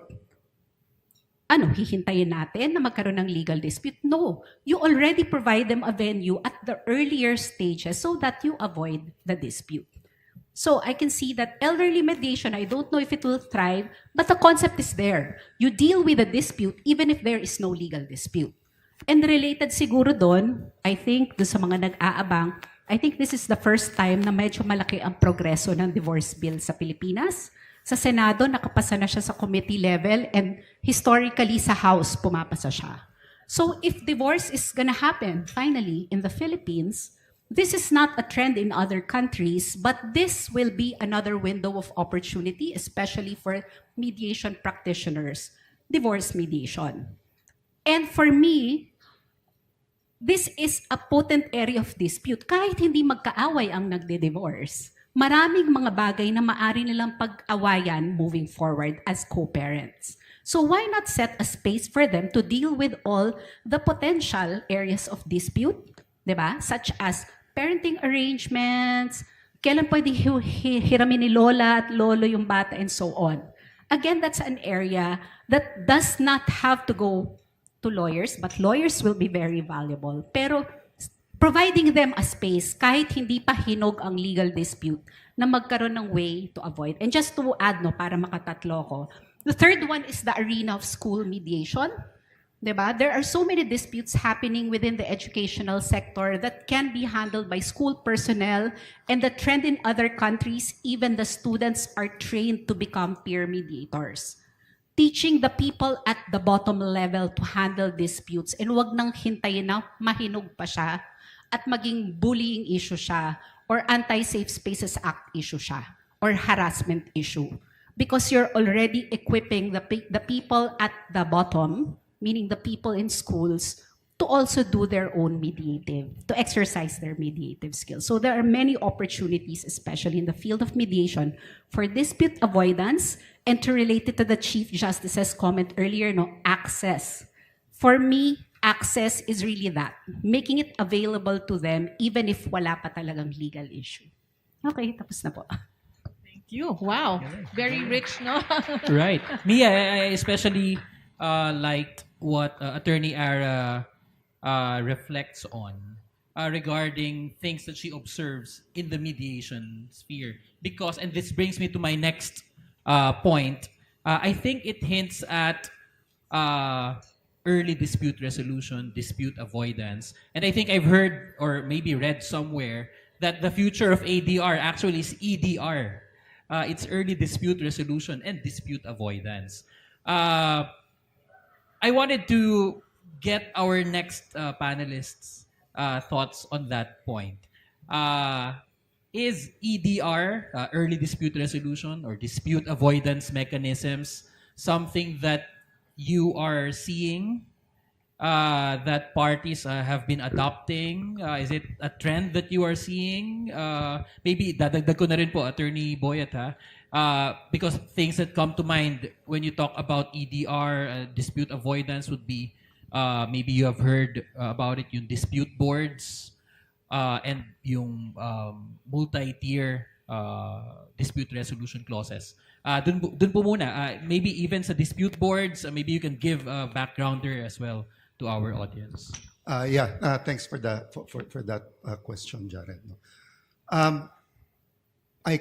Ano, hihintayin natin na magkaroon ng legal dispute? No. You already provide them a venue at the earlier stages so that you avoid the dispute. So I can see that elderly mediation, I don't know if it will thrive, but the concept is there. You deal with a dispute even if there is no legal dispute. And related siguro doon, I think, doon sa mga nag-aabang, I think this is the first time na medyo malaki ang progreso ng divorce bill sa Pilipinas. Sa Senado, nakapasa na siya sa committee level, and historically sa House, pumapasa siya. So if divorce is gonna happen, finally, in the Philippines, this is not a trend in other countries, but this will be another window of opportunity, especially for mediation practitioners, divorce mediation. And for me, this is a potent area of dispute. Kahit hindi magkaaway ang nagde-divorce, maraming mga bagay na maaari nilang pag-awayan moving forward as co-parents. So why not set a space for them to deal with all the potential areas of dispute, diba? Such as parenting arrangements, kailan pwede hiramin ni lola at lolo yung bata, and so on. Again, that's an area that does not have to go to lawyers, but lawyers will be very valuable. Pero providing them a space kahit hindi pa hinog ang legal dispute na magkaroon ng way to avoid. And just to add, no, para makatatlo ko, the third one is the arena of school mediation. Diba? There are so many disputes happening within the educational sector that can be handled by school personnel, and the trend in other countries, even the students are trained to become peer mediators. Teaching the people at the bottom level to handle disputes, and wag nang hintayin na mahinog pa siya at maging bullying issue siya, or Anti-Safe Spaces Act issue siya, or harassment issue. Because you're already equipping the people at the bottom, meaning the people in schools, to also do their own to exercise their mediative skills. So there are many opportunities, especially in the field of mediation, for dispute avoidance, and to relate it to the Chief Justice's comment earlier, no, access. For me, access is really that, making it available to them even if wala pa talagang legal issue. Okay, tapos na po. Thank you. Wow. Very rich, no? Right. Mia, I especially liked what Attorney Ara reflects on regarding things that she observes in the mediation sphere. Because, and this brings me to my next point, I think it hints at early dispute resolution, dispute avoidance. And I think I've heard or maybe read somewhere that the future of ADR actually is EDR. It's early dispute resolution and dispute avoidance. I wanted to get our next panelists' thoughts on that point. Is EDR, early dispute resolution or dispute avoidance mechanisms, something that you are seeing that parties have been adopting? Is it a trend that you are seeing? Maybe dadagdag ko na rin po, Attorney Boyet, because things that come to mind when you talk about EDR, dispute avoidance, would be maybe you have heard about it, yung dispute boards and yung multi-tier dispute resolution clauses. Dun po muna, maybe even sa dispute boards, maybe you can give a backgrounder as well to our audience. Thanks for that question, Jared. I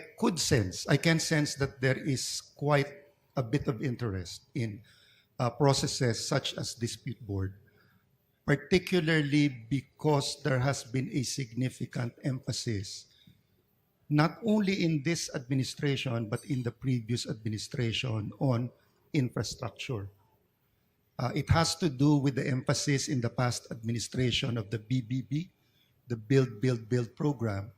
can sense that there is quite a bit of interest in processes such as dispute board, particularly because there has been a significant emphasis not only in this administration, but in the previous administration on infrastructure. It has to do with the emphasis in the past administration of the BBB, the Build, Build, Build program,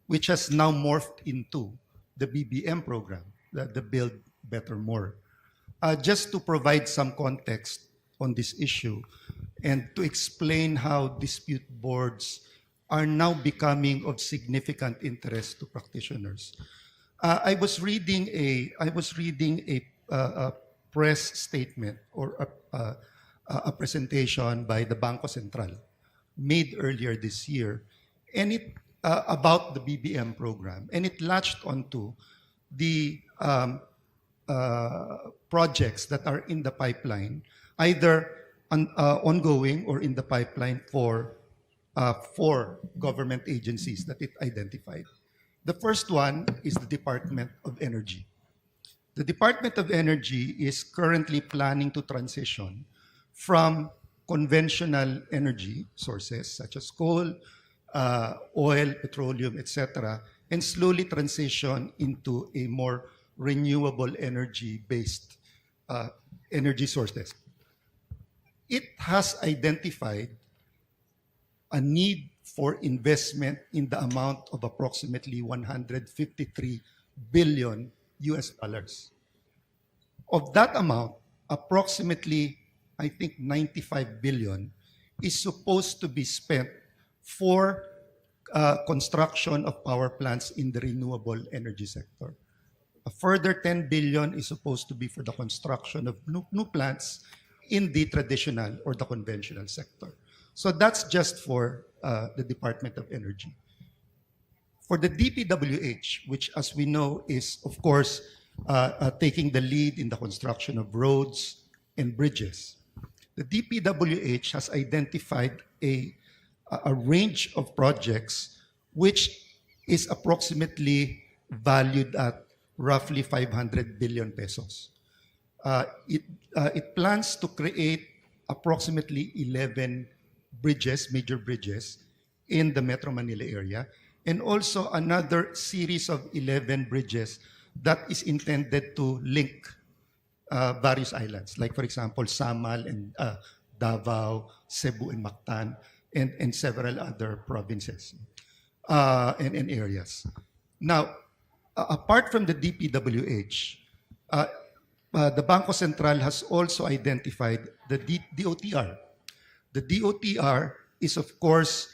which has now morphed into the BBM program, the Build Better More. Just to provide some context on this issue, and to explain how dispute boards are now becoming of significant interest to practitioners. I was reading a press statement or a presentation by the Bangko Sentral made earlier this year, and it about the BBM program, and it latched onto the projects that are in the pipeline, either ongoing or in the pipeline for government agencies that it identified. The first one is the Department of Energy. The Department of Energy is currently planning to transition from conventional energy sources such as coal, oil, petroleum, etc., and slowly transition into a more renewable energy-based energy sources. It has identified a need for investment in the amount of approximately 153 billion US dollars. Of that amount, approximately, I think 95 billion is supposed to be spent for construction of power plants in the renewable energy sector. A further 10 billion is supposed to be for the construction of new plants in the traditional or the conventional sector. So that's just for the Department of Energy. For the DPWH, which as we know is, of course, taking the lead in the construction of roads and bridges, the DPWH has identified a range of projects which is approximately valued at roughly 500 billion pesos. It plans to create approximately 11 bridges, major bridges, in the Metro Manila area, and also another series of 11 bridges that is intended to link various islands, like for example, Samal and Davao, Cebu and Mactan, and several other provinces and areas. Now, apart from the DPWH, the Bangko Sentral has also identified the DOTR. The DOTR is, of course,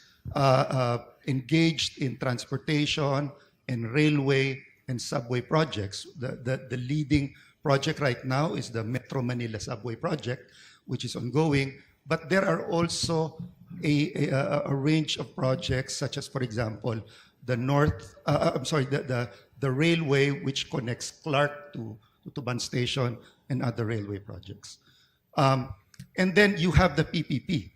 engaged in transportation and railway and subway projects. The leading project right now is the Metro Manila Subway Project, which is ongoing. But there are also a range of projects, such as, for example, the railway which connects Clark to Tuban Station and other railway projects. And then you have the PPP,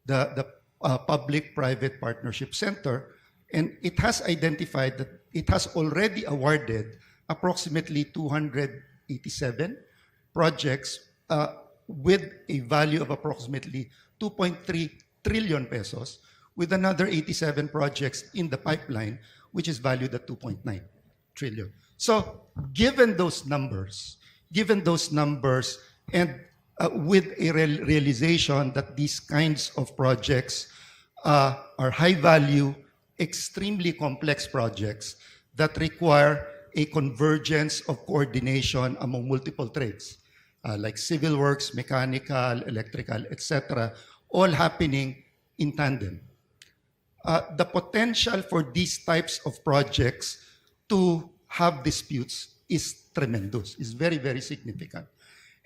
the Public-Private Partnership Center, and it has identified that it has already awarded approximately 287 projects with a value of approximately 2.3 trillion pesos, with another 87 projects in the pipeline, which is valued at 2.9 trillion. So given those numbers, and with a realization that these kinds of projects are high value, extremely complex projects that require a convergence of coordination among multiple trades, like civil works, mechanical, electrical, etc., all happening in tandem. The potential for these types of projects to have disputes is tremendous, is very, very significant.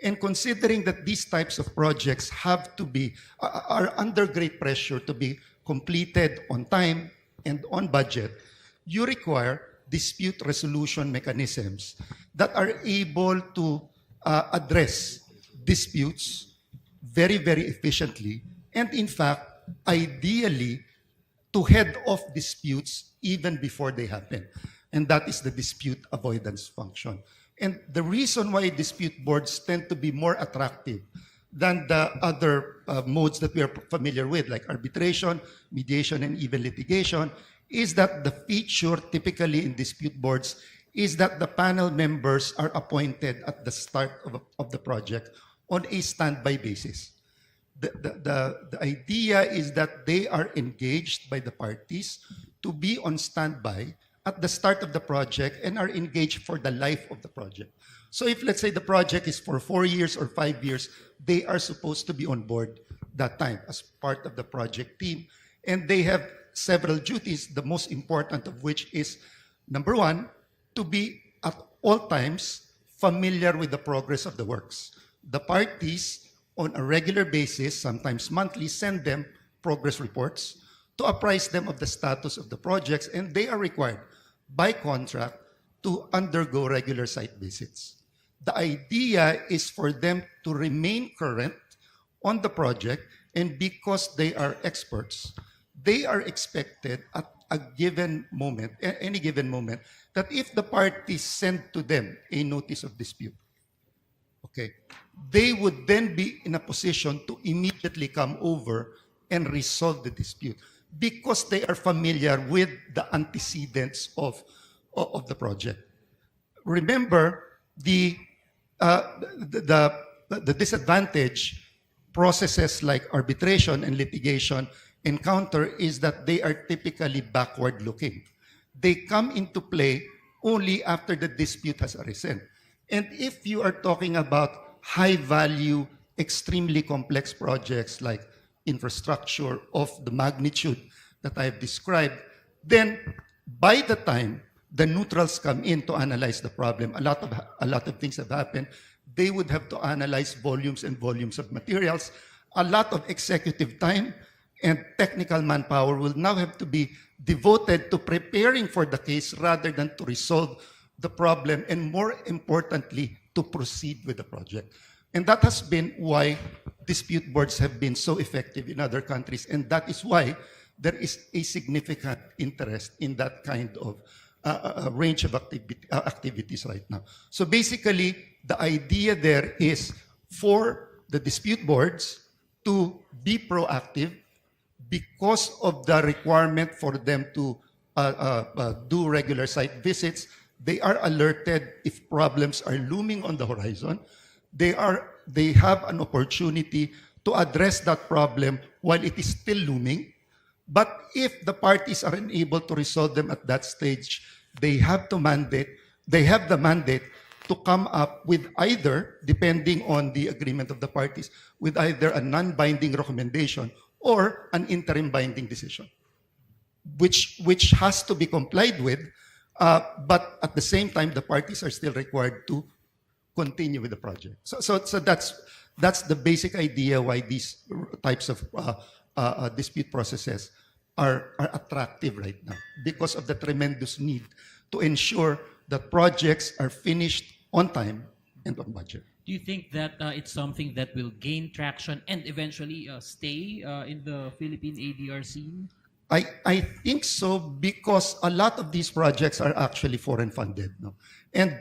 And considering that these types of projects have to be, are under great pressure to be completed on time and on budget, you require dispute resolution mechanisms that are able to address disputes very, very efficiently, and in fact, ideally, to head off disputes even before they happen. And that is the dispute avoidance function. And the reason why dispute boards tend to be more attractive than the other modes that we are familiar with, like arbitration, mediation, and even litigation, is that the feature typically in dispute boards is that the panel members are appointed at the start of the project on a standby basis. The idea is that they are engaged by the parties to be on standby at the start of the project and are engaged for the life of the project. So if, let's say, the project is for 4 years or 5 years, they are supposed to be on board that time as part of the project team. And they have several duties, the most important of which is, number one, to be at all times familiar with the progress of the works. The parties, on a regular basis, sometimes monthly, send them progress reports to apprise them of the status of the projects, and they are required by contract to undergo regular site visits. The idea is for them to remain current on the project, and because they are experts, they are expected at a given moment, any given moment, that if the parties send to them a notice of dispute, okay, they would then be in a position to immediately come over and resolve the dispute because they are familiar with the antecedents of the project. Remember, the disadvantage processes like arbitration and litigation encounter is that they are typically backward-looking. They come into play only after the dispute has arisen. And if you are talking about high-value, extremely complex projects like infrastructure of the magnitude that I've described, then by the time the neutrals come in to analyze the problem, a lot of things have happened. They would have to analyze volumes and volumes of materials. A lot of executive time and technical manpower will now have to be devoted to preparing for the case rather than to resolve the problem, and more importantly, to proceed with the project. And that has been why dispute boards have been so effective in other countries, and that is why there is a significant interest in that kind of range of activities right now. So basically, the idea there is for the dispute boards to be proactive because of the requirement for them to do regular site visits. They are alerted if problems are looming on the horizon. They have an opportunity to address that problem while it is still looming. But if the parties are unable to resolve them at that stage, they have the mandate to come up with either, depending on the agreement of the parties, with either a non-binding recommendation or an interim binding decision, which has to be complied with, but at the same time, the parties are still required to continue with the project. So that's the basic idea why these types of dispute processes are attractive right now, because of the tremendous need to ensure that projects are finished on time and on budget. Do you think that it's something that will gain traction and eventually stay in the Philippine ADR scene? I think so, because a lot of these projects are actually foreign funded. No? And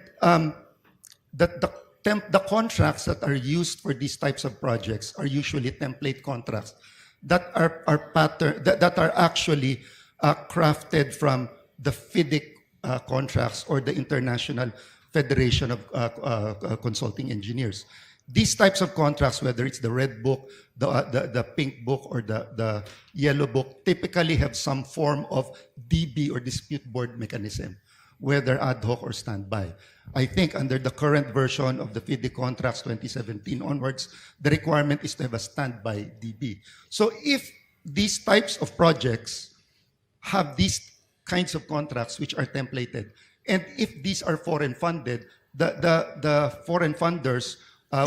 the contracts that are used for these types of projects are usually template contracts that are actually crafted from the FIDIC contracts or the International Federation of Consulting Engineers. These types of contracts, whether it's the red book, the pink book, or the yellow book, typically have some form of DB or dispute board mechanism, whether ad hoc or standby. I think under the current version of the FIDIC contracts 2017 onwards, the requirement is to have a standby DB. So if these types of projects have these kinds of contracts which are templated, and if these are foreign funded, the foreign funders,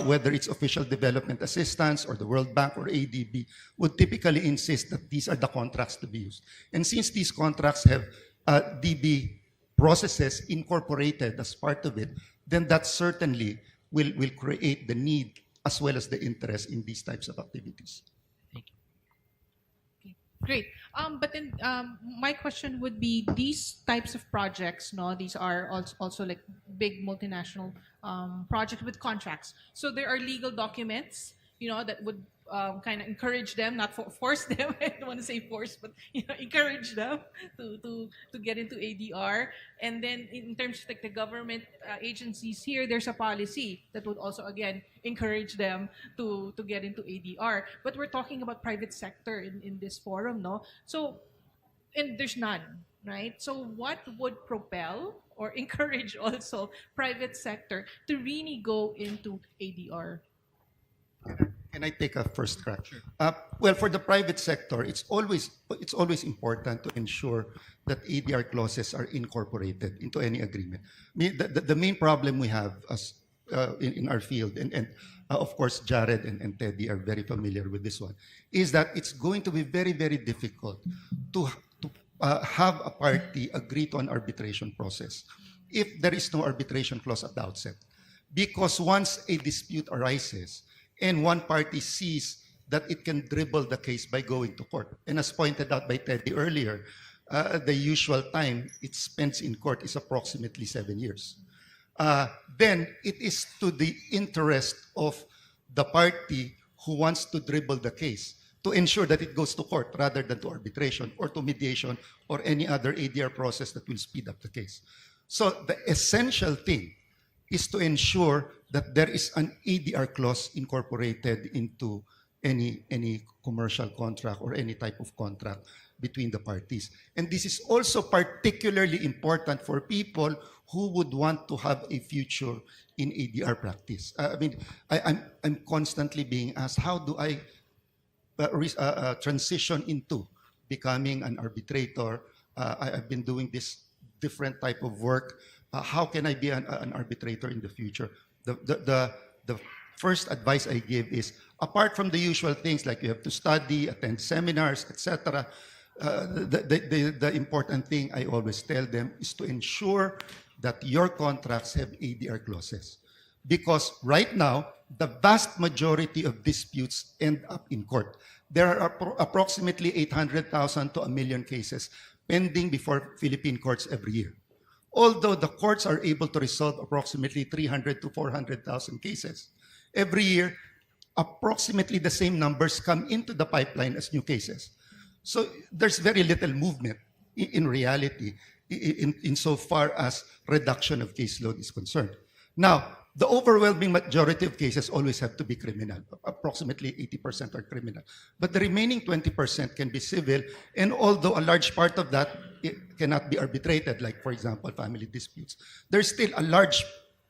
whether it's official development assistance or the World Bank or ADB, would typically insist that these are the contracts to be used. And since these contracts have DB processes incorporated as part of it, then that certainly will create the need as well as the interest in these types of activities. Great. But then my question would be, these types of projects, no, these are also like big multinational projects with contracts. So there are legal documents, that would kind of encourage them, not force them. I don't want to say force, but encourage them to get into ADR. And then in terms of like the government agencies here, there's a policy that would also again encourage them to get into ADR. But we're talking about private sector in this forum, no? So, and there's none, right? So what would propel or encourage also private sector to really go into ADR? Can I take a first crack? Well, for the private sector, it's always important to ensure that ADR clauses are incorporated into any agreement. I mean, the main problem we have as in our field, and of course Jared and Teddy are very familiar with this one, is that it's going to be very, very difficult to have a party agree to an arbitration process if there is no arbitration clause at the outset. Because once a dispute arises and one party sees that it can dribble the case by going to court, and as pointed out by Teddy earlier, the usual time it spends in court is approximately 7 years. Then it is to the interest of the party who wants to dribble the case to ensure that it goes to court rather than to arbitration or to mediation or any other ADR process that will speed up the case. So the essential thing is to ensure that there is an ADR clause incorporated into any commercial contract or any type of contract between the parties. And this is also particularly important for people who would want to have a future in ADR practice. I mean, I'm constantly being asked, how do I transition into becoming an arbitrator? I've been doing this different type of work. How can I be an arbitrator in the future? The first advice I give is, apart from the usual things like you have to study, attend seminars, etc., the important thing I always tell them is to ensure that your contracts have ADR clauses. Because right now, the vast majority of disputes end up in court. There are approximately 800,000 to 1 million cases pending before Philippine courts every year. Although the courts are able to resolve approximately 300 to 400,000 cases, every year, approximately the same numbers come into the pipeline as new cases. So there's very little movement in reality insofar as reduction of caseload is concerned. Now, the overwhelming majority of cases always have to be criminal. Approximately 80% are criminal. But the remaining 20% can be civil, and although a large part of that it cannot be arbitrated, like, for example, family disputes, there's still a large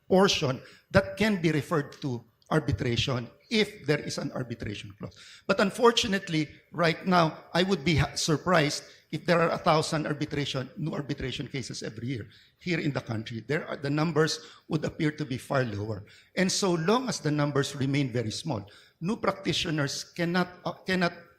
portion that can be referred to arbitration if there is an arbitration clause. But unfortunately, right now, I would be surprised if there are 1,000 new arbitration cases every year here in the country. The numbers would appear to be far lower. And so long as the numbers remain very small, new practitioners cannot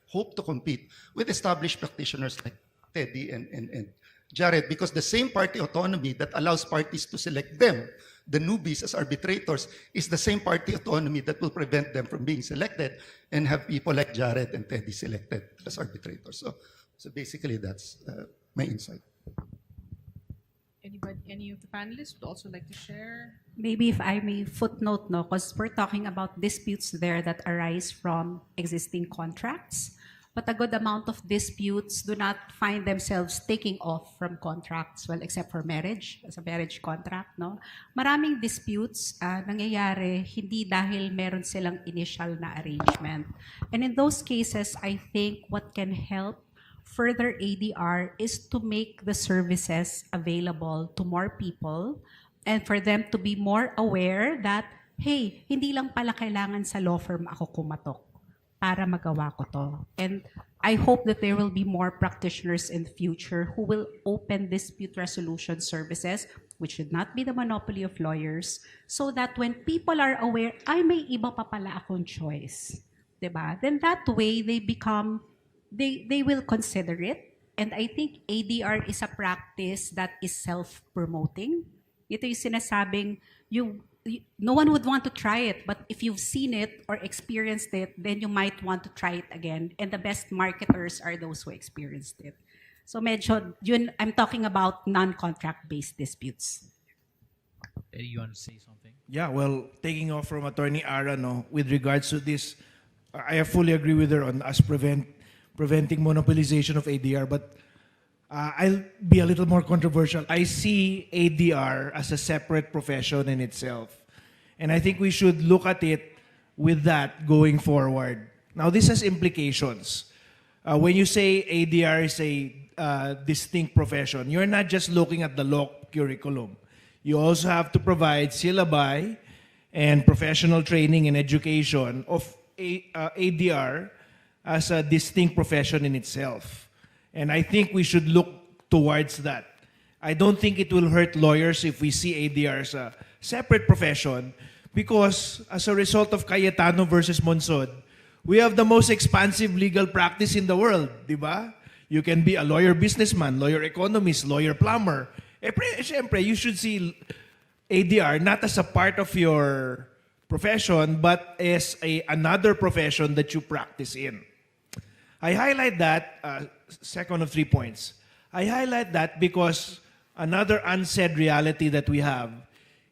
hope to compete with established practitioners like Teddy and Jared, because the same party autonomy that allows parties to select them, the newbies, as arbitrators, is the same party autonomy that will prevent them from being selected and have people like Jared and Teddy selected as arbitrators. So basically, that's my insight. Any of the panelists would also like to share? Maybe if I may footnote, no, because we're talking about disputes there that arise from existing contracts, but a good amount of disputes do not find themselves taking off from contracts, well, except for marriage, as a marriage contract, no? Maraming disputes nangyayari hindi dahil meron silang initial na arrangement. And in those cases, I think what can help further ADR is to make the services available to more people and for them to be more aware that, hey, hindi lang pala kailangan sa law firm ako kumatok para magawa ko to. And I hope that there will be more practitioners in the future who will open dispute resolution services, which should not be the monopoly of lawyers, so that when people are aware, ay, may iba pa pala akong choice. Diba? Then that way, they will consider it. And I think ADR is a practice that is self-promoting. Ito yung sinasabing, no one would want to try it, but if you've seen it or experienced it, then you might want to try it again. And the best marketers are those who experienced it. So medyo, I'm talking about non-contract-based disputes. You want to say something? Yeah, well, taking off from Attorney Ara, no, with regards to this, I fully agree with her on us preventing monopolization of ADR, but I'll be a little more controversial. I see ADR as a separate profession in itself. And I think we should look at it with that going forward. Now, this has implications. When you say ADR is a distinct profession, you're not just looking at the law curriculum. You also have to provide syllabi and professional training and education of ADR as a distinct profession in itself. And I think we should look towards that. I don't think it will hurt lawyers if we see ADR as a separate profession because as a result of Cayetano versus Monsod, we have the most expansive legal practice in the world, di ba? You can be a lawyer businessman, lawyer economist, lawyer plumber. Siyempre, you should see ADR not as a part of your profession, but as another profession that you practice in. I highlight that, second of 3 points. I highlight that because another unsaid reality that we have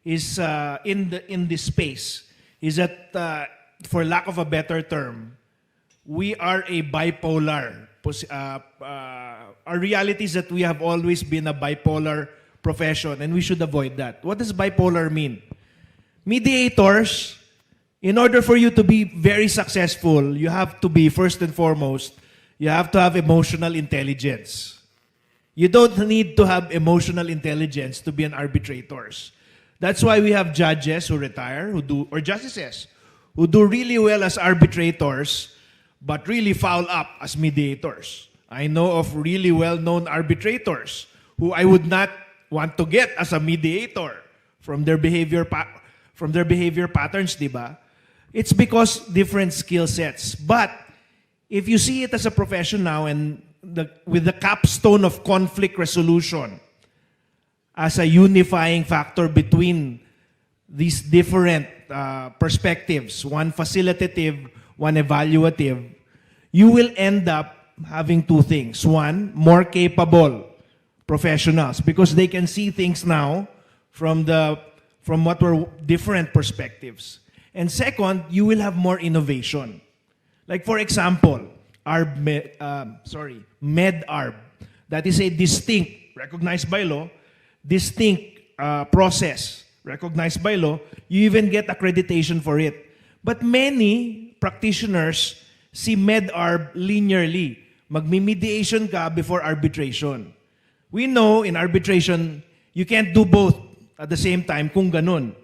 is in this space is that, for lack of a better term, we are a bipolar. Our reality is that we have always been a bipolar profession and we should avoid that. What does bipolar mean? Mediators, in order for you to be very successful, you have to be, first and foremost, you have to have emotional intelligence. You don't need to have emotional intelligence to be an arbitrator. That's why we have judges who retire, or justices, who do really well as arbitrators, but really foul up as mediators. I know of really well-known arbitrators who I would not want to get as a mediator from their behavior patterns, diba? It's because different skill sets. But if you see it as a profession now and with the capstone of conflict resolution as a unifying factor between these different perspectives, one facilitative, one evaluative, you will end up having two things. One, more capable professionals because they can see things now from what were different perspectives. And second, you will have more innovation. Like for example, MedArb. That is a distinct, recognized by law, distinct process, recognized by law. You even get accreditation for it. But many practitioners see MedArb linearly. Magmi-mediation ka before arbitration. We know in arbitration, you can't do both at the same time kung ganun.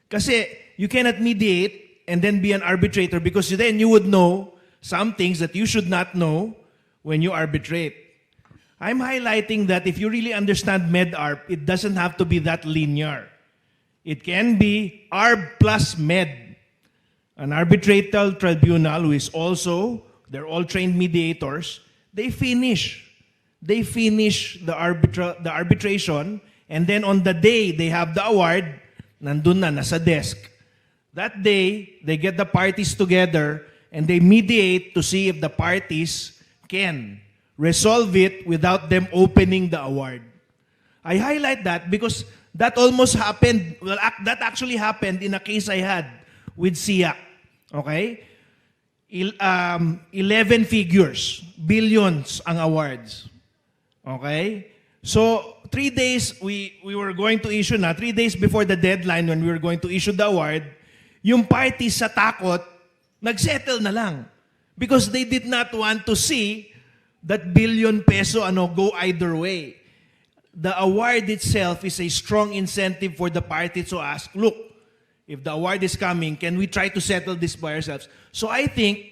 Kasi you cannot mediate and then be an arbitrator because then you would know some things that you should not know when you arbitrate. I'm highlighting that if you really understand MedArb, it doesn't have to be that linear. It can be ARB plus Med. An arbitral tribunal who is also, they're all trained mediators, they finish the arbitration, and then on the day they have the award, nandun na, nasa desk. That day, they get the parties together and they mediate to see if the parties can resolve it without them opening the award. I highlight that because that almost happened, well, that actually happened in a case I had with SIAC. Okay? 11 figures, billions ang awards. Okay? So, 3 days, we were going to issue 3 days before the deadline when we were going to issue the award, yung parties sa takot, nagsettle na lang. Because they did not want to see that billion peso go either way. The award itself is a strong incentive for the parties to ask, look, if the award is coming, can we try to settle this by ourselves? So I think,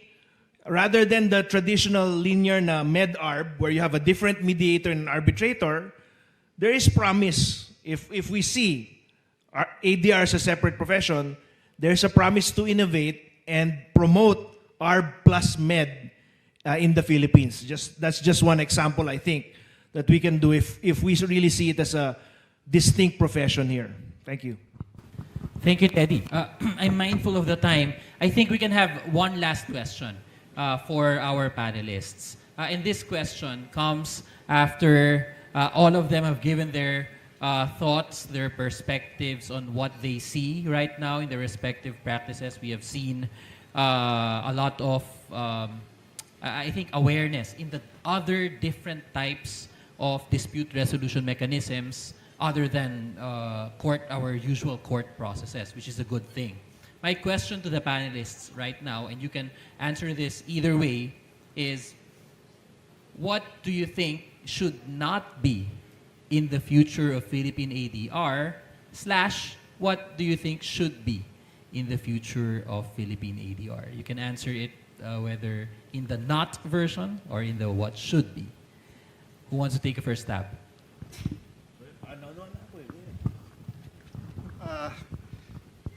rather than the traditional linear na MedArb, where you have a different mediator and arbitrator, there is promise. If we see ADR as a separate profession, there's a promise to innovate and promote ARB plus Med in the Philippines. That's just one example, I think, that we can do if we really see it as a distinct profession here. Thank you. Thank you, Teddy. I'm mindful of the time. I think we can have one last question for our panelists. And this question comes after all of them have given their thoughts, their perspectives on what they see right now in their respective practices. We have seen a lot of, I think, awareness in the other different types of dispute resolution mechanisms other than our usual court processes, which is a good thing. My question to the panelists right now, and you can answer this either way, is what do you think should not be in the future of Philippine ADR / what do you think should be in the future of Philippine ADR? You can answer it whether in the not version or in the what should be. Who wants to take a first stab?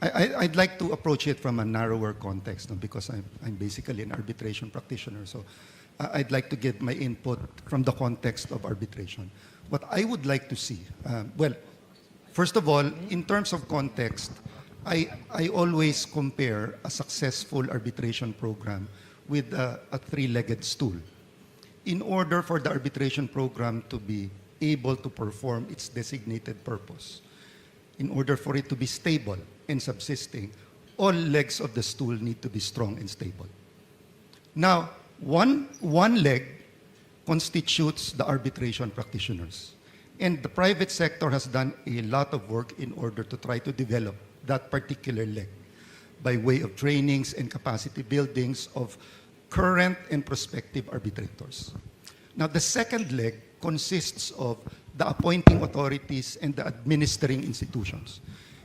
I'd like to approach it from a narrower context, no, because I'm basically an arbitration practitioner. So I'd like to give my input from the context of arbitration. What I would like to see, well, first of all, in terms of context, I always compare a successful arbitration program with a three-legged stool. In order for the arbitration program to be able to perform its designated purpose, in order for it to be stable and subsisting, all legs of the stool need to be strong and stable. Now, one leg constitutes the arbitration practitioners. And the private sector has done a lot of work in order to try to develop that particular leg by way of trainings and capacity buildings of current and prospective arbitrators. Now, the second leg consists of the appointing authorities and the administering institutions.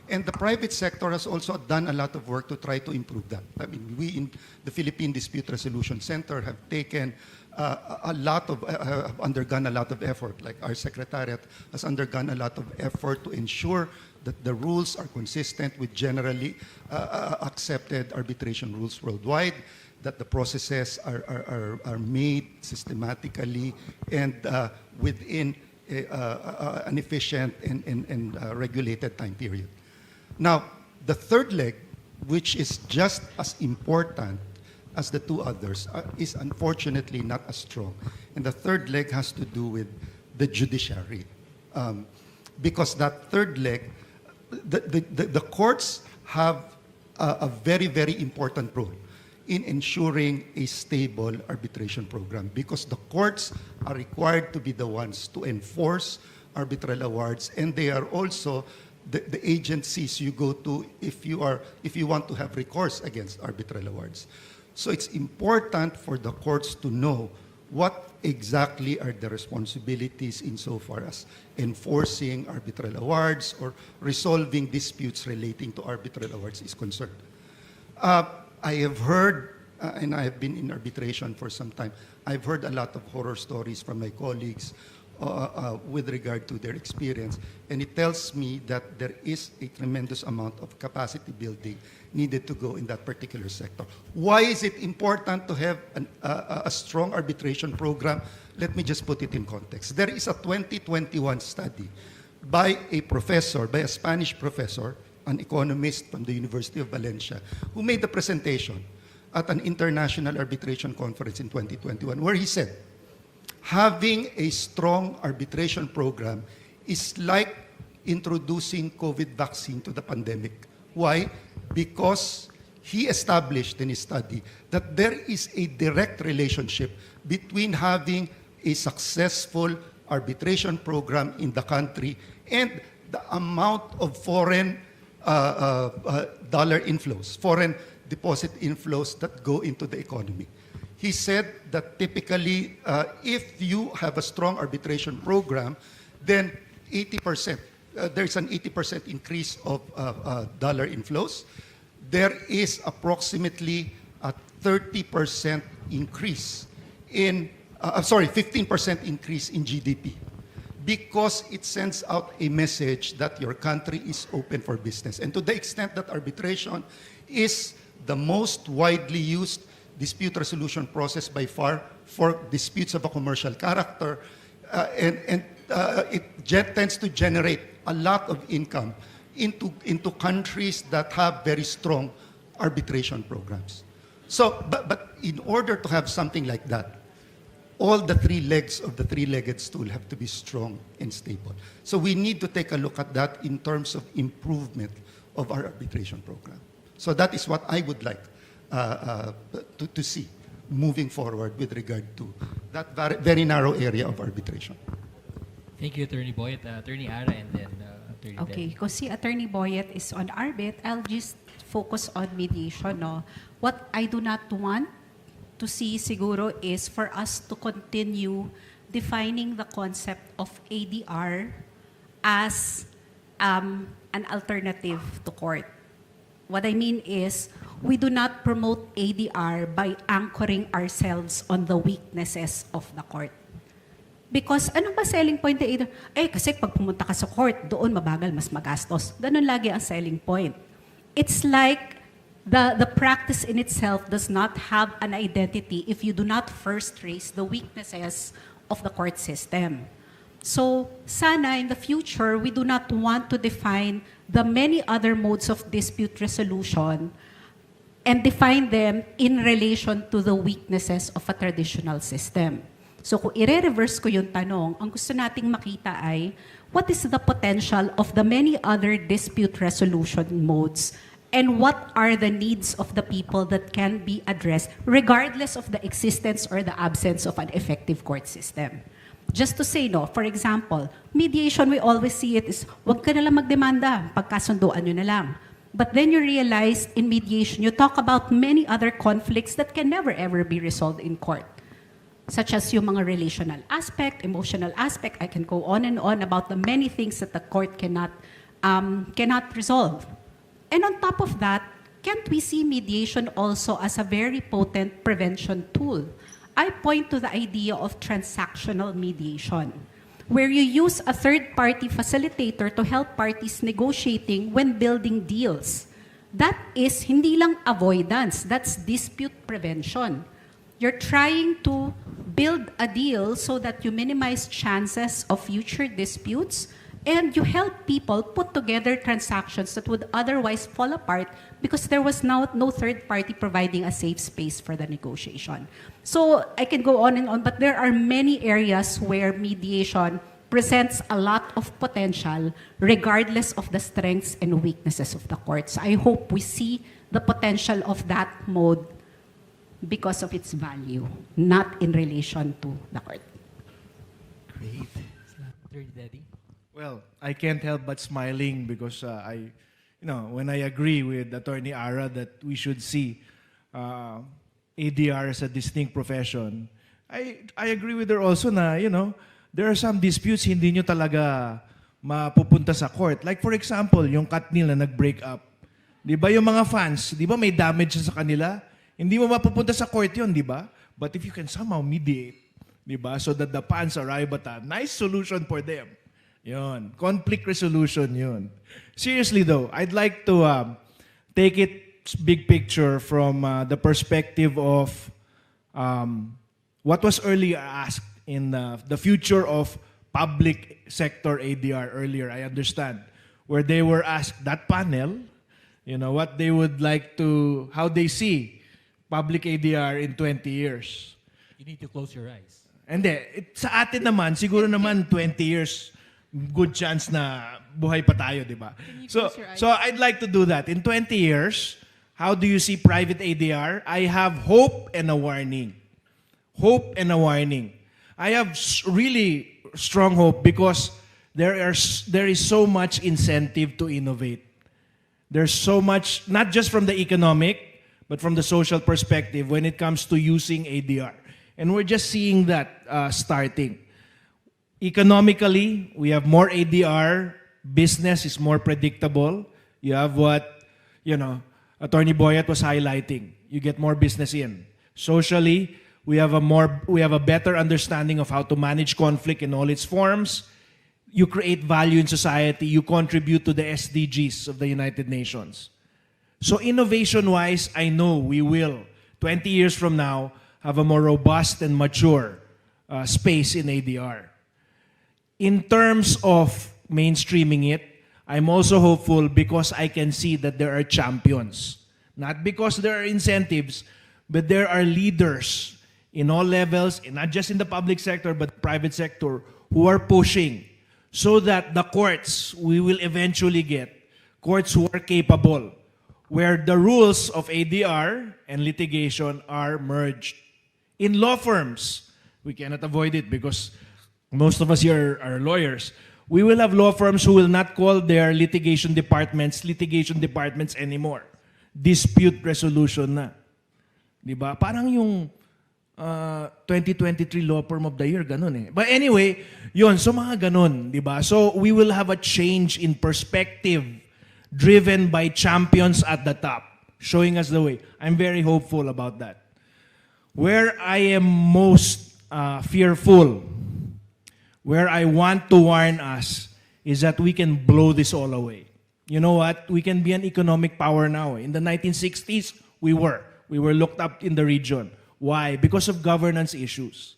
And the private sector has also done a lot of work to try to improve that. I mean, we in the Philippine Dispute Resolution Center have taken have undergone a lot of effort, like our secretariat has undergone a lot of effort to ensure that the rules are consistent with generally accepted arbitration rules worldwide, that the processes are made systematically and within an efficient and regulated time period. Now, the third leg, which is just as important as the two others, is unfortunately not as strong. And the third leg has to do with the judiciary. Because that third leg, the courts have a very, very important role in ensuring a stable arbitration program, because the courts are required to be the ones to enforce arbitral awards, and they are also the agencies you go to if you want to have recourse against arbitral awards. So it's important for the courts to know what exactly are the responsibilities insofar as enforcing arbitral awards or resolving disputes relating to arbitral awards is concerned. I have heard, and I have been in arbitration for some time, I've heard a lot of horror stories from my colleagues with regard to their experience, and it tells me that there is a tremendous amount of capacity building needed to go in that particular sector. Why is it important to have a strong arbitration program? Let me just put it in context. There is a 2021 study by a professor, by a Spanish professor, an economist from the University of Valencia, who made the presentation at an international arbitration conference in 2021, where he said, having a strong arbitration program is like introducing COVID vaccine to the pandemic. Why? Because he established in his study that there is a direct relationship between having a successful arbitration program in the country and the amount of foreign dollar inflows, foreign deposit inflows that go into the economy. He said that typically, if you have a strong arbitration program, then 80%, there's an 80% increase of dollar inflows. There is approximately a 30% increase in, 15% increase in GDP, because it sends out a message that your country is open for business. And to the extent that arbitration is the most widely used dispute resolution process by far for disputes of a commercial character, it tends to generate a lot of income into countries that have very strong arbitration programs. So, but in order to have something like that, all the three legs of the three-legged stool have to be strong and stable. So we need to take a look at that in terms of improvement of our arbitration program. So that is what I would like to see moving forward with regard to that very narrow area of arbitration. Thank you, Attorney Boyet. Attorney Ara, and then Attorney Okay, Del. because si Attorney Boyet is on arbit, I'll just focus on mediation. No? What I do not want to see siguro is for us to continue defining the concept of ADR as an alternative to court. What I mean is, we do not promote ADR by anchoring ourselves on the weaknesses of the court. Because ano ba selling point ng ADR? Kasi pag pumunta ka sa court, doon mabagal, mas magastos. Ganun lagi ang selling point. It's like the practice in itself does not have an identity if you do not first raise the weaknesses of the court system. So, sana in the future, we do not want to define the many other modes of dispute resolution and define them in relation to the weaknesses of a traditional system. So kung i-reverse ko yung tanong, ang gusto nating makita ay, what is the potential of the many other dispute resolution modes and what are the needs of the people that can be addressed regardless of the existence or the absence of an effective court system? Just to say, no, for example, mediation, we always see it is, wag ka na lang magdemanda, pagkasunduan nyo na lang. But then you realize in mediation, you talk about many other conflicts that can never ever be resolved in court, such as yung mga relational aspect, emotional aspect. I can go on and on about the many things that the court cannot resolve. And on top of that, can't we see mediation also as a very potent prevention tool? I point to the idea of transactional mediation, where you use a third-party facilitator to help parties negotiating when building deals. That is hindi lang avoidance, that's dispute prevention. You're trying to build a deal so that you minimize chances of future disputes and you help people put together transactions that would otherwise fall apart because there was no third party providing a safe space for the negotiation. So I can go on and on, but there are many areas where mediation presents a lot of potential regardless of the strengths and weaknesses of the courts. I hope we see the potential of that mode because of its value, not in relation to the court. Great. Third Daddy. Well, I can't help but smiling because when I agree with Attorney Ara that we should see ADR as a distinct profession, I agree with her also na, there are some disputes hindi nyo talaga mapupunta sa court. Like for example, yung Katnil na nag-break up. Di ba yung mga fans, di ba may damage sa kanila? Hindi mo mapupunta sa court yun, di ba? But if you can somehow mediate, di ba? So that the fans arrive at a nice solution for them. Yun. Conflict resolution yun. Seriously though, I'd like to take it big picture from the perspective of what was earlier asked in the future of public sector ADR earlier, I understand, where they were asked, that panel, what they would like to, how they see public ADR in 20 years. You need to close your eyes. Hindi, sa atin naman, siguro naman 20 years, good chance na buhay pa tayo, di ba? So I'd like to do that. In 20 years, how do you see private ADR? I have hope and a warning. Hope and a warning. I have really strong hope because there is so much incentive to innovate. There's so much, not just from the economic, but from the social perspective when it comes to using ADR. And we're just seeing that starting. Economically, we have more ADR. Business is more predictable. You have what, Attorney Boyet was highlighting. You get more business in. Socially, we have a better understanding of how to manage conflict in all its forms. You create value in society. You contribute to the SDGs of the United Nations. So innovation-wise, I know we will, 20 years from now, have a more robust and mature space in ADR. In terms of mainstreaming it, I'm also hopeful because I can see that there are champions. Not because there are incentives, but there are leaders in all levels, and not just in the public sector, but private sector, who are pushing so that the courts, we will eventually get courts who are capable, where the rules of ADR and litigation are merged. In law firms, we cannot avoid it because most of us here are lawyers. We will have law firms who will not call their litigation departments anymore. Dispute resolution na. Diba? Parang yung 2023 Law Firm of the Year, ganun eh. But anyway, yun, so mga ganun, diba? So we will have a change in perspective driven by champions at the top, showing us the way. I'm very hopeful about that. Where I am most fearful, where I want to warn us, is that we can blow this all away. You know what? We can be an economic power now. In the 1960s, we were. We were looked up in the region. Why? Because of governance issues.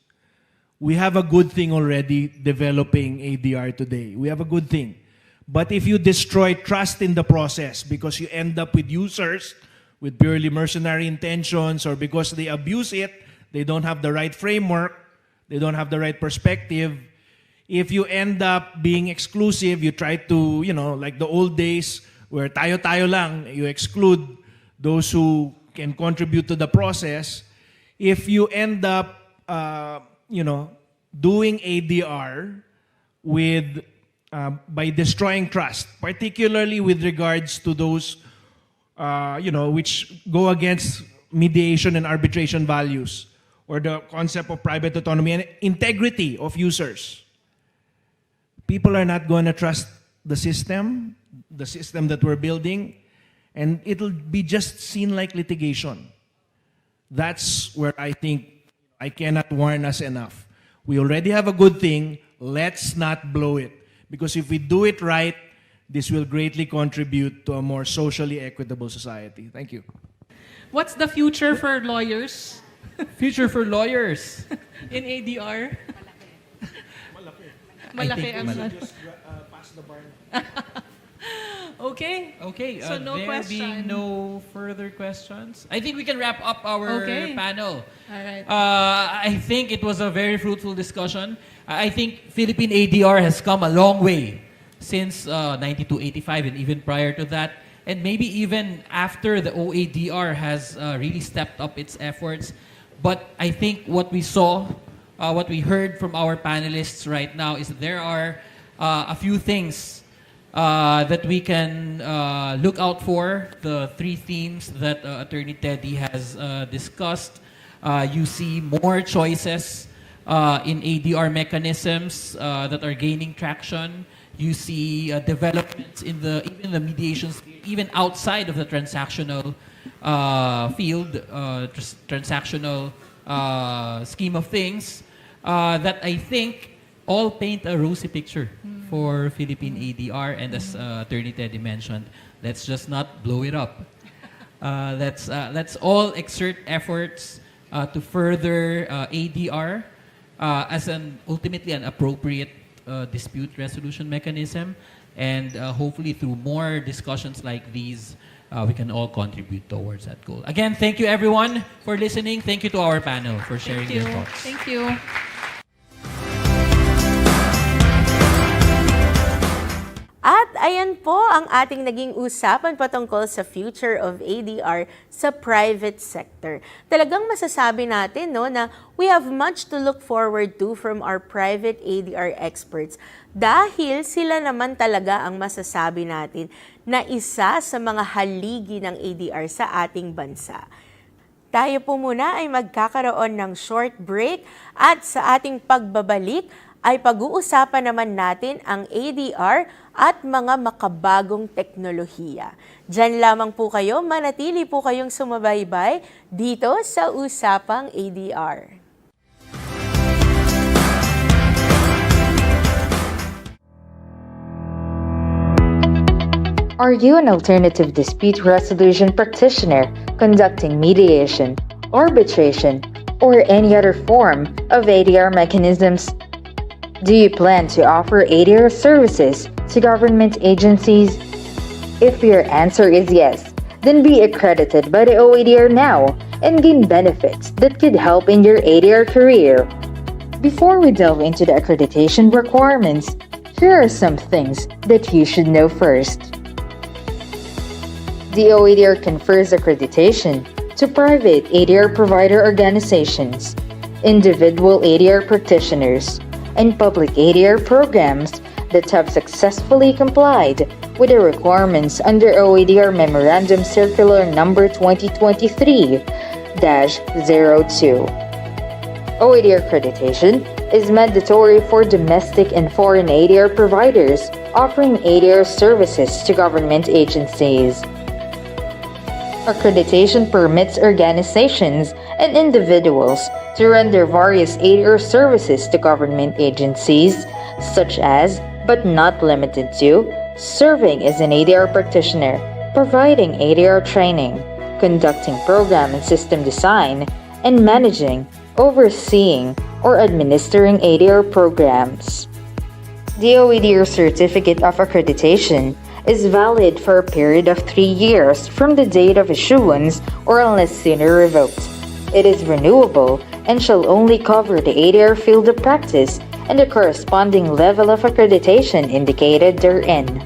We have a good thing already developing ADR today. We have a good thing. But if you destroy trust in the process because you end up with users with purely mercenary intentions, or because they abuse it, they don't have the right framework, they don't have the right perspective. If you end up being exclusive, you try to, like the old days where tayo-tayo lang, you exclude those who can contribute to the process. If you end up, doing ADR with, by destroying trust, particularly with regards to those, which go against mediation and arbitration values, or the concept of private autonomy and integrity of users. People are not going to trust the system that we're building, and it'll be just seen like litigation. That's where I think I cannot warn us enough. We already have a good thing. Let's not blow it. Because if we do it right, this will greatly contribute to a more socially equitable society. Thank you. What's the future for lawyers Future for lawyers. in ADR? Malaki ang pass the bar. Okay. Okay. So no there question. being no further questions, I think we can wrap up our panel. All right. I think it was a very fruitful discussion. I think Philippine ADR has come a long way since 92-85 and even prior to that. And maybe even after the OADR has really stepped up its efforts. But I think what we saw, what we heard from our panelists right now is that there are a few things that we can look out for. The three themes that Attorney Teddy has discussed. You see more choices in ADR mechanisms that are gaining traction. You see developments in even the mediation sphere, even outside of the transactional field, transactional scheme of things, that I think all paint a rosy picture for Philippine ADR. And as Attorney Teddy mentioned, let's just not blow it up. Let's all exert efforts to further ADR as ultimately an appropriate dispute resolution mechanism, and hopefully through more discussions like these, we can all contribute towards that goal. Again, thank you everyone for listening. Thank you to our panel for sharing their thoughts. Thank you. At ayan po ang ating naging usapan patungkol sa future of ADR sa private sector. Talagang masasabi natin na we have much to look forward to from our private ADR experts dahil sila naman talaga ang masasabi natin na isa sa mga haligi ng ADR sa ating bansa. Tayo po muna ay magkakaroon ng short break at sa ating pagbabalik ay pag-uusapan naman natin ang ADR at mga makabagong teknolohiya. Diyan lamang po kayo, manatili po kayong sumabaybay dito sa Usapang ADR. Are you an alternative dispute resolution practitioner conducting mediation, arbitration, or any other form of ADR mechanisms? Do you plan to offer ADR services to government agencies? If your answer is yes, then be accredited by the OADR now and gain benefits that could help in your ADR career. Before we delve into the accreditation requirements, here are some things that you should know first. The OADR confers accreditation to private ADR provider organizations, individual ADR practitioners, and public ADR programs that have successfully complied with the requirements under OADR Memorandum Circular Number 2023-02. OADR accreditation is mandatory for domestic and foreign ADR providers offering ADR services to government agencies. Accreditation permits organizations and individuals to render various ADR services to government agencies, such as, but not limited to, serving as an ADR practitioner, providing ADR training, conducting program and system design, and managing, overseeing, or administering ADR programs. The OADR Certificate of Accreditation is valid for a period of 3 years from the date of issuance or unless sooner revoked. It is renewable and shall only cover the ADR field of practice and the corresponding level of accreditation indicated therein.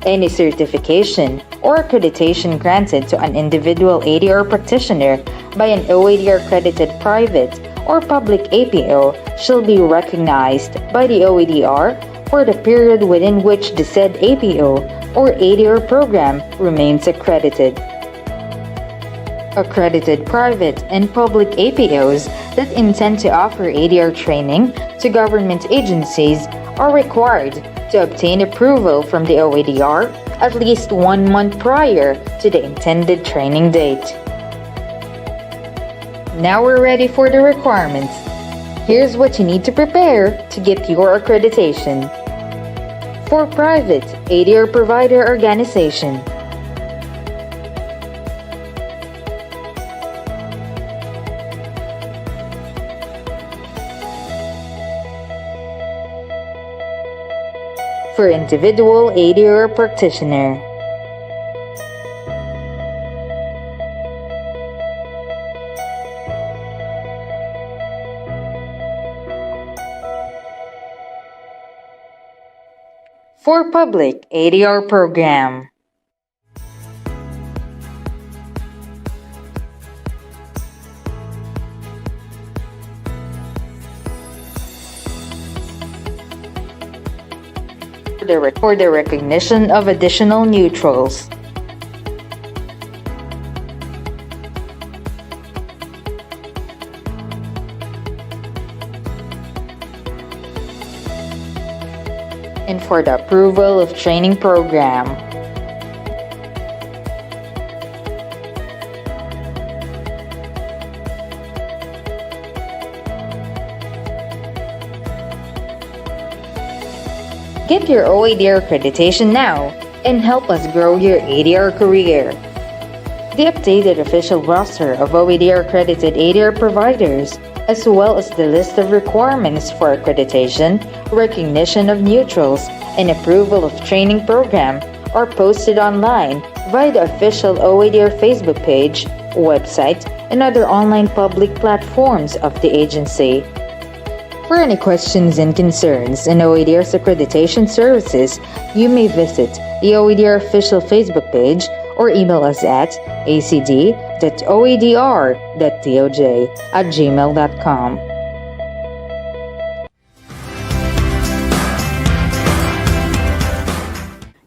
Any certification or accreditation granted to an individual ADR practitioner by an OADR-accredited private or public APO shall be recognized by the OADR for the period within which the said APO or ADR program remains accredited. Accredited private and public APOs that intend to offer ADR training to government agencies are required to obtain approval from the OADR at least 1 month prior to the intended training date. Now we're ready for the requirements. Here's what you need to prepare to get your accreditation. For private ADR provider organization, for individual ADR practitioner, for public ADR program, for the recognition of additional neutrals, and for the approval of training program. Get your OADR accreditation now and help us grow your ADR career. The updated official roster of OADR accredited ADR providers, as well as the list of requirements for accreditation, recognition of neutrals, and approval of training program are posted online via the official OADR Facebook page, website, and other online public platforms of the agency. For any questions and concerns on OADR's accreditation services, you may visit the OADR official Facebook page or email us at acd.oadr.doj@gmail.com.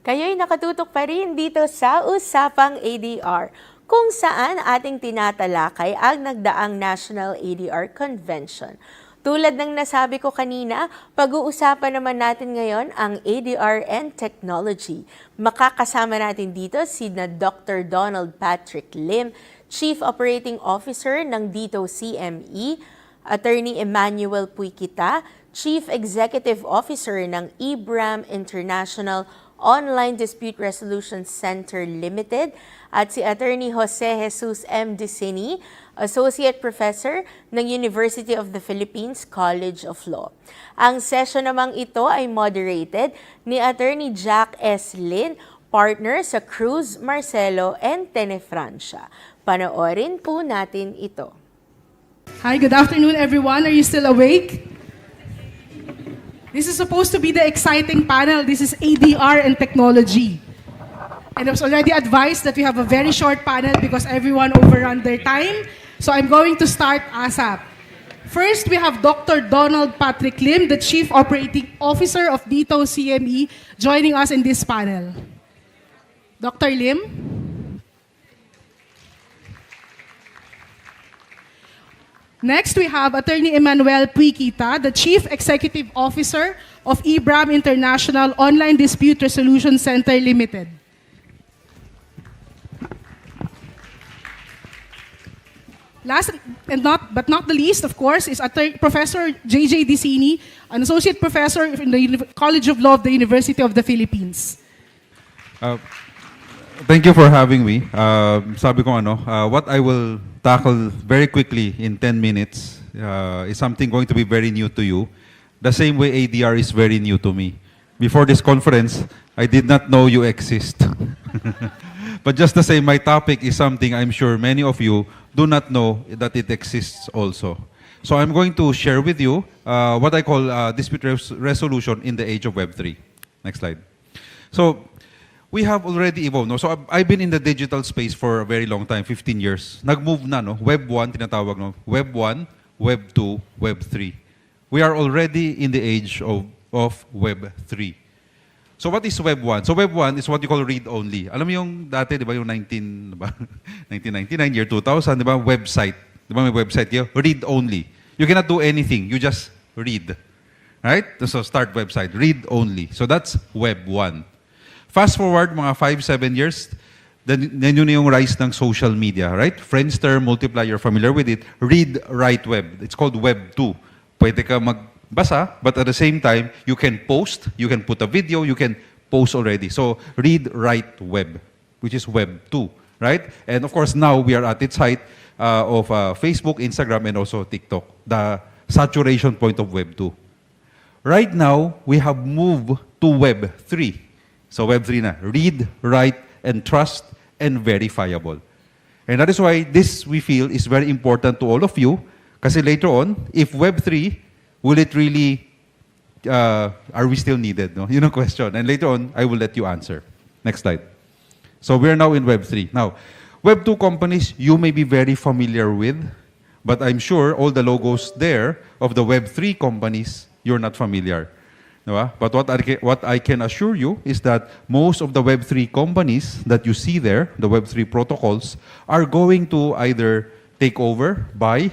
Kayo'y nakatutok pa rin dito sa Usapang ADR, kung saan ating tinatalakay ang nagdaang National ADR Convention. Tulad ng nasabi ko kanina, pag-uusapan naman natin ngayon ang ADR and technology. Makakasama natin dito si Dr. Donald Patrick Lim, Chief Operating Officer ng DITO CME, Attorney Emmanuel Puykita, Chief Executive Officer ng IBRAM International Online Dispute Resolution Center Limited, at si Attorney Jose Jesus M. Dicini, Associate Professor ng University of the Philippines College of Law. Ang session namang ito ay moderated ni Attorney Jack S. Lin, partner sa Cruz, Marcelo, and Tenefrancia. Panoorin po natin ito. Hi, good afternoon everyone. Are you still awake? This is supposed to be the exciting panel. This is ADR and technology. And I was already advised that we have a very short panel because everyone overrun their time. So I'm going to start ASAP. First, we have Dr. Donald Patrick Lim, the Chief Operating Officer of DITO CME, joining us in this panel. Dr. Lim? Next, we have Attorney Emmanuel Puiquita, the Chief Executive Officer of IBRAM International Online Dispute Resolution Center Limited. Last but not the least, of course, is Professor J.J. Dicini, an Associate Professor in the College of Law of the University of the Philippines. Thank you for having me. Sabi ko what I will tackle very quickly in 10 minutes is something going to be very new to you. The same way ADR is very new to me. Before this conference, I did not know you exist. But just the same, my topic is something I'm sure many of you do not know that it exists also. So I'm going to share with you what I call dispute resolution in the age of Web3. Next slide. So we have already evolved. No? So I've been in the digital space for a very long time, 15 years. Nag-move na, no? Web 1, tinatawag, no? Web 1, Web 2, Web 3. We are already in the age of Web 3. So what is Web 1? So Web 1 is what you call read-only. Alam mo yung dati, di ba, yung 1999, year 2000, di ba, website. Di ba may website yun? Read-only. You cannot do anything. You just read. Right? So start website. Read-only. So that's Web 1. Fast forward, mga 5-7 years, then yun yung rise ng social media, right? Friendster, Multiply, you're familiar with it. Read, write, web. It's called Web 2. Pwede ka magbasa, but at the same time, you can post, you can put a video, you can post already. So, read, write, web, which is Web 2, right? And of course, now we are at its height of Facebook, Instagram, and also TikTok, the saturation point of Web 2. Right now, we have moved to Web 3. So, Web 3 na. Read, write, and trust, and verifiable. And that is why this, we feel, is very important to all of you. Kasi later on, if Web 3, will it really, are we still needed? No? Yun ang question. And later on, I will let you answer. Next slide. So we're now in Web 3. Now, Web 2 companies, you may be very familiar with, but I'm sure all the logos there of the Web 3 companies, you're not familiar. Diba? But what I can assure you is that most of the Web 3 companies that you see there, the Web 3 protocols, are going to either take over by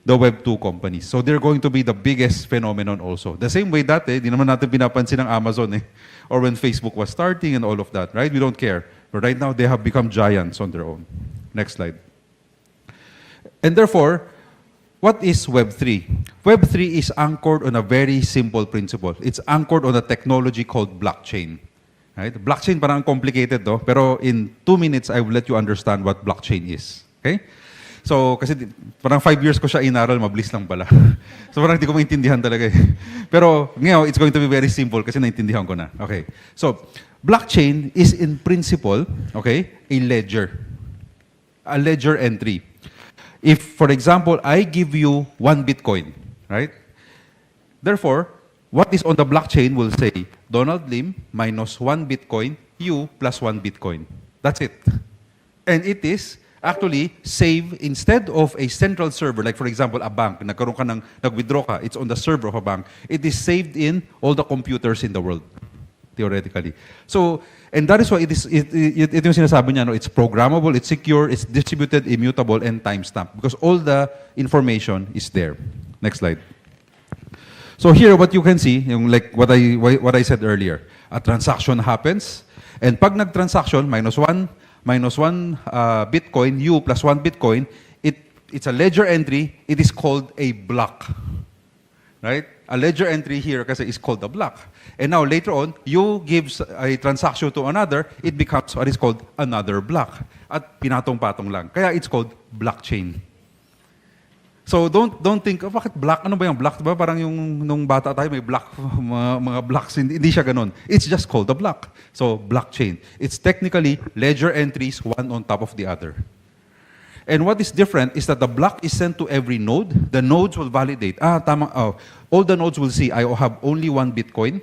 the Web 2 companies. So they're going to be the biggest phenomenon also. The same way dati, di naman natin pinapansin ng Amazon or when Facebook was starting and all of that, right? We don't care. But right now, they have become giants on their own. Next slide. And therefore, what is Web 3? Web 3 is anchored on a very simple principle. It's anchored on a technology called blockchain. Right? Blockchain parang complicated, no? Pero in 2 minutes, I will let you understand what blockchain is. Okay? So, kasi parang 5 years ko siya inaral, mabilis lang pala. So, parang hindi ko maintindihan talaga eh. Pero ngayon, it's going to be very simple kasi naintindihan ko na. Okay. So, blockchain is in principle, okay, a ledger. A ledger entry. If, for example, I give you 1 Bitcoin, right? Therefore, what is on the blockchain will say, Donald Lim minus 1 Bitcoin, you plus 1 Bitcoin. That's it. And it is actually save instead of a central server, like for example, a bank, nagkaroon ka ng, nag-withdraw ka, it's on the server of a bank. It is saved in all the computers in the world, theoretically. So, and that is why it yung sinasabi niya, no, it's programmable, it's secure, it's distributed, immutable, and timestamped because all the information is there. Next slide. So here, what you can see, yung like what I said earlier, a transaction happens, and pag nag-transaction, minus one Bitcoin, you plus 1 Bitcoin, it's a ledger entry, it is called a block. Right? A ledger entry here kasi is called a block. And now later on, you give a transaction to another, it becomes what is called another block. At pinatong-patong lang. Kaya it's called blockchain. So don't think, oh, bakit block? Ano ba yung block? Diba? Parang yung nung bata tayo may block, mga blocks. Hindi siya ganun. It's just called a block. So blockchain. It's technically ledger entries, one on top of the other. And what is different is that the block is sent to every node. The nodes will validate. Tama. Oh, all the nodes will see, I have only 1 Bitcoin,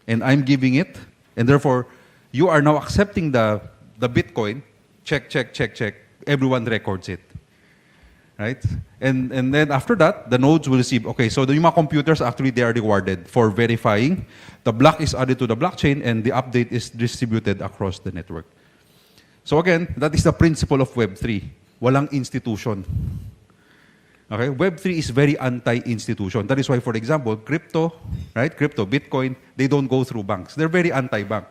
and I'm giving it. And therefore, you are now accepting the Bitcoin. Check. Everyone records it. Right? And then after that, the nodes will receive, okay, so the mga computers actually, they are rewarded for verifying. The block is added to the blockchain and the update is distributed across the network. So again, that is the principle of Web 3. Walang institution. Okay? Web3 is very anti-institution. That is why, for example, crypto, right? Crypto, Bitcoin, they don't go through banks. They're very anti-bank.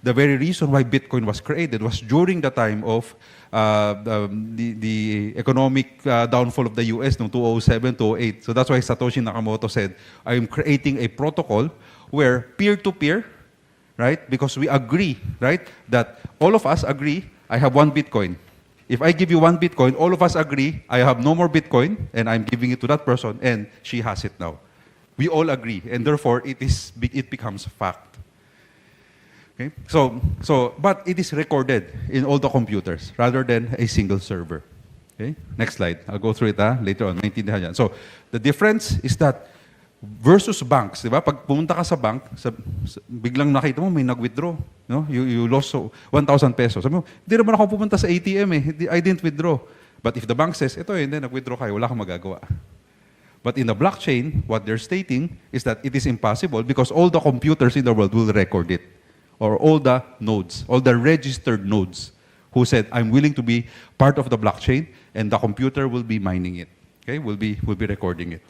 The very reason why Bitcoin was created was during the time of the economic downfall of the US no 2007, 2008. So that's why Satoshi Nakamoto said, I am creating a protocol where peer-to-peer, right? Because we agree, right? That all of us agree, I have 1 Bitcoin. If I give you 1 Bitcoin, all of us agree, I have no more Bitcoin, and I'm giving it to that person, and she has it now. We all agree, and therefore it becomes fact. Okay? But it is recorded in all the computers rather than a single server. Okay? Next slide. I'll go through it later on. Maintindihan yan. So, the difference is that versus banks, di ba? Pag pumunta ka sa bank, biglang nakita mo may nag-withdraw. No? You lost 1,000 pesos. Sabi mo, hindi naman ako pupunta sa ATM I didn't withdraw. But if the bank says, ito hindi, nag-withdraw kayo, wala kang magagawa. But in the blockchain, what they're stating is that it is impossible because all the computers in the world will record it. Or all the nodes, all the registered nodes who said, I'm willing to be part of the blockchain, and the computer will be mining it. Okay, will be recording it.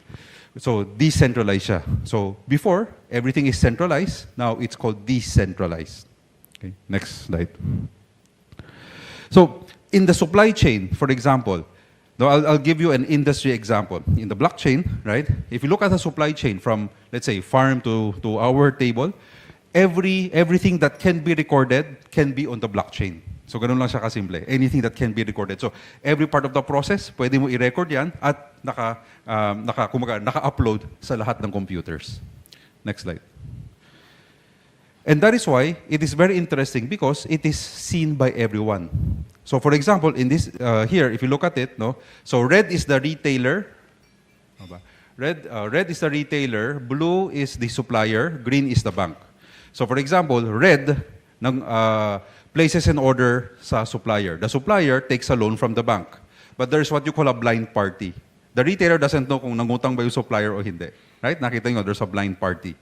So decentralized siya. So before, everything is centralized. Now it's called decentralized. Okay, next slide. So in the supply chain, for example, now I'll give you an industry example. In the blockchain, right? If you look at the supply chain from, let's say, farm to our table, everything that can be recorded can be on the blockchain. So ganun lang siya kasimple. Anything that can be recorded. So every part of the process, pwede mo i-record yan at naka-upload sa lahat ng computers. Next slide. And that is why it is very interesting because it is seen by everyone. So for example, in this here, if you look at it, no. So red is the retailer. Red is the retailer, blue is the supplier, green is the bank. So for example, red places an order sa supplier. The supplier takes a loan from the bank. But there's what you call a blind party. The retailer doesn't know kung nangutang ba yung supplier o hindi. Right? Nakita nyo, there's a blind party.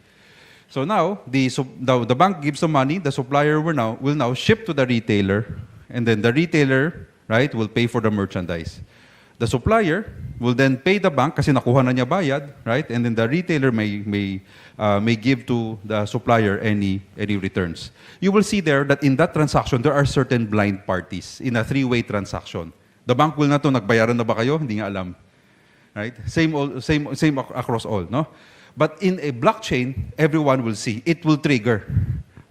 So now, the bank gives the money, the supplier will now ship to the retailer, and then the retailer, right, will pay for the merchandise. The supplier will then pay the bank kasi nakuha na niya bayad, right? And then the retailer may give to the supplier any returns. You will see there that in that transaction, there are certain blind parties in a three-way transaction. The bank will not know, nagbayaran na ba kayo? Hindi nga alam. Right? Same across all, no? But in a blockchain, everyone will see. It will trigger.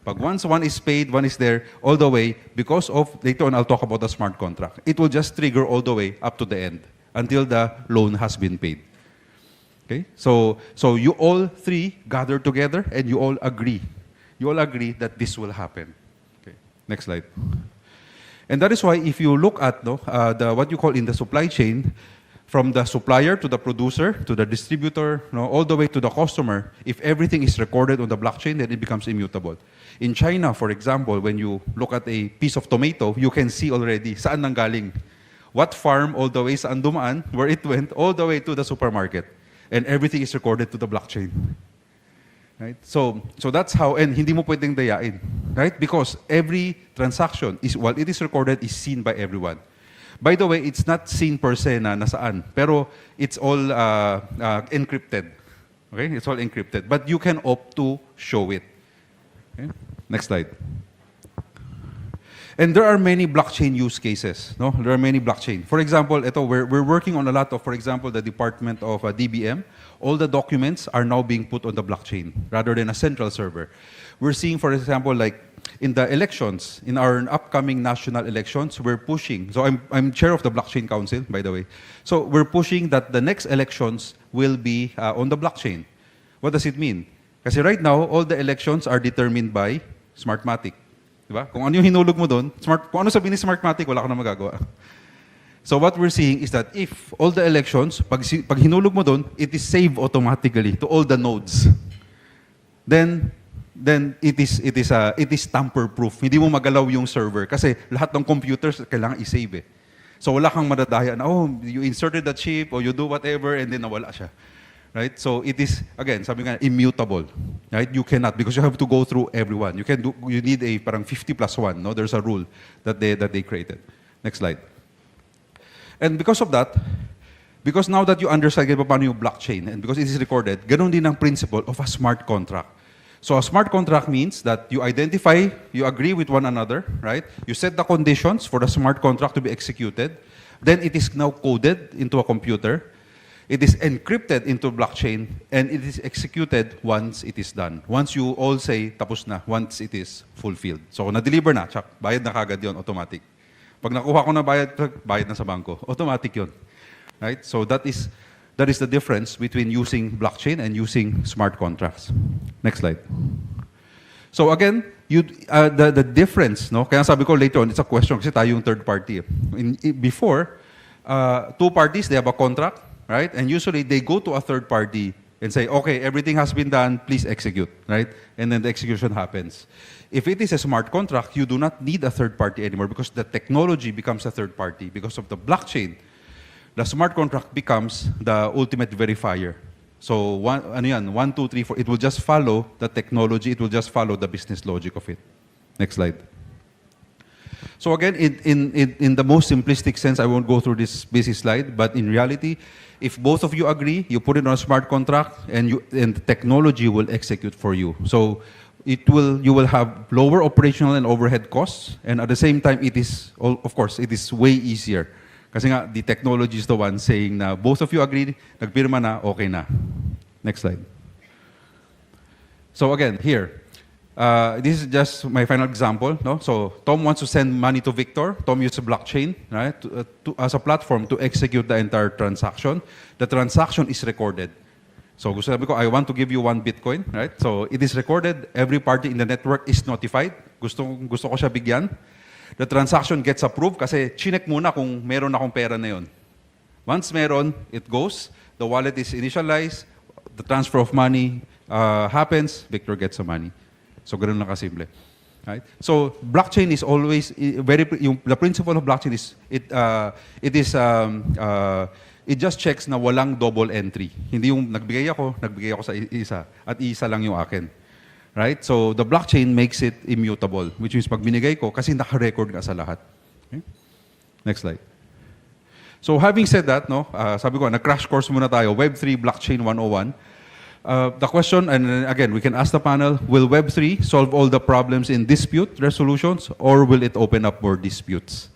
Pag once one is paid, one is there all the way because of, later on I'll talk about the smart contract. It will just trigger all the way up to the end until the loan has been paid. Okay? So you all three gather together and you all agree. You all agree that this will happen. Okay. Next slide. And that is why if you look at what you call in the supply chain, from the supplier to the producer, to the distributor, all the way to the customer, if everything is recorded on the blockchain, then it becomes immutable. In China, for example, when you look at a piece of tomato, you can see already saan nanggaling. What farm all the way saan dumaan, where it went, all the way to the supermarket. And everything is recorded to the blockchain. Right? So that's how, and hindi mo pwedeng dayain. Right? Because every transaction, while it is recorded, is seen by everyone. By the way, it's not seen per se na nasaan, pero it's all encrypted. Okay? It's all encrypted. But you can opt to show it. Okay? Next slide. And there are many blockchain use cases. No? There are many blockchain. For example, we're working on a lot of, for example, the Department of DBM. All the documents are now being put on the blockchain rather than a central server. We're seeing, for example, like in the elections, in our upcoming national elections, we're pushing. So I'm chair of the Blockchain Council, by the way. So we're pushing that the next elections will be on the blockchain. What does it mean? Kasi right now, all the elections are determined by Smartmatic. Diba? Kung ano yung hinulog mo doon, kung ano sabihin ni Smartmatic, wala ka na magagawa. So what we're seeing is that if all the elections, pag hinulog mo doon, it is saved automatically to all the nodes. Then it is tamper-proof. Hindi mo magalaw yung server kasi lahat ng computers kailangan i-save eh. So wala kang madadaya na, you inserted the chip or you do whatever and then nawala siya. Right? So it is, again, sabi nga, immutable. Right? You cannot because you have to go through everyone. You need a parang 50+1. No? There's a rule that they created. Next slide. And because of that, Because now that you understand paano yung blockchain, and because it is recorded, ganun din ang principle of a smart contract. So a smart contract means that you identify, you agree with one another, right? You set the conditions for the smart contract to be executed. Then it is now coded into a computer. It is encrypted into blockchain, and it is executed once it is done. Once you all say, tapos na, once it is fulfilled. So na-deliver na, tsak, bayad na kagad yun, automatic. Pag nakuha ko na bayad, bayad na sa bangko. Automatic yun. Right? So that is the difference between using blockchain and using smart contracts. Next slide. So again, the difference, no? Kaya sabi ko later on, it's a question kasi tayo yung third party. Before, two parties, they have a contract, right? And usually they go to a third party and say, okay, everything has been done, please execute, right? And then the execution happens. If it is a smart contract, you do not need a third party anymore because the technology becomes a third party. Because of the blockchain, the smart contract becomes the ultimate verifier. So, 1, 2, 3, 4, it will just follow the technology, it will just follow the business logic of it. Next slide. So again, in the most simplistic sense, I won't go through this basic slide, but in reality, if both of you agree, you put it on a smart contract, and the technology will execute for you. So you will have lower operational and overhead costs, and at the same time, of course, it is way easier. Kasi nga, the technology is the one saying na both of you agree, nagpirma na, okay na. Next slide. So again, here, this is just my final example. No? So Tom wants to send money to Victor. Tom uses blockchain, right, as a platform to execute the entire transaction. The transaction is recorded. So gusto sabi ko, I want to give you 1 Bitcoin, right? So it is recorded. Every party in the network is notified. Gusto ko siya bigyan. The transaction gets approved kasi chinek muna kung meron akong pera na yun. Once meron, it goes. The wallet is initialized. The transfer of money happens. Victor gets the money. So ganun lang kasimple. Right? So blockchain is always the principle of blockchain is it just checks na walang double entry. Hindi yung nagbigay ako sa isa at isa lang yung akin. Right? So the blockchain makes it immutable, which means pag binigay ko kasi naka-record ka sa lahat. Okay? Next slide. So having said that, no, sabi ko, na-crash course muna tayo, Web3 Blockchain 101. The question, and again, we can ask the panel, will Web3 solve all the problems in dispute resolutions or will it open up more disputes?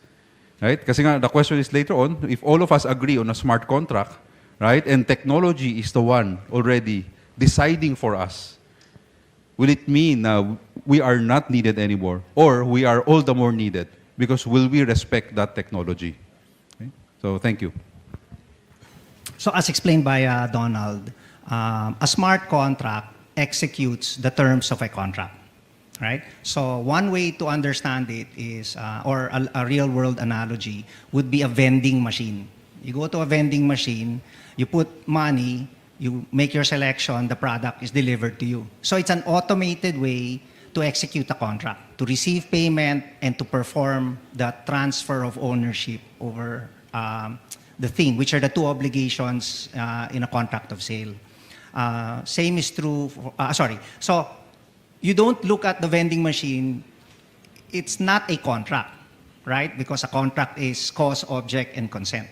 Right? Kasi nga, the question is later on, if all of us agree on a smart contract, right, and technology is the one already deciding for us, will it mean we are not needed anymore or we are all the more needed because will we respect that technology? Okay? So, thank you. So, as explained by Donald, a smart contract executes the terms of a contract, right? So one way to understand it is, or a real-world analogy, would be a vending machine. You go to a vending machine, you put money, you make your selection, the product is delivered to you. So it's an automated way to execute a contract, to receive payment and to perform the transfer of ownership over the thing, which are the two obligations in a contract of sale. Same is true, so you don't look at the vending machine, it's not a contract, right? Because a contract is cause, object, and consent.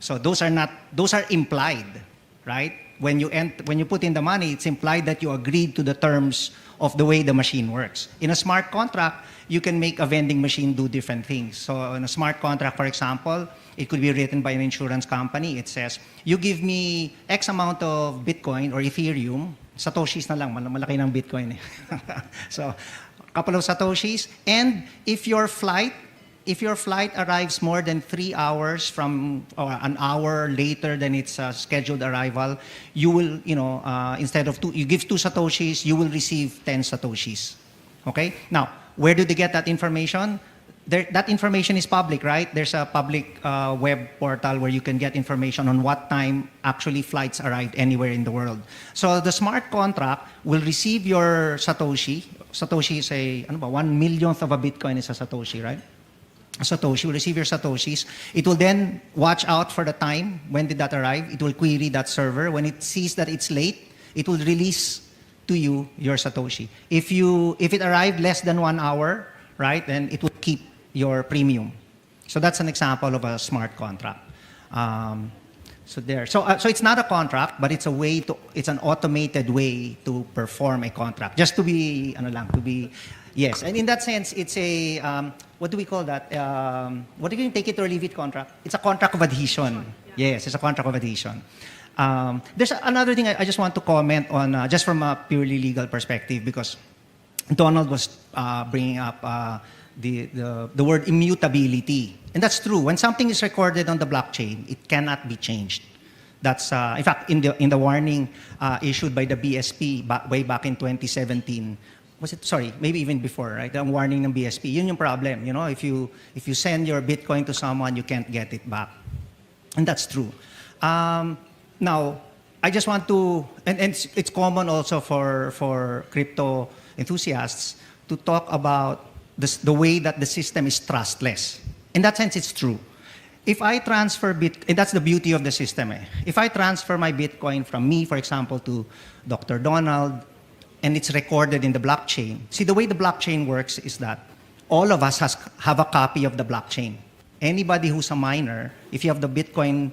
So those are implied, right? When you put in the money, it's implied that you agreed to the terms of the way the machine works. In a smart contract, you can make a vending machine do different things. So in a smart contract, for example, it could be written by an insurance company. It says, you give me X amount of Bitcoin or Ethereum, Satoshis na lang, malaki ng Bitcoin. So, a couple of Satoshis, and if your flight arrives more than 3 hours from, or an hour later than its scheduled arrival, you will, instead of you give 2 Satoshis, you will receive 10 Satoshis. Okay? Now, where do they get that information? That information is public, right? There's a public web portal where you can get information on what time actually flights arrived anywhere in the world. So the smart contract will receive your Satoshi. Satoshi is 1/1,000,000th of a Bitcoin is a Satoshi, right? A Satoshi will receive your Satoshis. It will then watch out for the time. When did that arrive? It will query that server. When it sees that it's late, it will release to you your Satoshi. If it arrived less than 1 hour, right, then it will keep your premium. So that's an example of a smart contract. So there. So it's not a contract, but it's it's an automated way to perform a contract. Just to be, yes. And in that sense, it's a, what do we call that? What do you take it or leave it contract? It's a contract of adhesion. Yes, it's a contract of adhesion. There's another thing I just want to comment on, just from a purely legal perspective, because Donald was bringing up the word immutability. And that's true. When something is recorded on the blockchain, it cannot be changed. That's, in fact, in the warning issued by the BSP way back in 2017, maybe even before, right? The warning ng BSP, yun yung problem. You know, if you send your Bitcoin to someone, you can't get it back. And that's true. Now, I just want to, and it's common also for crypto enthusiasts to talk about the way that the system is trustless. In that sense, it's true. If I transfer and that's the beauty of the system. If I transfer my Bitcoin from me, for example, to Dr. Donald, and it's recorded in the blockchain. See, the way the blockchain works is that all of us have a copy of the blockchain. Anybody who's a miner, if you have the Bitcoin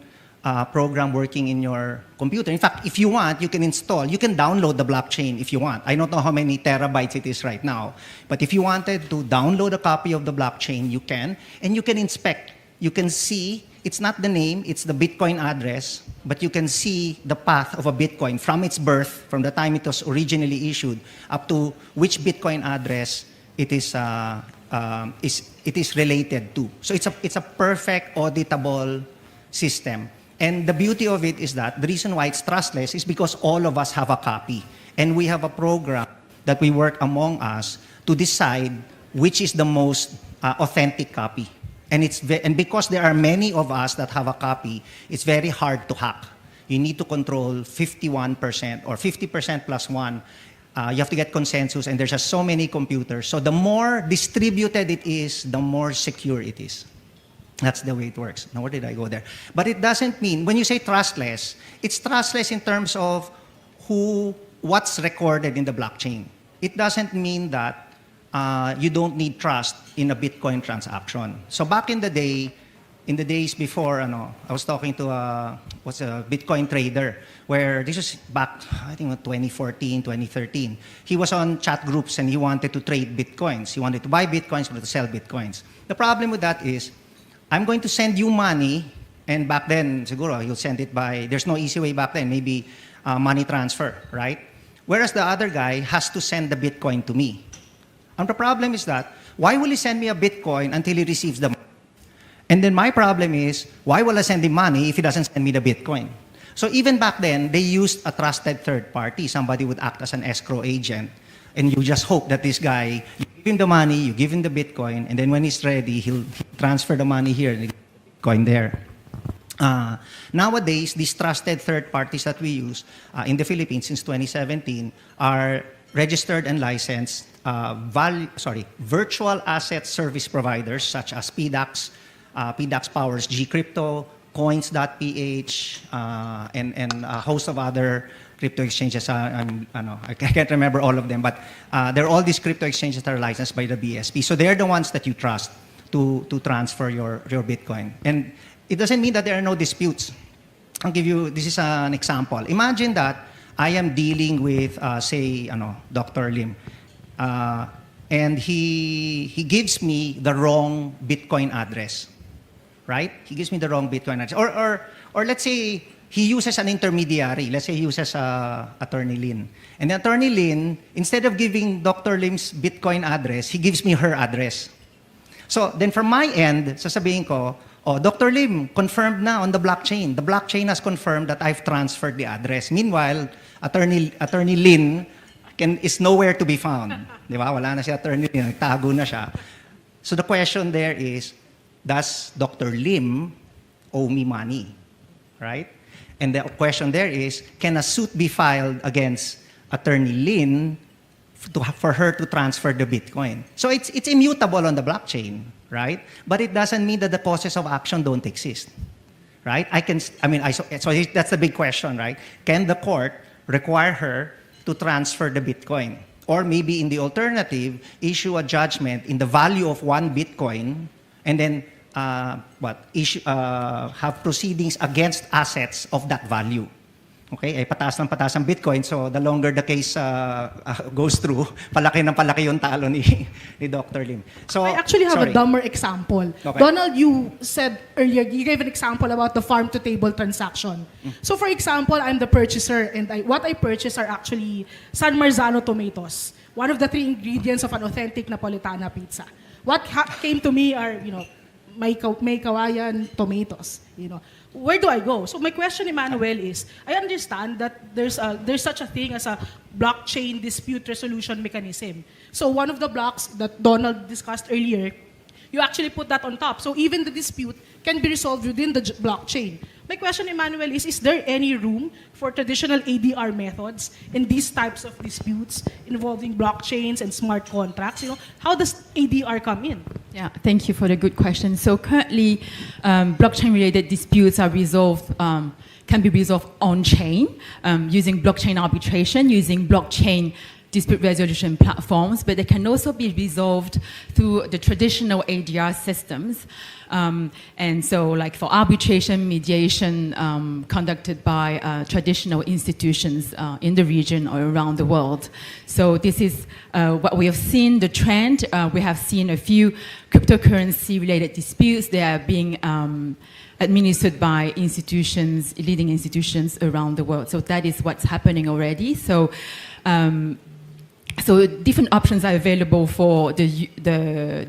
program working in your computer. In fact, if you want, you can download the blockchain if you want. I don't know how many terabytes it is right now, but if you wanted to download a copy of the blockchain, you can, and you can inspect. You can see, it's not the name, it's the Bitcoin address, but you can see the path of a Bitcoin from its birth, from the time it was originally issued, up to which Bitcoin address it is related to. So it's a perfect auditable system. And the beauty of it is that the reason why it's trustless is because all of us have a copy. And we have a program that we work among us to decide which is the most authentic copy. And because there are many of us that have a copy, it's very hard to hack. You need to control 51% or 50% plus one. You have to get consensus, and there's just so many computers. So the more distributed it is, the more secure it is. That's the way it works. Now, where did I go there? But it doesn't mean, when you say trustless, it's trustless in terms of what's recorded in the blockchain. It doesn't mean that you don't need trust in a Bitcoin transaction. So back in the day, in the days before, I was talking to a Bitcoin trader, where this was back, I think, 2014, 2013. He was on chat groups and he wanted to trade Bitcoins. He wanted to buy Bitcoins, wanted to sell Bitcoins. The problem with that is, I'm going to send you money, and back then, siguro, he'll send it by, there's no easy way back then, maybe money transfer, right? Whereas the other guy has to send the Bitcoin to me. And the problem is that, why will he send me a Bitcoin until he receives the money? And then my problem is, why will I send him money if he doesn't send me the Bitcoin? So even back then, they used a trusted third party. Somebody would act as an escrow agent, and you just hope that this guy, you give him the money, you give him the Bitcoin, and then when he's ready, he'll transfer the money here and the Bitcoin there. Nowadays, these trusted third parties that we use in the Philippines since 2017 are registered and licensed virtual asset service providers such as PDAX. PDAX powers Gcrypto, Coins.ph, and a host of other crypto exchanges. I can't remember all of them, but there are all these crypto exchanges that are licensed by the BSP. So they're the ones that you trust to transfer your Bitcoin. And it doesn't mean that there are no disputes. I'll give you, this is an example. Imagine that I am dealing with, say, Dr. Lim, and he gives me the wrong Bitcoin address, right? He gives me the wrong Bitcoin address. Or let's say he uses an intermediary. Let's say he uses Attorney Lin. And Attorney Lin, instead of giving Dr. Lim's Bitcoin address, he gives me her address. So then from my end, sasabihin ko, Dr. Lim, confirmed na on the blockchain. The blockchain has confirmed that I've transferred the address. Meanwhile, Attorney Lin is nowhere to be found. Di ba? Wala na si Attorney Lin, nagtago na siya. So the question there is, does Dr. Lim owe me money? Right? And the question there is, can a suit be filed against Attorney Lin for her to transfer the Bitcoin? So it's immutable on the blockchain, right? But it doesn't mean that the causes of action don't exist, right? So that's the big question, right? Can the court require her to transfer the Bitcoin? Or maybe, in the alternative, issue a judgment in the value of one Bitcoin, and then have proceedings against assets of that value. Okay, ay pataas ang Bitcoin, so the longer the case goes through, palaki yung talo ni Dr. Lim. So I actually have a dumber example. Okay. Donald, you said earlier, you gave an example about the farm-to-table transaction. So for example, I'm the purchaser, and what I purchase are actually San Marzano tomatoes, one of the 3 ingredients of an authentic Napolitana pizza. What came to me are, may kawayan tomatoes, Where do I go? So my question, Emmanuel, is I understand that there's such a thing as a blockchain dispute resolution mechanism. So one of the blocks that Donald discussed earlier, you actually put that on top. So even the dispute can be resolved within the blockchain. My question, Emmanuel, is there any room for traditional ADR methods in these types of disputes involving blockchains and smart contracts? How does ADR come in? Yeah, thank you for the good question. So currently, blockchain-related disputes are resolved, can be resolved on-chain using blockchain arbitration, using blockchain dispute resolution platforms, but they can also be resolved through the traditional ADR systems. And so like for arbitration, mediation conducted by traditional institutions in the region or around the world. So this is what we have seen, the trend. We have seen a few cryptocurrency-related disputes. They are being administered by institutions, leading institutions around the world. So that is what's happening already. So different options are available for the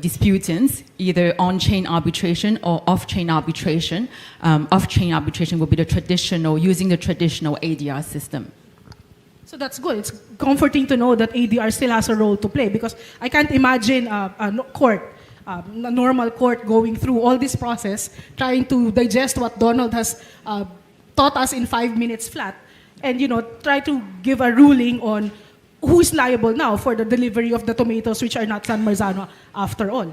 disputants, either on-chain arbitration or off-chain arbitration. Off-chain arbitration will be the traditional, using the traditional ADR system. So that's good. It's comforting to know that ADR still has a role to play, because I can't imagine a normal court going through all this process, trying to digest what Donald has taught us in 5 minutes flat, and try to give a ruling on who is liable now for the delivery of the tomatoes, which are not San Marzano after all.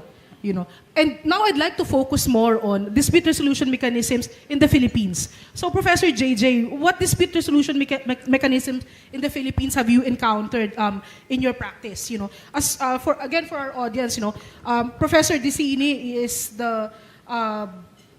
And now I'd like to focus more on dispute resolution mechanisms in the Philippines. So Professor JJ, what dispute resolution mechanisms in the Philippines have you encountered in your practice? As for our audience, Professor Dicini is the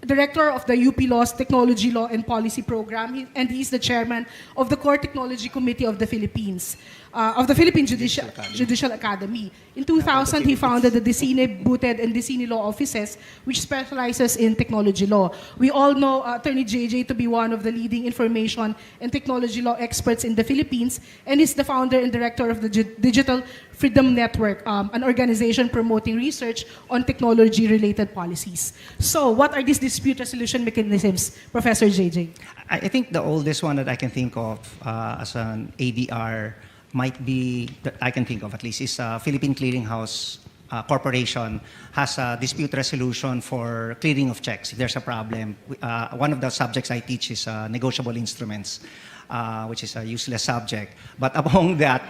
director of the UP Law's Technology Law and Policy Program, and he's the chairman of the Core Technology Committee of the Philippines, of the Philippine Judicial Academy. In 2000, he founded the Dicini Buted and Dicini Law Offices, which specializes in technology law. We all know Attorney JJ to be one of the leading information and technology law experts in the Philippines, and is the founder and director of the Digital Freedom Network, an organization promoting research on technology-related policies. So what are these dispute resolution mechanisms, Professor JJ? I think the oldest one that I can think of as an ADR might be, that I can think of at least, is Philippine Clearinghouse Corporation has a dispute resolution for clearing of checks. If there's a problem, one of the subjects I teach is negotiable instruments, which is a useless subject. But among that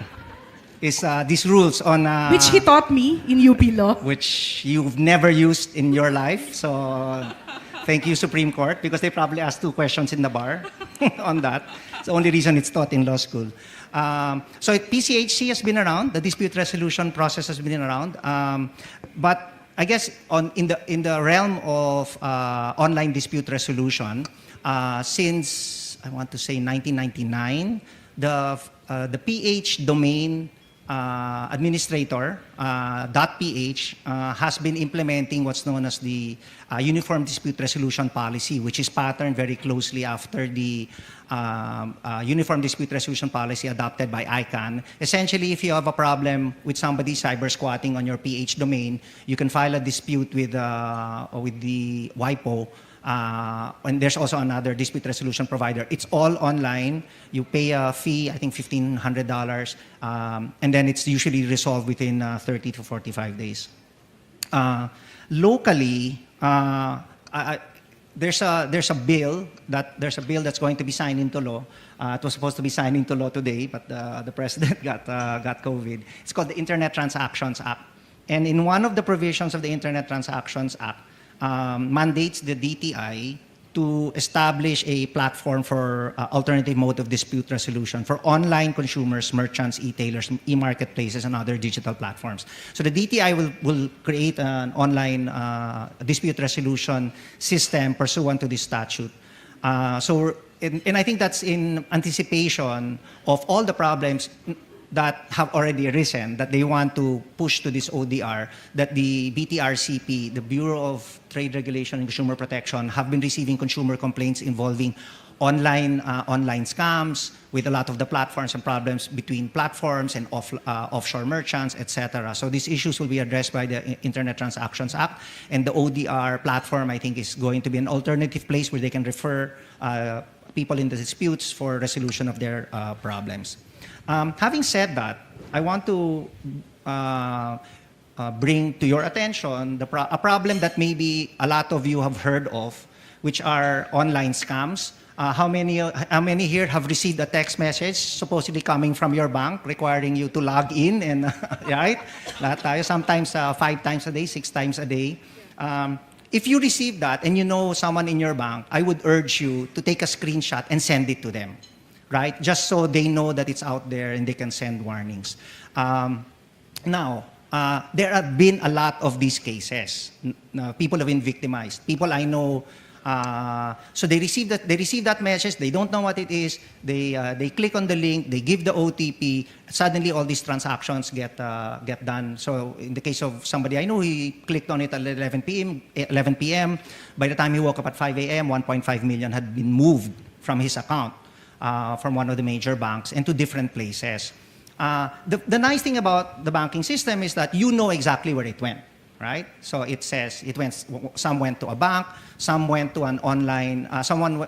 is these rules on... which he taught me in UP Law. Which you've never used in your life. So thank you, Supreme Court, because they probably asked 2 questions in the bar on that. It's the only reason it's taught in law school. So PCHC has been around. The dispute resolution process has been around. But I guess in the realm of online dispute resolution, since I want to say 1999, the PH domain administrator, .ph, has been implementing what's known as the Uniform Dispute Resolution Policy, which is patterned very closely after the Uniform Dispute Resolution Policy adopted by ICANN. Essentially, if you have a problem with somebody cyber squatting on your PH domain, you can file a dispute with the WIPO. And there's also another dispute resolution provider. It's all online. You pay a fee, I think $1,500, and then it's usually resolved within 30 to 45 days. Locally, there's a bill that's going to be signed into law. It was supposed to be signed into law today, but the president got COVID. It's called the Internet Transactions Act, and in one of the provisions of the Internet Transactions Act, mandates the DTI to establish a platform for alternative mode of dispute resolution for online consumers, merchants, e-tailers, e-marketplaces, and other digital platforms. So the DTI will create an online dispute resolution system pursuant to this statute. And I think that's in anticipation of all the problems that have already arisen, that they want to push to this ODR, that the BTRCP, the Bureau of Trade Regulation and Consumer Protection, have been receiving consumer complaints involving online scams with a lot of the platforms and problems between platforms and offshore merchants, etc. So these issues will be addressed by the Internet Transactions Act, and the ODR platform, I think, is going to be an alternative place where they can refer people in the disputes for resolution of their problems. Having said that, I want to bring to your attention a problem that maybe a lot of you have heard of, which are online scams. How many here have received a text message supposedly coming from your bank requiring you to log in and right? Lahat tayo, sometimes 5 times a day, 6 times a day. If you receive that and you know someone in your bank, I would urge you to take a screenshot and send it to them, right? Just so they know that it's out there and they can send warnings. Now, there have been a lot of these cases. People have been victimized. People I know, so they receive that message, they don't know what it is, they click on the link, they give the OTP, suddenly all these transactions get done. So in the case of somebody I know, he clicked on it at 11 p.m. By the time he woke up at 5 a.m., 1.5 million had been moved from his account, from one of the major banks, into different places. The nice thing about the banking system is that you know exactly where it went, right? So it says some went to a bank, some went to an online, someone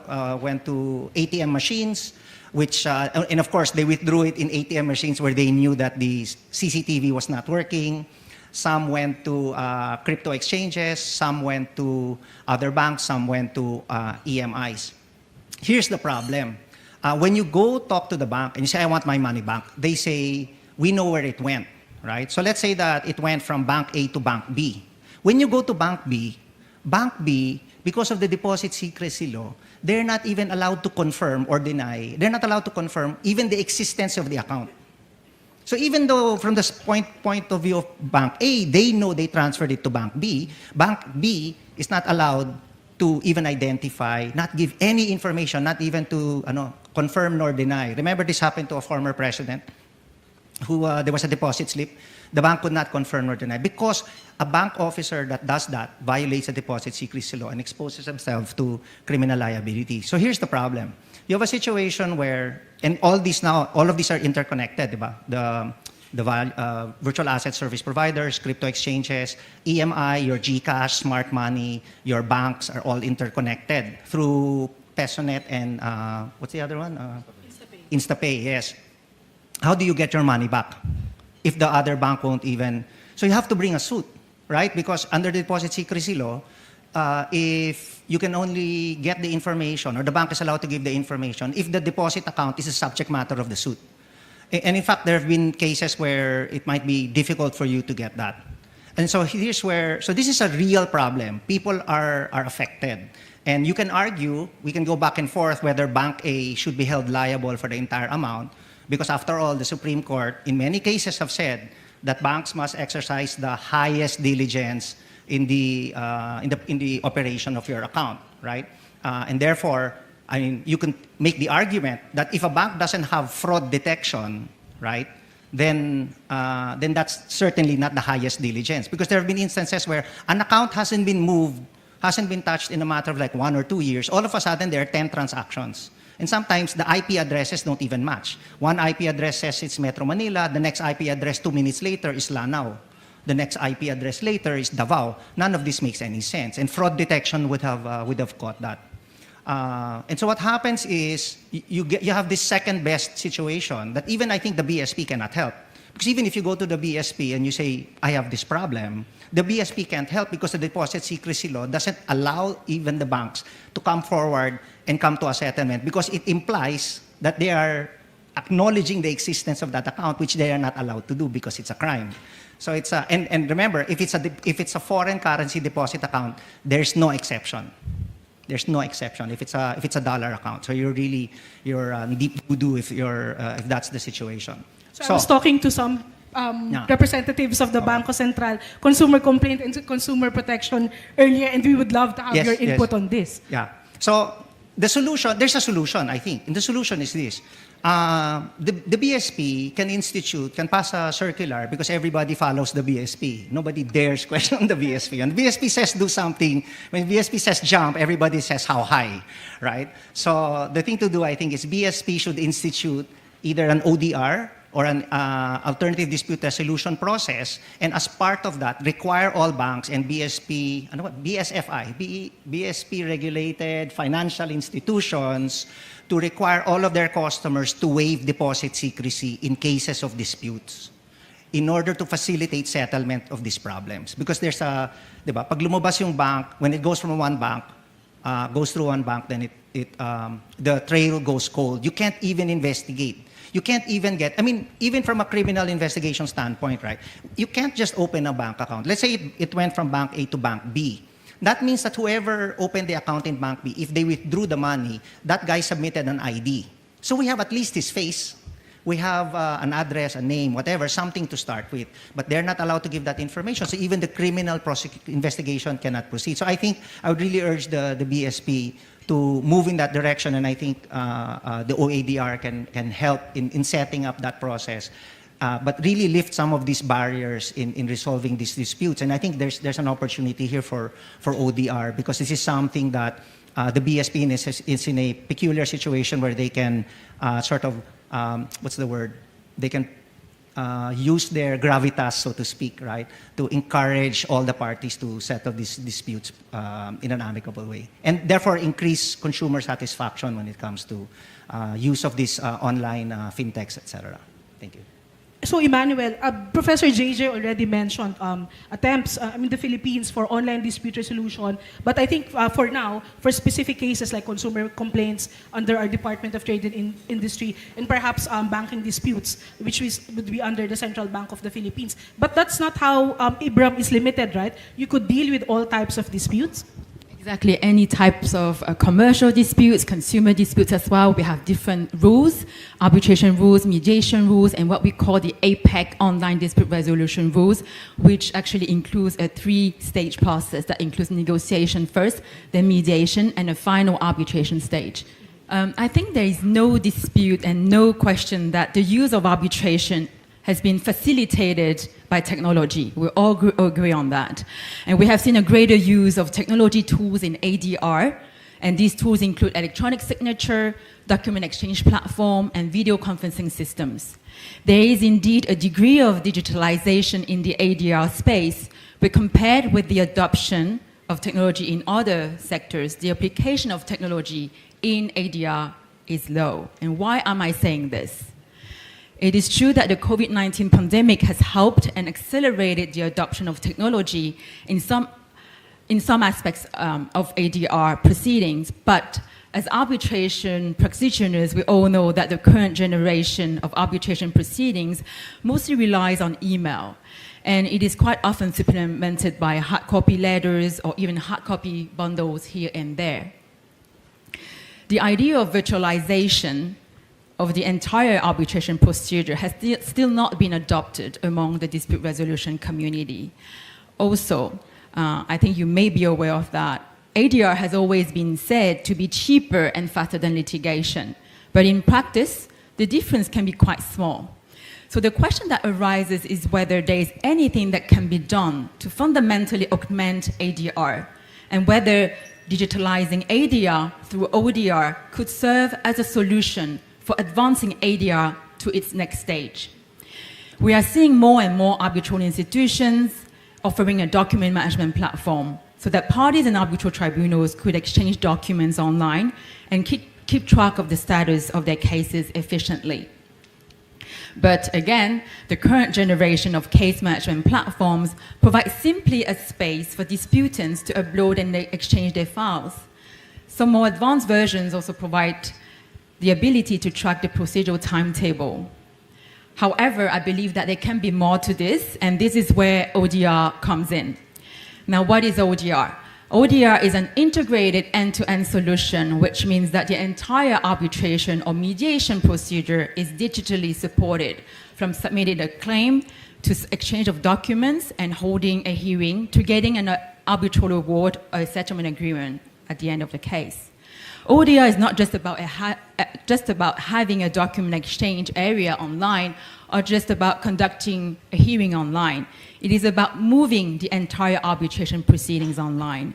went to ATM machines, which, and of course they withdrew it in ATM machines where they knew that the CCTV was not working. Some went to crypto exchanges, some went to other banks, some went to EMIs. Here's the problem. When you go talk to the bank and you say, I want my money back, they say, we know where it went, right? So let's say that it went from bank A to bank B. When you go to bank B, because of the deposit secrecy law, they're not even allowed to confirm or deny, they're not allowed to confirm even the existence of the account. So even though from the point of view of bank A, they know they transferred it to bank B is not allowed to even identify, not give any information, not even to confirm nor deny. Remember, this happened to a former president who there was a deposit slip. The bank could not confirm nor deny because a bank officer that does that violates the deposit secrecy law and exposes himself to criminal liability. So here's the problem. You have a situation where, and all of these are interconnected, diba? The virtual asset service providers, crypto exchanges, EMI, your GCash, Smart Money, your banks are all interconnected through PesoNet and what's the other one? InstaPay, yes. How do you get your money back if the other bank won't even? So you have to bring a suit, right? Because under the deposit secrecy law, if you can only get the information, or the bank is allowed to give the information, if the deposit account is a subject matter of the suit. And in fact, there have been cases where it might be difficult for you to get that. And so here's where, so this is a real problem. People are affected. And you can argue, we can go back and forth whether Bank A should be held liable for the entire amount, because after all, the Supreme Court, in many cases, have said that banks must exercise the highest diligence in the operation of your account, right? And therefore, I mean, you can make the argument that if a bank doesn't have fraud detection, right, then that's certainly not the highest diligence. Because there have been instances where an account hasn't been moved, hasn't been touched in a matter of like 1 or 2 years. All of a sudden, there are 10 transactions. And sometimes the IP addresses don't even match. One IP address says it's Metro Manila, the next IP address 2 minutes later is Lanao. The next IP address later is Davao. None of this makes any sense. And fraud detection would have caught that. And so what happens is you have this second best situation that even I think the BSP cannot help. Because even if you go to the BSP and you say, I have this problem, the BSP can't help because the deposit secrecy law doesn't allow even the banks to come forward and come to a settlement because it implies that they are acknowledging the existence of that account, which they are not allowed to do because it's a crime. So it's and remember, if it's a foreign currency deposit account, there's no exception. There's no exception if it's a dollar account. So you're deep voodoo if that's the situation. So I was talking to some representatives of the Bangko Sentral Consumer Complaint and Consumer Protection earlier, and we would love to have your input on this. Yeah. So the solution, there's a solution, I think. And the solution is this. The BSP can pass a circular because everybody follows the BSP. Nobody dares question the BSP. And the BSP says do something. When BSP says jump, everybody says how high, right? So the thing to do, I think, is BSP should institute either an ODR or an alternative dispute resolution process, and as part of that, require all banks and BSP regulated financial institutions to require all of their customers to waive deposit secrecy in cases of disputes in order to facilitate settlement of these problems. Because there's pag lumabas yung bank, when it goes from one bank, goes through one bank, then the trail goes cold. You can't even investigate. You can't even even from a criminal investigation standpoint, right? You can't just open a bank account. Let's say it went from bank A to bank B. That means that whoever opened the account in bank B, if they withdrew the money, that guy submitted an ID. So we have at least his face. We have an address, a name, whatever, something to start with. But they're not allowed to give that information. So even the criminal investigation cannot proceed. So I think I would really urge the BSP to move in that direction, and I think the OADR can help in setting up that process, but really lift some of these barriers in resolving these disputes. And I think there's an opportunity here for ODR, because this is something that the BSP is in a peculiar situation where they can they can use their gravitas, so to speak, right, to encourage all the parties to settle these disputes in an amicable way, and therefore increase consumer satisfaction when it comes to use of these online fintechs, etc. Thank you. So, Emmanuel, Professor JJ already mentioned attempts in the Philippines for online dispute resolution. But I think for now, for specific cases like consumer complaints under our Department of Trade and Industry, and perhaps banking disputes, which would be under the Central Bank of the Philippines. But that's not how IBRAM is limited, right? You could deal with all types of disputes. Exactly, any types of commercial disputes, consumer disputes as well. We have different rules, arbitration rules, mediation rules, and what we call the APEC online dispute resolution rules, which actually includes a 3-stage process that includes negotiation first, then mediation, and a final arbitration stage. I think there is no dispute and no question that the use of arbitration has been facilitated by technology. We all agree on that. And we have seen a greater use of technology tools in ADR, and these tools include electronic signature, document exchange platform, and video conferencing systems. There is indeed a degree of digitalization in the ADR space, but compared with the adoption of technology in other sectors, the application of technology in ADR is low. And why am I saying this? It is true that the COVID-19 pandemic has helped and accelerated the adoption of technology in some aspects of ADR proceedings, but as arbitration practitioners, we all know that the current generation of arbitration proceedings mostly relies on email, and it is quite often supplemented by hard copy letters or even hard copy bundles here and there. The idea of virtualization of the entire arbitration procedure has still not been adopted among the dispute resolution community. Also, I think you may be aware of that, ADR has always been said to be cheaper and faster than litigation, but in practice, the difference can be quite small. So the question that arises is whether there is anything that can be done to fundamentally augment ADR, and whether digitalizing ADR through ODR could serve as a solution for advancing ADR to its next stage. We are seeing more and more arbitral institutions offering a document management platform so that parties and arbitral tribunals could exchange documents online and keep track of the status of their cases efficiently. But again, the current generation of case management platforms provides simply a space for disputants to upload and exchange their files. Some more advanced versions also provide the ability to track the procedural timetable. However, I believe that there can be more to this, and this is where ODR comes in. Now, what is ODR? ODR is an integrated end-to-end solution, which means that the entire arbitration or mediation procedure is digitally supported, from submitting a claim to exchange of documents and holding a hearing to getting an arbitral award or a settlement agreement at the end of the case. ODR is not just about, having a document exchange area online or just about conducting a hearing online. It is about moving the entire arbitration proceedings online.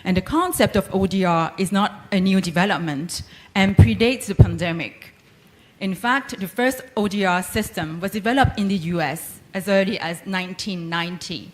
And the concept of ODR is not a new development and predates the pandemic. In fact, the first ODR system was developed in the US as early as 1990.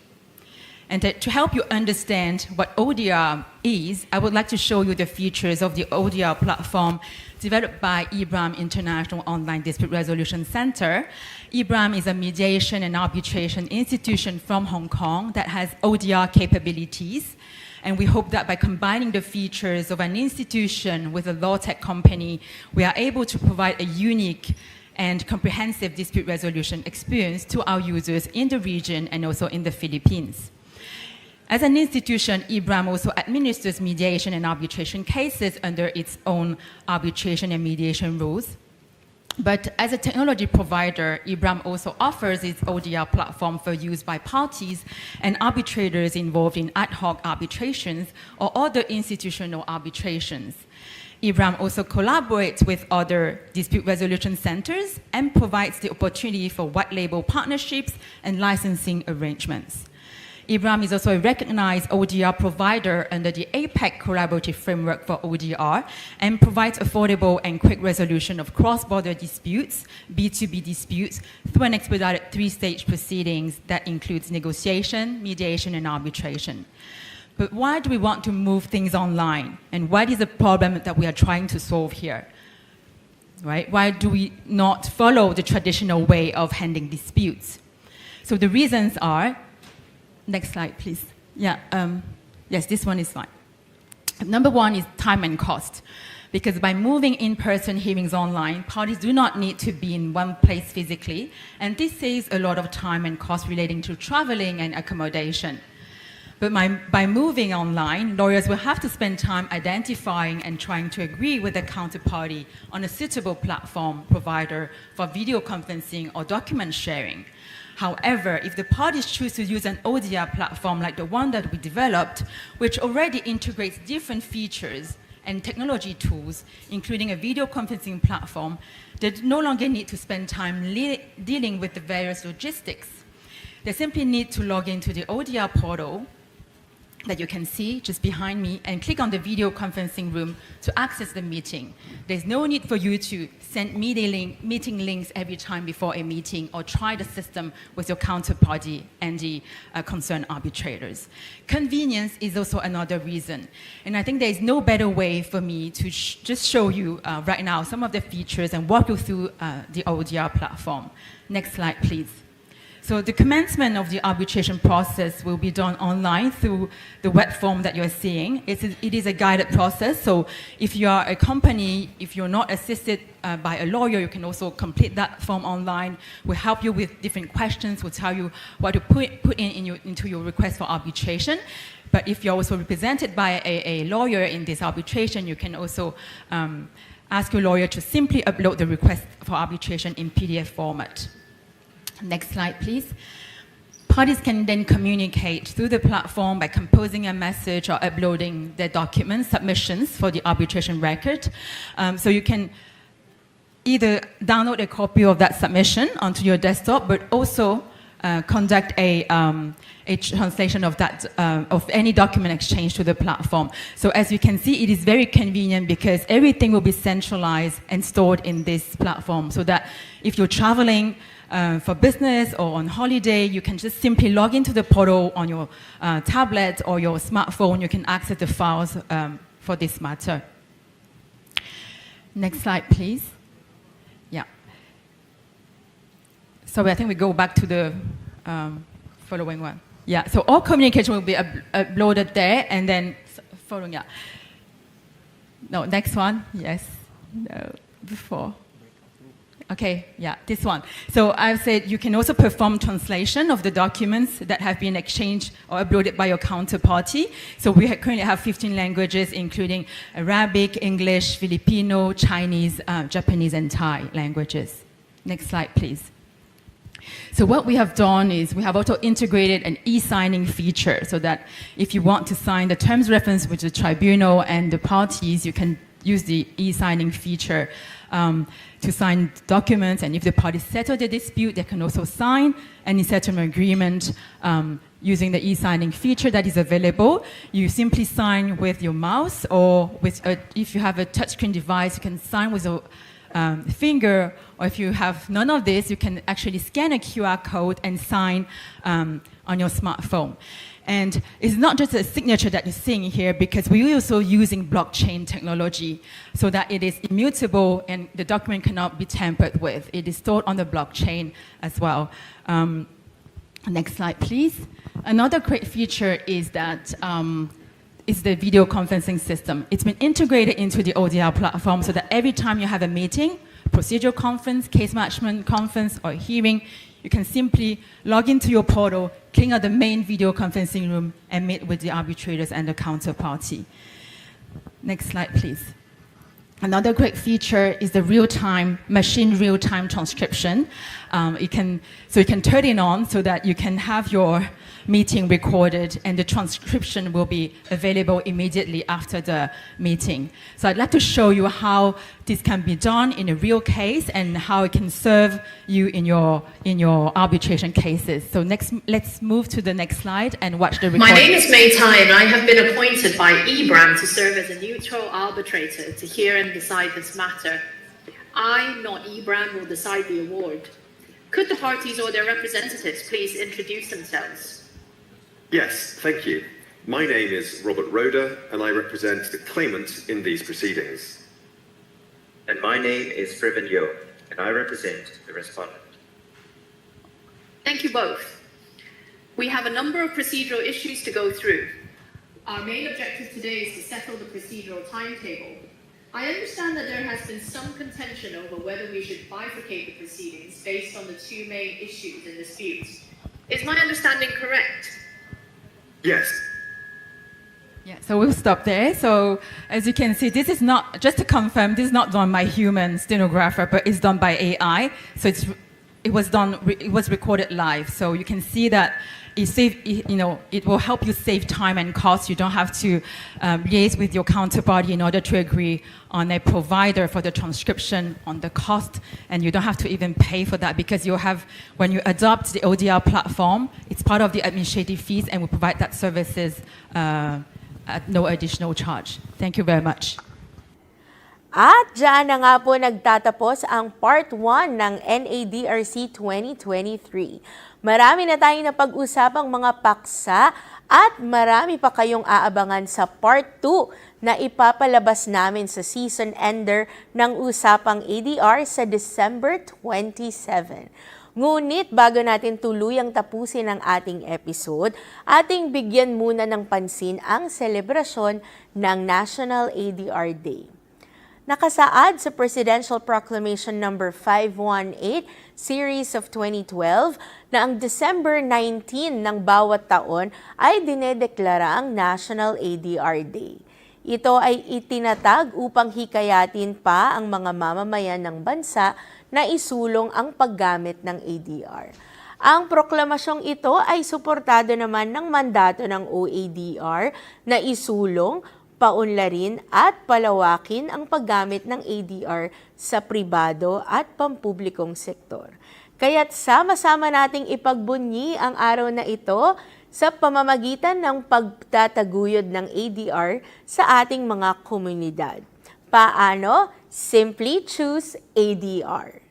And to help you understand what ODR is, I would like to show you the features of the ODR platform developed by IBRAM International Online Dispute Resolution Center. IBRAM is a mediation and arbitration institution from Hong Kong that has ODR capabilities. And we hope that by combining the features of an institution with a law tech company, we are able to provide a unique and comprehensive dispute resolution experience to our users in the region and also in the Philippines. As an institution, IBRAM also administers mediation and arbitration cases under its own arbitration and mediation rules. But as a technology provider, IBRAM also offers its ODR platform for use by parties and arbitrators involved in ad hoc arbitrations or other institutional arbitrations. IBRAM also collaborates with other dispute resolution centers and provides the opportunity for white label partnerships and licensing arrangements. IBRAM is also a recognized ODR provider under the APEC Collaborative Framework for ODR and provides affordable and quick resolution of cross-border disputes, B2B disputes, through an expedited three-stage proceedings that includes negotiation, mediation, and arbitration. But why do we want to move things online? And what is the problem that we are trying to solve here? Right? Why do we not follow the traditional way of handling disputes? So the reasons are, next slide, please. Yeah, yes, this one is fine. Number one is time and cost. Because by moving in-person hearings online, parties do not need to be in one place physically, and this saves a lot of time and cost relating to traveling and accommodation. But by moving online, lawyers will have to spend time identifying and trying to agree with the counterparty on a suitable platform provider for video conferencing or document sharing. However, if the parties choose to use an ODR platform like the one that we developed, which already integrates different features and technology tools, including a video conferencing platform, they no longer need to spend time dealing with the various logistics. They simply need to log into the ODR portal that you can see just behind me and click on the video conferencing room to access the meeting. There's no need for you to send meeting links every time before a meeting or try the system with your counterparty and the concerned arbitrators. Convenience is also another reason. And I think there is no better way for me to just show you right now some of the features and walk you through the ODR platform. Next slide, please. So the commencement of the arbitration process will be done online through the web form that you're seeing. It is a guided process, so if you are a company, if you're not assisted by a lawyer, you can also complete that form online. We'll help you with different questions, we'll tell you what to put into your request for arbitration. But if you're also represented by a lawyer in this arbitration, you can also ask your lawyer to simply upload the request for arbitration in PDF format. Next slide, please. Parties can then communicate through the platform by composing a message or uploading their documents, submissions for the arbitration record. So you can either download a copy of that submission onto your desktop, but also conduct a translation of that of any document exchange to the platform. So as you can see, it is very convenient because everything will be centralized and stored in this platform, so that if you're traveling for business or on holiday, you can just simply log into the portal on your tablet or your smartphone. You can access the files for this matter. Next slide, please. Yeah. So I think we go back to the following one. Yeah, so all communication will be uploaded there, and then following, yeah. No, next one, yes. No, before. Okay, yeah, this one. So I've said you can also perform translation of the documents that have been exchanged or uploaded by your counterparty. So we currently have 15 languages, including Arabic, English, Filipino, Chinese, Japanese, and Thai languages. Next slide, please. So what we have done is we have also integrated an e-signing feature so that if you want to sign the terms reference with the tribunal and the parties, you can use the e-signing feature to sign documents, and if the parties settle the dispute, they can also sign any settlement agreement using the e-signing feature that is available. You simply sign with your mouse, or if you have a touchscreen device, you can sign with a finger, or if you have none of this, you can actually scan a QR code and sign on your smartphone. And it's not just a signature that you're seeing here, because we're also using blockchain technology so that it is immutable and the document cannot be tampered with. It is stored on the blockchain as well. Next slide, please. Another great feature is that is the video conferencing system. It's been integrated into the OADR platform so that every time you have a meeting, procedural conference, case management conference, or hearing, you can simply log into your portal, click on the main video conferencing room, and meet with the arbitrators and the counterparty. Next slide, please. Another great feature is the machine real-time transcription. You can turn it on so that you can have your meeting recorded, and the transcription will be available immediately after the meeting. So I'd like to show you how this can be done in a real case and how it can serve you in your arbitration cases. So let's move to the next slide and watch the recording. My name is Mei Tai, and I have been appointed by EBRAM to serve as a neutral arbitrator to hear and decide this matter. I, not EBRAM, will decide the award. Could the parties or their representatives please introduce themselves? Yes, thank you. My name is Robert Roder, and I represent the claimant in these proceedings. And my name is Friven Yo, and I represent the respondent. Thank you both. We have a number of procedural issues to go through. Our main objective today is to settle the procedural timetable. I understand that there has been some contention over whether we should bifurcate the proceedings based on the two main issues in dispute. Is my understanding correct? Yes. Yeah, so we'll stop there. So as you can see, this is not, just to confirm, this is not done by human stenographer, but it's done by AI. So it was recorded live. So you can see that it will help you save time and cost. You don't have to liaise with your counterparty in order to agree on a provider for the transcription, on the cost, and you don't have to even pay for that, because when you adopt the OADR platform, it's part of the administrative fees, and we provide that services at no additional charge. Thank you very much. At dyan na nga po nagtatapos ang Part 1 ng NADRC 2023. Marami na tayong napag-usapang mga paksa at marami pa kayong aabangan sa Part 2 na ipapalabas namin sa season ender ng Usapang ADR sa December 27. Ngunit bago natin tuluyang tapusin ang ating episode, ating bigyan muna ng pansin ang selebrasyon ng National ADR Day. Nakasaad sa Presidential Proclamation No. 518, Series of 2012, na ang December 19 ng bawat taon ay dinedeklara ang National ADR Day. Ito ay itinatag upang hikayatin pa ang mga mamamayan ng bansa na isulong ang paggamit ng ADR. Ang proklamasyong ito ay suportado naman ng mandato ng OADR na isulong, paunlarin at palawakin ang paggamit ng ADR sa pribado at pampublikong sektor. Kaya't sama-sama nating ipagbunyi ang araw na ito sa pamamagitan ng pagtataguyod ng ADR sa ating mga komunidad. Paano? Simply choose ADR.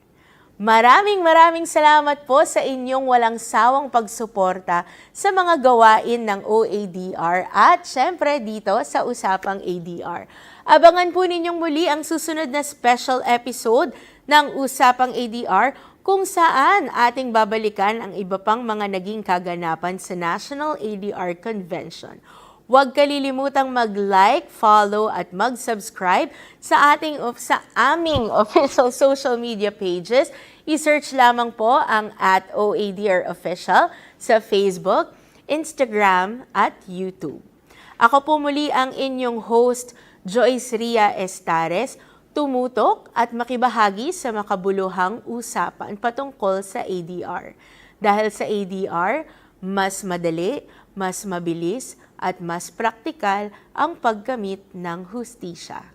Maraming salamat po sa inyong walang sawang pagsuporta sa mga gawain ng OADR at syempre dito sa Usapang ADR. Abangan po ninyong muli ang susunod na special episode ng Usapang ADR kung saan ating babalikan ang iba pang mga naging kaganapan sa National ADR Convention. Huwag kalilimutang mag-like, follow at mag-subscribe sa aming official social media pages. I-search lamang po ang @OADR official sa Facebook, Instagram at YouTube. Ako po muli ang inyong host, Joyce Ria Estares, tumutok at makibahagi sa makabuluhang usapan patungkol sa ADR. Dahil sa ADR, mas madali, mas mabilis, at mas praktikal ang paggamit ng hustisya.